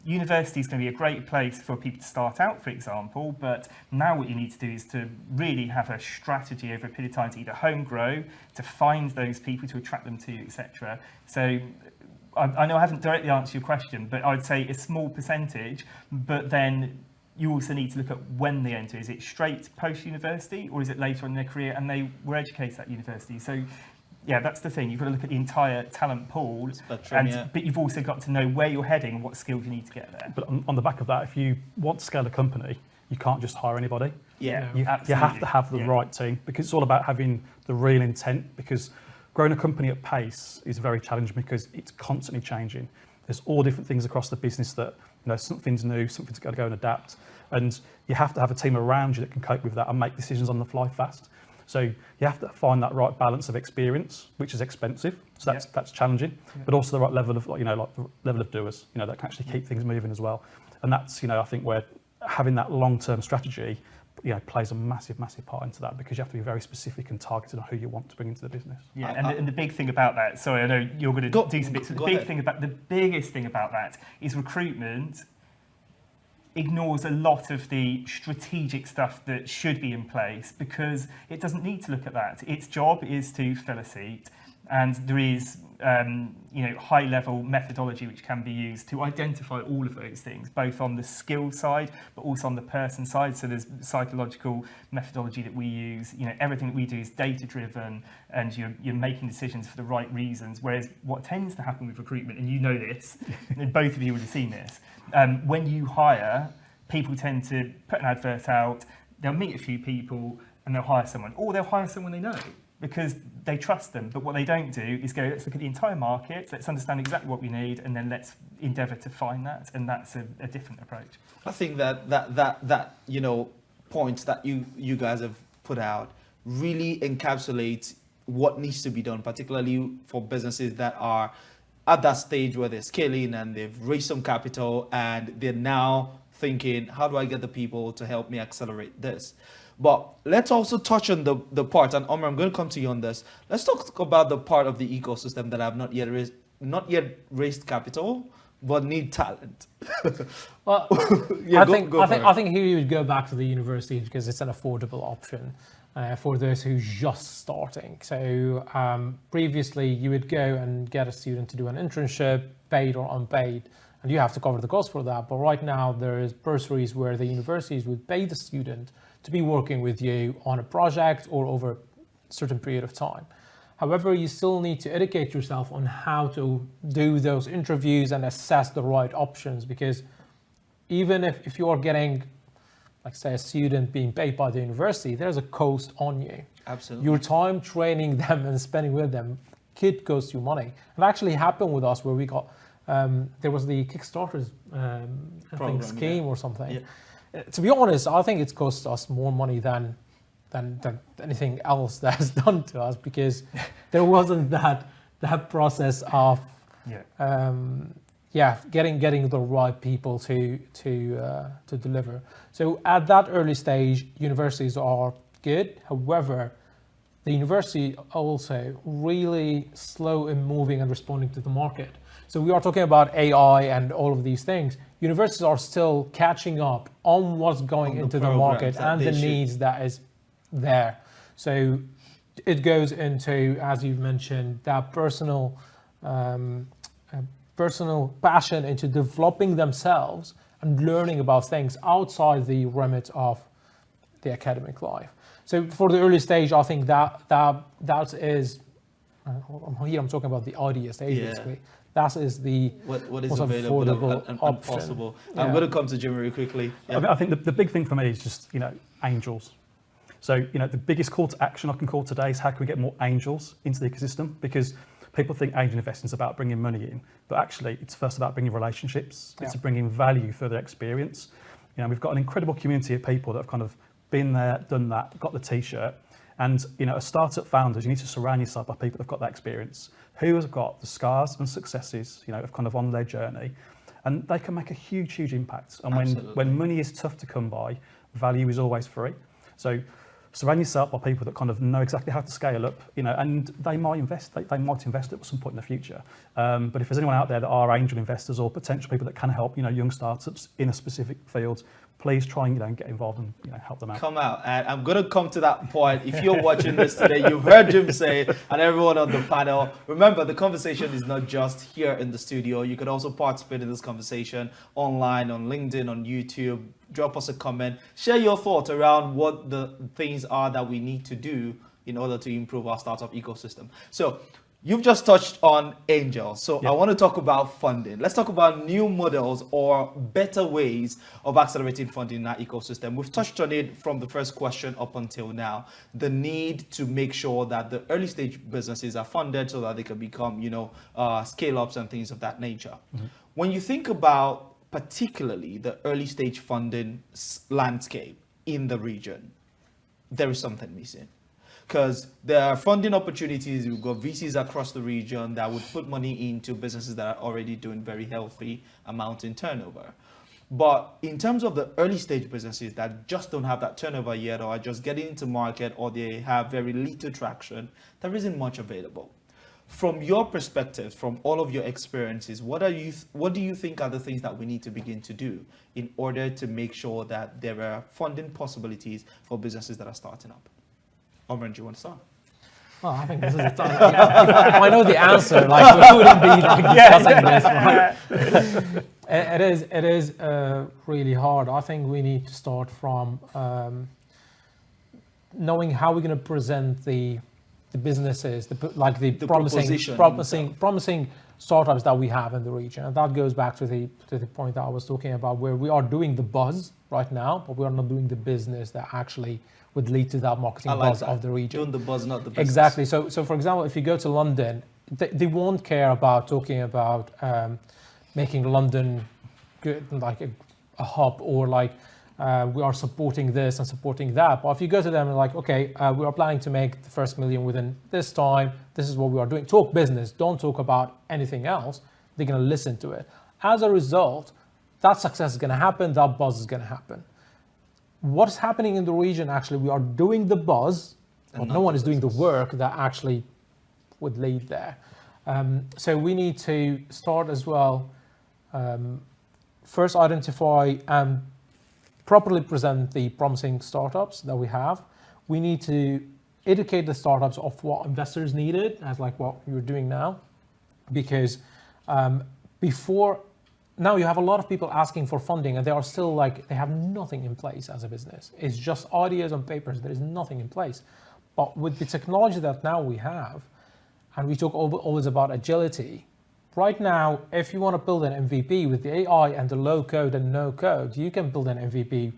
university is going to be a great place for people to start out, for example, but now what you need to do is to really have a strategy over a period of time to either home grow, to find those people, to attract them to you, etc. So I know I haven't directly answered your question, but I would say a small percentage, but then you also need to look at when they enter. Is it straight post-university, or is it later on in their career and they were educated at university? So, yeah, that's the thing. You've got to look at the entire talent pool, but you've also got to know where you're heading and what skills you need to get there. But on the back of that, if you want to scale a company, you can't just hire anybody. Yeah, you have to have the right team, because it's all about having the real intent, because growing a company at pace is very challenging because it's constantly changing. There's all different things across the business that, something's new, something's got to go and adapt. And you have to have a team around you that can cope with that and make decisions on the fly fast. So you have to find that right balance of experience, which is expensive. So that's challenging, but also the right level of, like the level of doers, that can actually keep things moving as well. And that's, I think where having that long-term strategy, plays a massive part into that, because you have to be very specific and targeted on who you want to bring into the business. Yeah, and the big thing about that, sorry, I know you're going to do some bits, but the biggest thing about that is recruitment ignores a lot of the strategic stuff that should be in place, because it doesn't need to look at that. Its job is to fill a seat, and there is high-level methodology which can be used to identify all of those things, both on the skill side but also on the person side. So there's psychological methodology that we use. Everything that we do is data-driven, and you're making decisions for the right reasons. Whereas what tends to happen with recruitment, and you know this, and both of you would have seen this, when you hire, people tend to put an advert out, they'll meet a few people and they'll hire someone, or they'll hire someone they know, because they trust them. But what they don't do is go, let's look at the entire market, let's understand exactly what we need, and then let's endeavour to find that. And that's a different approach. I think that points that you guys have put out really encapsulates what needs to be done, particularly for businesses that are at that stage where they're scaling and they've raised some capital and they're now thinking, how do I get the people to help me accelerate this? But let's also touch on the part, and Omar, I'm going to come to you on this. Let's talk about the part of the ecosystem that have not yet raised capital, but need talent. Well, Yeah, I think here you would go back to the university, because it's an affordable option for those who's just starting. So previously you would go and get a student to do an internship, paid or unpaid, and you have to cover the cost for that. But right now there is bursaries where the universities would pay the student to be working with you on a project or over a certain period of time. However, you still need to educate yourself on how to do those interviews and assess the right options, because even if you are getting, like say, a student being paid by the university, there's a cost on you. Absolutely. Your time training them and spending with them could cost you money. It actually happened with us where we got, there was the Kickstarter scheme or something. Yeah. To be honest, I think it's cost us more money than anything else that has done to us, because there wasn't that process of getting the right people to deliver. So at that early stage, universities are good. However, the university also really slow in moving and responding to the market. So we are talking about AI and all of these things. Universities are still catching up on what's going into the market and the needs that is there. So it goes into, as you've mentioned, that personal passion into developing themselves and learning about things outside the remit of the academic life. So for the early stage, I think that is, here I'm talking about the idea stage basically. That is the what is available and possible. Yeah. I'm going to come to Jim very quickly. Yeah. I think the big thing for me is just angels. So the biggest call to action I can call today is how can we get more angels into the ecosystem, because people think angel investing is about bringing money in, but actually it's first about bringing relationships. It's bringing value for their experience. We've got an incredible community of people that have kind of been there, done that, got the t-shirt. And as startup founders, you need to surround yourself by people that have got that experience, who have got the scars and successes, of kind of on their journey, and they can make a huge, huge impact. And when money is tough to come by, value is always free. So surround yourself by people that kind of know exactly how to scale up, and they might invest. They might invest at some point in the future. But if there's anyone out there that are angel investors or potential people that can help, young startups in a specific field, please try and get involved and help them out. Come out, and I'm going to come to that point. If you're watching this today, you've heard Jim say it, and everyone on the panel. Remember, the conversation is not just here in the studio. You could also participate in this conversation online, on LinkedIn, on YouTube, drop us a comment, share your thoughts around what the things are that we need to do in order to improve our startup ecosystem. So you've just touched on angels. So I want to talk about funding. Let's talk about new models or better ways of accelerating funding in our ecosystem. We've touched on it from the first question up until now. The need to make sure that the early stage businesses are funded so that they can become, scale ups and things of that nature. When you think about particularly the early stage funding landscape in the region, there is something missing. Because there are funding opportunities, we've got VCs across the region that would put money into businesses that are already doing very healthy amount in turnover. But in terms of the early stage businesses that just don't have that turnover yet, or are just getting into market, or they have very little traction, there isn't much available. From your perspective, from all of your experiences, what do you think are the things that we need to begin to do in order to make sure that there are funding possibilities for businesses that are starting up? Omran, do you want to start? Well, I think this is if I know the answer, like we wouldn't be discussing this. Right? It is really hard. I think we need to start from knowing how we're going to present the businesses, the promising startups that we have in the region, and that goes back to the point that I was talking about, where we are doing the buzz right now, but we are not doing the business that actually would lead to that marketing buzz of the region. Doing the buzz, not the business. Exactly. So for example, if you go to London, they won't care about talking about making London good, like a hub, or like we are supporting this and supporting that. But if you go to them and like, okay, we are planning to make the first million within this time, this is what we are doing. Talk business, don't talk about anything else. They're going to listen to it. As a result, that success is going to happen, that buzz is going to happen. What's happening in the region, actually, we are doing the buzz, but no one is doing the work that actually would lead there. So we need to start as well, first identify and properly present the promising startups that we have. We need to educate the startups of what investors needed, as like what you're doing now, because now you have a lot of people asking for funding, and they are still like, they have nothing in place as a business. It's just ideas on papers. There is nothing in place. But with the technology that now we have, and we talk always about agility, right now, if you want to build an MVP with the AI and the low code and no code, you can build an MVP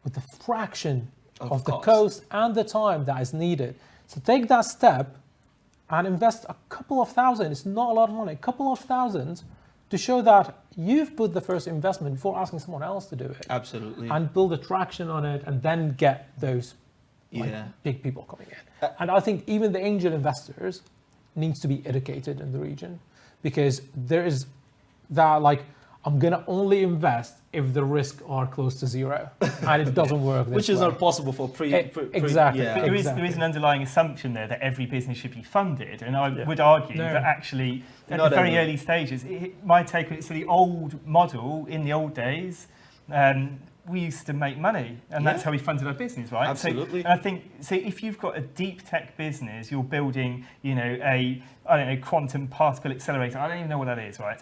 with a fraction of the cost and the time that is needed. So take that step and invest a couple of thousand. It's not a lot of money, a couple of thousands, to show that you've put the first investment before asking someone else to do it. Absolutely. And build a traction on it, and then get those big people coming in. And I think even the angel investors needs to be educated in the region, because there is that, like, I'm going to only invest if the risks are close to zero, and it doesn't work this Which is way. not possible for Exactly. Yeah. But there is an underlying assumption there that every business should be funded, and I would argue that actually at the very early stages, my take on it, so the old model in the old days, we used to make money, and that's how we funded our business, right? Absolutely. So, and I think, so if you've got a deep tech business, you're building, quantum particle accelerator. I don't even know what that is, right?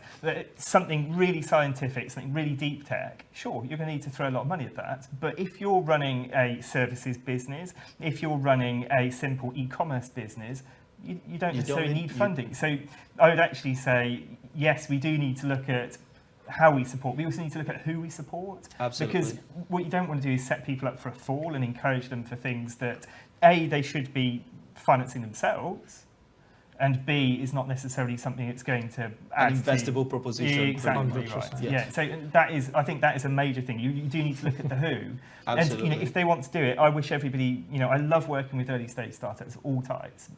Something really scientific, something really deep tech. Sure, you're going to need to throw a lot of money at that. But if you're running a services business, if you're running a simple e-commerce business, you don't necessarily need funding. So I would actually say, yes, we do need to look at how we support. We also need to look at who we support. Absolutely. Because what you don't want to do is set people up for a fall and encourage them for things that, A, they should be financing themselves, and B, is not necessarily something that's going to add an investable proposition. Exactly right. Yeah. So I think that is a major thing. You do need to look at the who. Absolutely. And if they want to do it, I wish everybody, I love working with early stage startups of all types.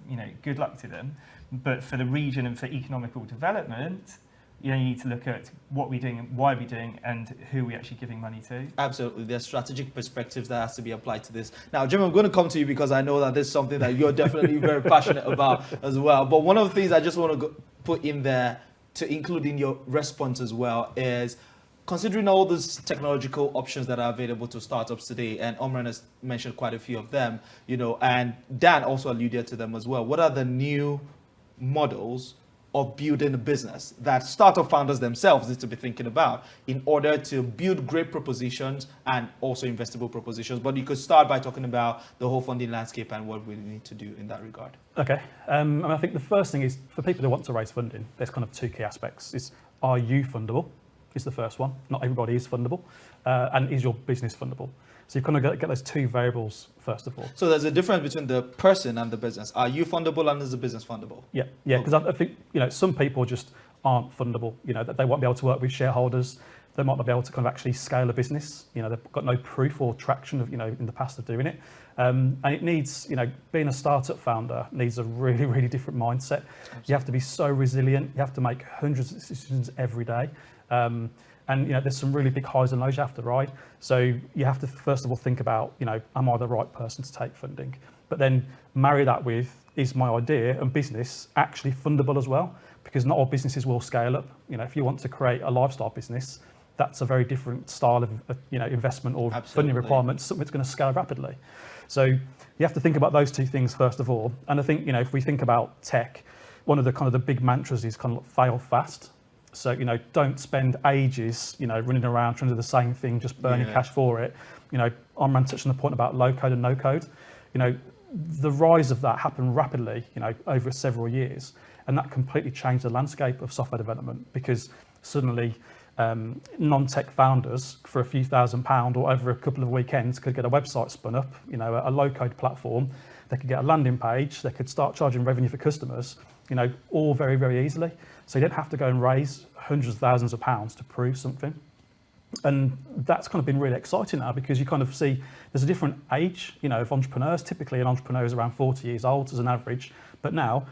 Good luck to them. But for the region and for economical development, you need to look at what we're doing, why we're doing, and who we're actually giving money to. Absolutely. There's strategic perspectives that has to be applied to this. Now, Jim, I'm going to come to you because I know that this is something that you're definitely very passionate about as well. But one of the things I just want to put in there to include in your response as well is, considering all these technological options that are available to startups today, and Omran has mentioned quite a few of them, and Dan also alluded to them as well. What are the new models of building a business that startup founders themselves need to be thinking about in order to build great propositions and also investable propositions. But you could start by talking about the whole funding landscape and what we need to do in that regard. Okay, and I think the first thing is for people who want to raise funding, there's kind of two key aspects. Is, are you fundable? Is the first one. Not everybody is fundable. And is your business fundable? So you've kind of got to get those two variables first of all. So there's a difference between the person and the business. Are you fundable and is the business fundable? Yeah, because I think some people just aren't fundable. That they won't be able to work with shareholders. They might not be able to kind of actually scale a business. They've got no proof or traction of in the past of doing it. And it needs being a startup founder needs a really, really different mindset. Absolutely. You have to be so resilient. You have to make hundreds of decisions every day. And there's some really big highs and lows you have to ride. So you have to first of all think about, am I the right person to take funding? But then marry that with, is my idea and business actually fundable as well? Because not all businesses will scale up. If you want to create a lifestyle business, that's a very different style of investment or funding requirements, something that's going to scale rapidly. So you have to think about those two things first of all. And I think, if we think about tech, one of the kind of the big mantras is kind of fail fast. So, don't spend ages, running around trying to do the same thing, just burning cash for it. Omran touched on the point about low code and no code. The rise of that happened rapidly, over several years. And that completely changed the landscape of software development because suddenly non-tech founders for a few £1,000s or over a couple of weekends could get a website spun up, a low code platform. They could get a landing page. They could start charging revenue for customers, all very, very easily. So you don't have to go and raise hundreds of thousands of pounds to prove something. And that's kind of been really exciting now because you kind of see there's a different age, of entrepreneurs. Typically an entrepreneur is around 40 years old as an average. But now,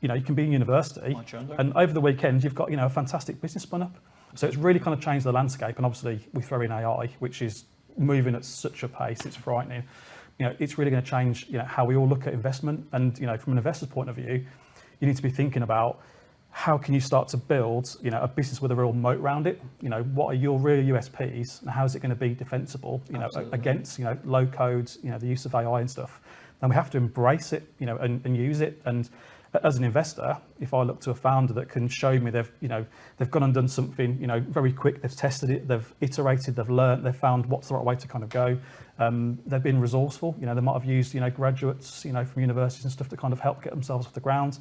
you can be in university and over the weekend you've got, a fantastic business spun up. So it's really kind of changed the landscape. And obviously we throw in AI, which is moving at such a pace, it's frightening. It's really going to change, how we all look at investment. And, from an investor's point of view, you need to be thinking about how can you start to build, a business with a real moat around it? What are your real USPs and how is it going to be defensible, against, low codes, the use of AI and stuff. And we have to embrace it, and use it. And as an investor, if I look to a founder that can show me they've gone and done something, very quick, they've tested it, they've iterated, they've learned, they've found what's the right way to kind of go. They've been resourceful, they might have used, graduates, from universities and stuff to kind of help get themselves off the ground.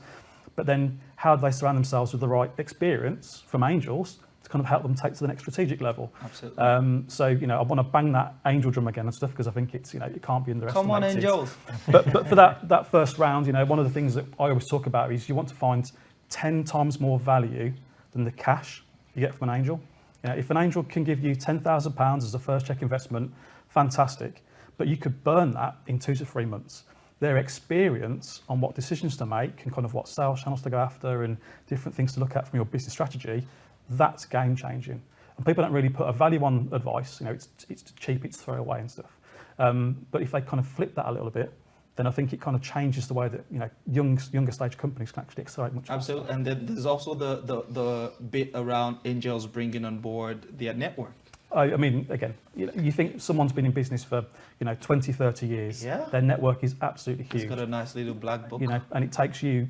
But then how do they surround themselves with the right experience from angels to kind of help them take to the next strategic level? Absolutely. So, I want to bang that angel drum again and stuff because I think it's, it can't be underestimated. Come on, angels. But for that first round, one of the things that I always talk about is you want to find 10 times more value than the cash you get from an angel. If an angel can give you £10,000 as a first check investment, fantastic. But you could burn that in 2 to 3 months. Their experience on what decisions to make and kind of what sales channels to go after and different things to look at from your business strategy, that's game changing. And people don't really put a value on advice, it's cheap, it's throwaway and stuff. But if they kind of flip that a little bit, then I think it kind of changes the way that younger stage companies can actually accelerate much. Absolutely, and then there's also the bit around angels bringing on board their network. I mean, again, you think someone's been in business for 20, 30 years. Yeah. Their network is absolutely huge. It's got a nice little black book. And it takes you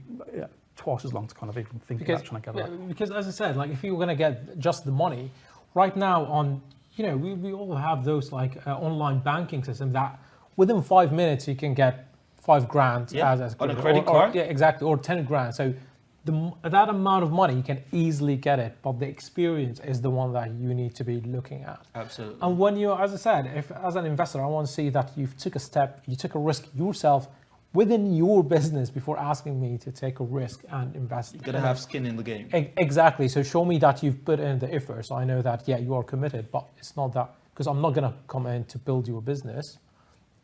twice as long to kind of even think about trying to gather that. Because as I said, if you were going to get just the money, right now on, we all have those online banking system that within 5 minutes you can get £5,000 as on a credit card. Yeah, exactly, or 10 grand. So that amount of money you can easily get it, but the experience is the one that you need to be looking at. Absolutely. And when you, as I said, if as an investor, I want to see that you took a step, you took a risk yourself within your business before asking me to take a risk and invest. You've got to have skin in the game. Exactly. So show me that you've put in the effort. So I know that, you are committed, but it's not that, because I'm not going to come in to build your business.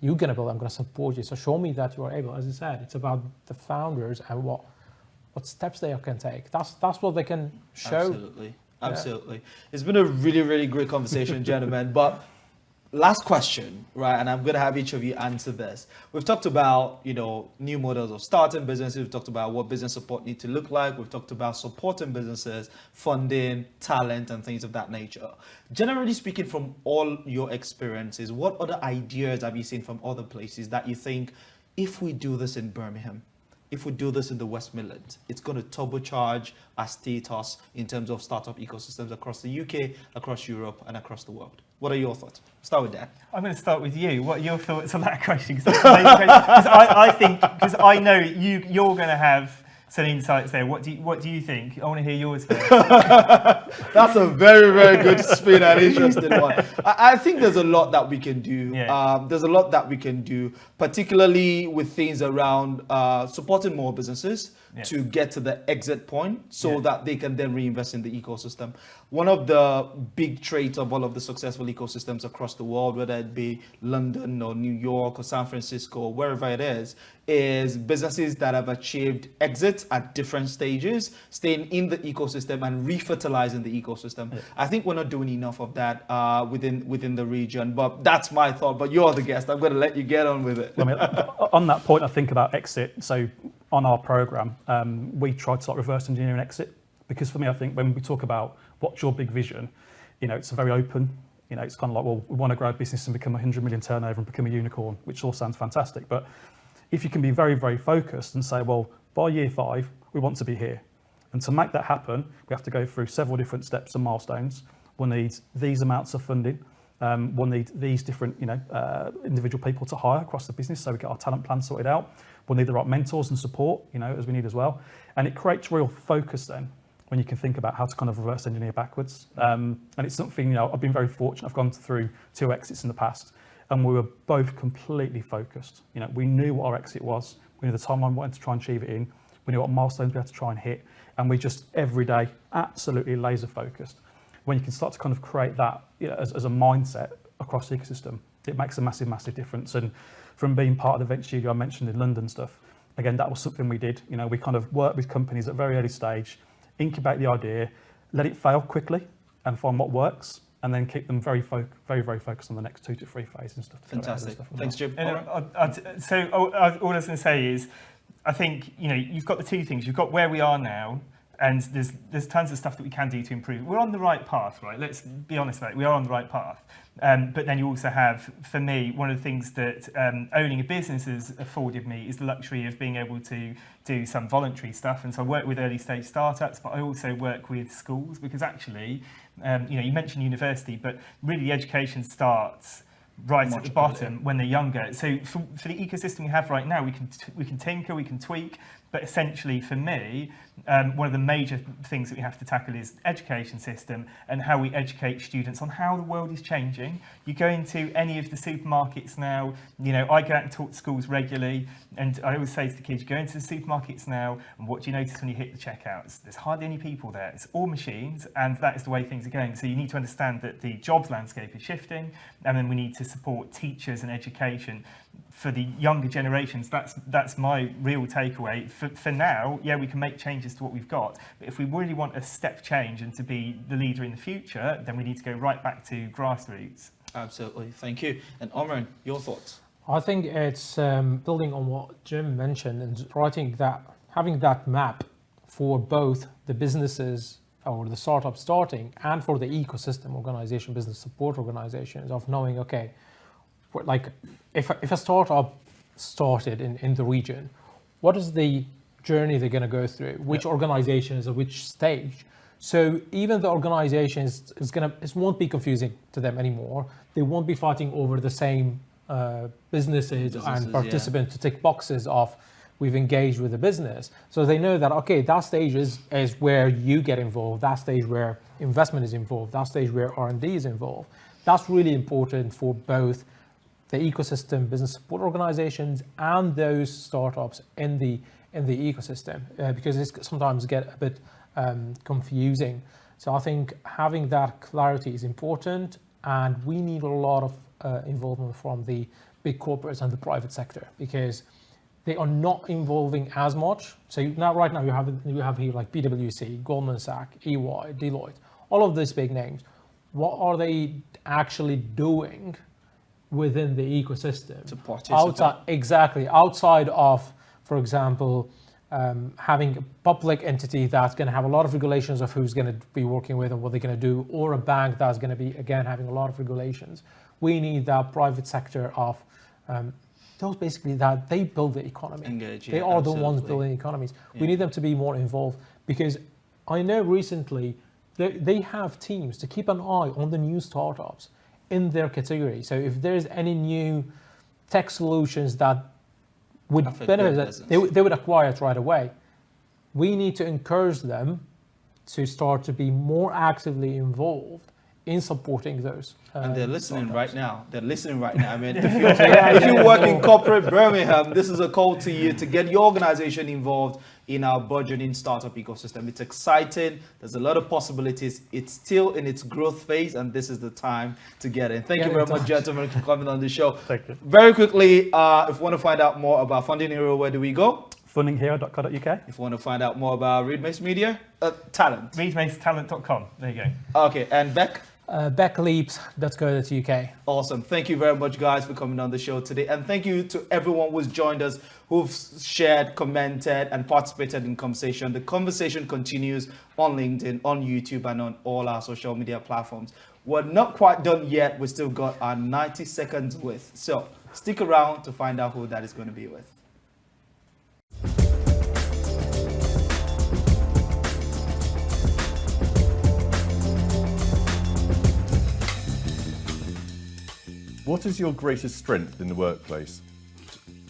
You're going to build, I'm going to support you. So show me that you are able. As I said, it's about the founders and what steps they can take. That's what they can show. Absolutely. It's been a really, really great conversation, gentlemen. But last question, right? And I'm going to have each of you answer this. We've talked about, new models of starting businesses. We've talked about what business support need to look like. We've talked about supporting businesses, funding, talent, and things of that nature. Generally speaking, from all your experiences, what other ideas have you seen from other places that you think, if we do this in Birmingham, if we do this in the West Midlands, it's going to turbocharge our status in terms of startup ecosystems across the UK, across Europe, and across the world. What are your thoughts? Start with Dan. I'm going to start with you. What are your thoughts on that question? Because I know you're going to have some insights there. What do you think? I want to hear yours first. That's a very, very good spin and interesting one. I think there's a lot that we can do. Yeah. There's a lot that we can do, particularly with things around supporting more businesses to get to the exit point so that they can then reinvest in the ecosystem. One of the big traits of all of the successful ecosystems across the world, whether it be London or New York or San Francisco or wherever it is businesses that have achieved exits at different stages, staying in the ecosystem and refertilizing the ecosystem. Yeah. I think we're not doing enough of that within the region, but that's my thought. But you're the guest. I'm going to let you get on with it. I mean, on that point, I think about exit. So on our program, we tried to reverse engineer an exit, because for me, I think when we talk about what's your big vision, it's a very open. It's kind of like, well, we want to grow a business and become 100 million turnover and become a unicorn, which all sounds fantastic. But if you can be very, very focused and say, well, by year 5, we want to be here. And to make that happen, we have to go through several different steps and milestones. We'll need these amounts of funding. We'll need these different, individual people to hire across the business, so we get our talent plan sorted out. We'll need the right mentors and support, as we need as well. And it creates real focus then, when you can think about how to kind of reverse engineer backwards. And it's something, I've been very fortunate. I've gone through 2 exits in the past, and we were both completely focused. We knew what our exit was. We knew the timeline we wanted to try and achieve it in. We knew what milestones we had to try and hit. And we just, every day, absolutely laser focused. When you can start to kind of create that as a mindset across the ecosystem, it makes a massive, massive difference. And from being part of the venture studio I mentioned in London stuff, again, that was something we did. We kind of worked with companies at a very early stage, incubate the idea, let it fail quickly and find what works, and then keep them very, very focused on the next 2 to 3 phases and stuff. Fantastic. Thanks, Jim. So all I was going to say is, I think, you've got the 2 things. You've got where we are now, and there's tons of stuff that we can do to improve. We're on the right path, right? Let's be honest about it. We are on the right path. But then you also have, for me, one of the things that owning a business has afforded me is the luxury of being able to do some voluntary stuff. And so I work with early stage startups, but I also work with schools, because actually, you mentioned university, but really the education starts right at the bottom when they're younger. So for the ecosystem we have right now, we can tinker, we can tweak, but essentially for me, one of the major things that we have to tackle is education system and how we educate students on how the world is changing. You go into any of the supermarkets now, I go out and talk to schools regularly, and I always say to the kids, you go into the supermarkets now, and what do you notice when you hit the checkouts? There's hardly any people there. It's all machines, and that is the way things are going. So you need to understand that the jobs landscape is shifting, and then we need to support teachers and education. For the younger generations, that's my real takeaway. For now, we can make changes to what we've got, but if we really want a step change and to be the leader in the future, then we need to go right back to grassroots. Absolutely, thank you. And Omran, your thoughts? I think it's building on what Jim mentioned and having that map for both the businesses or the startup starting and for the ecosystem organization, business support organizations, of knowing, okay, like if a startup started in the region, what is the journey they're going to go through? Which organization is at which stage? So even the organization it won't be confusing to them anymore. They won't be fighting over the same businesses and participants to tick boxes of we've engaged with the business. So they know that, okay, that stage is where you get involved, that stage where investment is involved, that stage where R&D is involved. That's really important for both the ecosystem, business support organizations, and those startups in the ecosystem, because it sometimes get a bit confusing. So I think having that clarity is important, and we need a lot of involvement from the big corporates and the private sector, because they are not involving as much. So right now you have here like PwC, Goldman Sachs, EY, Deloitte, all of these big names. What are they actually doing within the ecosystem? To participate. Outside of, for example, having a public entity that's going to have a lot of regulations of who's going to be working with and what they're going to do, or a bank that's going to be, again, having a lot of regulations. We need that private sector of those basically that they build the economy. Engage, They yeah, are the ones absolutely. building economies. Yeah. We need them to be more involved, because I know recently they have teams to keep an eye on the new startups in their category. So if there's any new tech solutions that would Affect benefit their that, business. they would acquire it right away. We need to encourage them to start to be more actively involved in supporting those. And they're listening startups. right now. They're listening right now. I mean, if you work in corporate Birmingham, this is a call to you to get your organization involved in our burgeoning startup ecosystem. It's exciting. There's a lot of possibilities. It's still in its growth phase, and this is the time to get in. Thank you very much, gentlemen, for coming on the show. Thank you. Very quickly, if you want to find out more about Funding Hero, where do we go? fundinghero.co.uk. If you want to find out more about Reedmace Media, talent. Reedmacetalent.com. There you go. Okay, and Beck? Backleaps.co.uk. Awesome. Thank you very much, guys, for coming on the show today. And thank you to everyone who's joined us, who've shared, commented, and participated in conversation. The conversation continues on LinkedIn, on YouTube, and on all our social media platforms. We're not quite done yet. We still got our 90 seconds with. So stick around to find out who that is going to be with. What is your greatest strength in the workplace?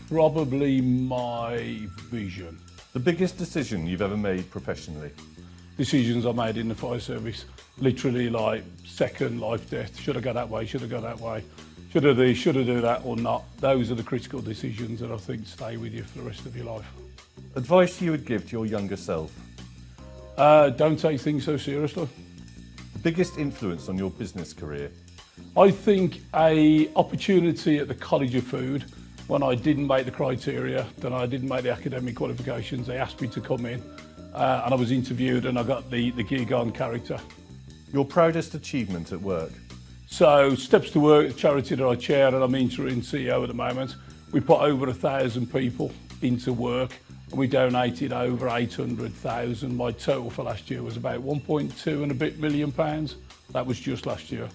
Probably my vision. The biggest decision you've ever made professionally? Decisions I made in the fire service, literally like second life death. Should I go that way? Should I go that way? Should I do that or not? Those are the critical decisions that I think stay with you for the rest of your life. Advice you would give to your younger self? Don't take things so seriously. The biggest influence on your business career? I think a opportunity at the College of Food, when I didn't make the criteria, then I didn't make the academic qualifications, they asked me to come in and I was interviewed and I got the gig on character. Your proudest achievement at work? So Steps to Work, the charity that I chair and I'm interim CEO at the moment, we put over 1,000 people into work and we donated over 800,000. My total for last year was about 1.2 and a bit million pounds. That was just last year.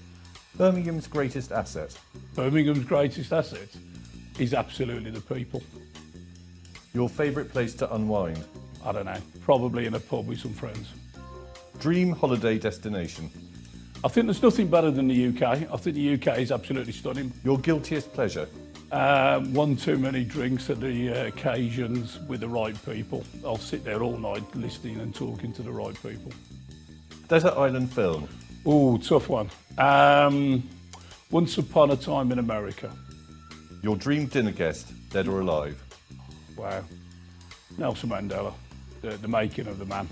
Birmingham's greatest asset? Birmingham's greatest asset is absolutely the people. Your favourite place to unwind? I don't know, probably in a pub with some friends. Dream holiday destination? I think there's nothing better than the UK. I think the UK is absolutely stunning. Your guiltiest pleasure? One too many drinks at the occasions with the right people. I'll sit there all night listening and talking to the right people. Desert island film? Oh, tough one. Once Upon a Time in America. Your dream dinner guest, dead or alive? Wow. Nelson Mandela, the making of the man.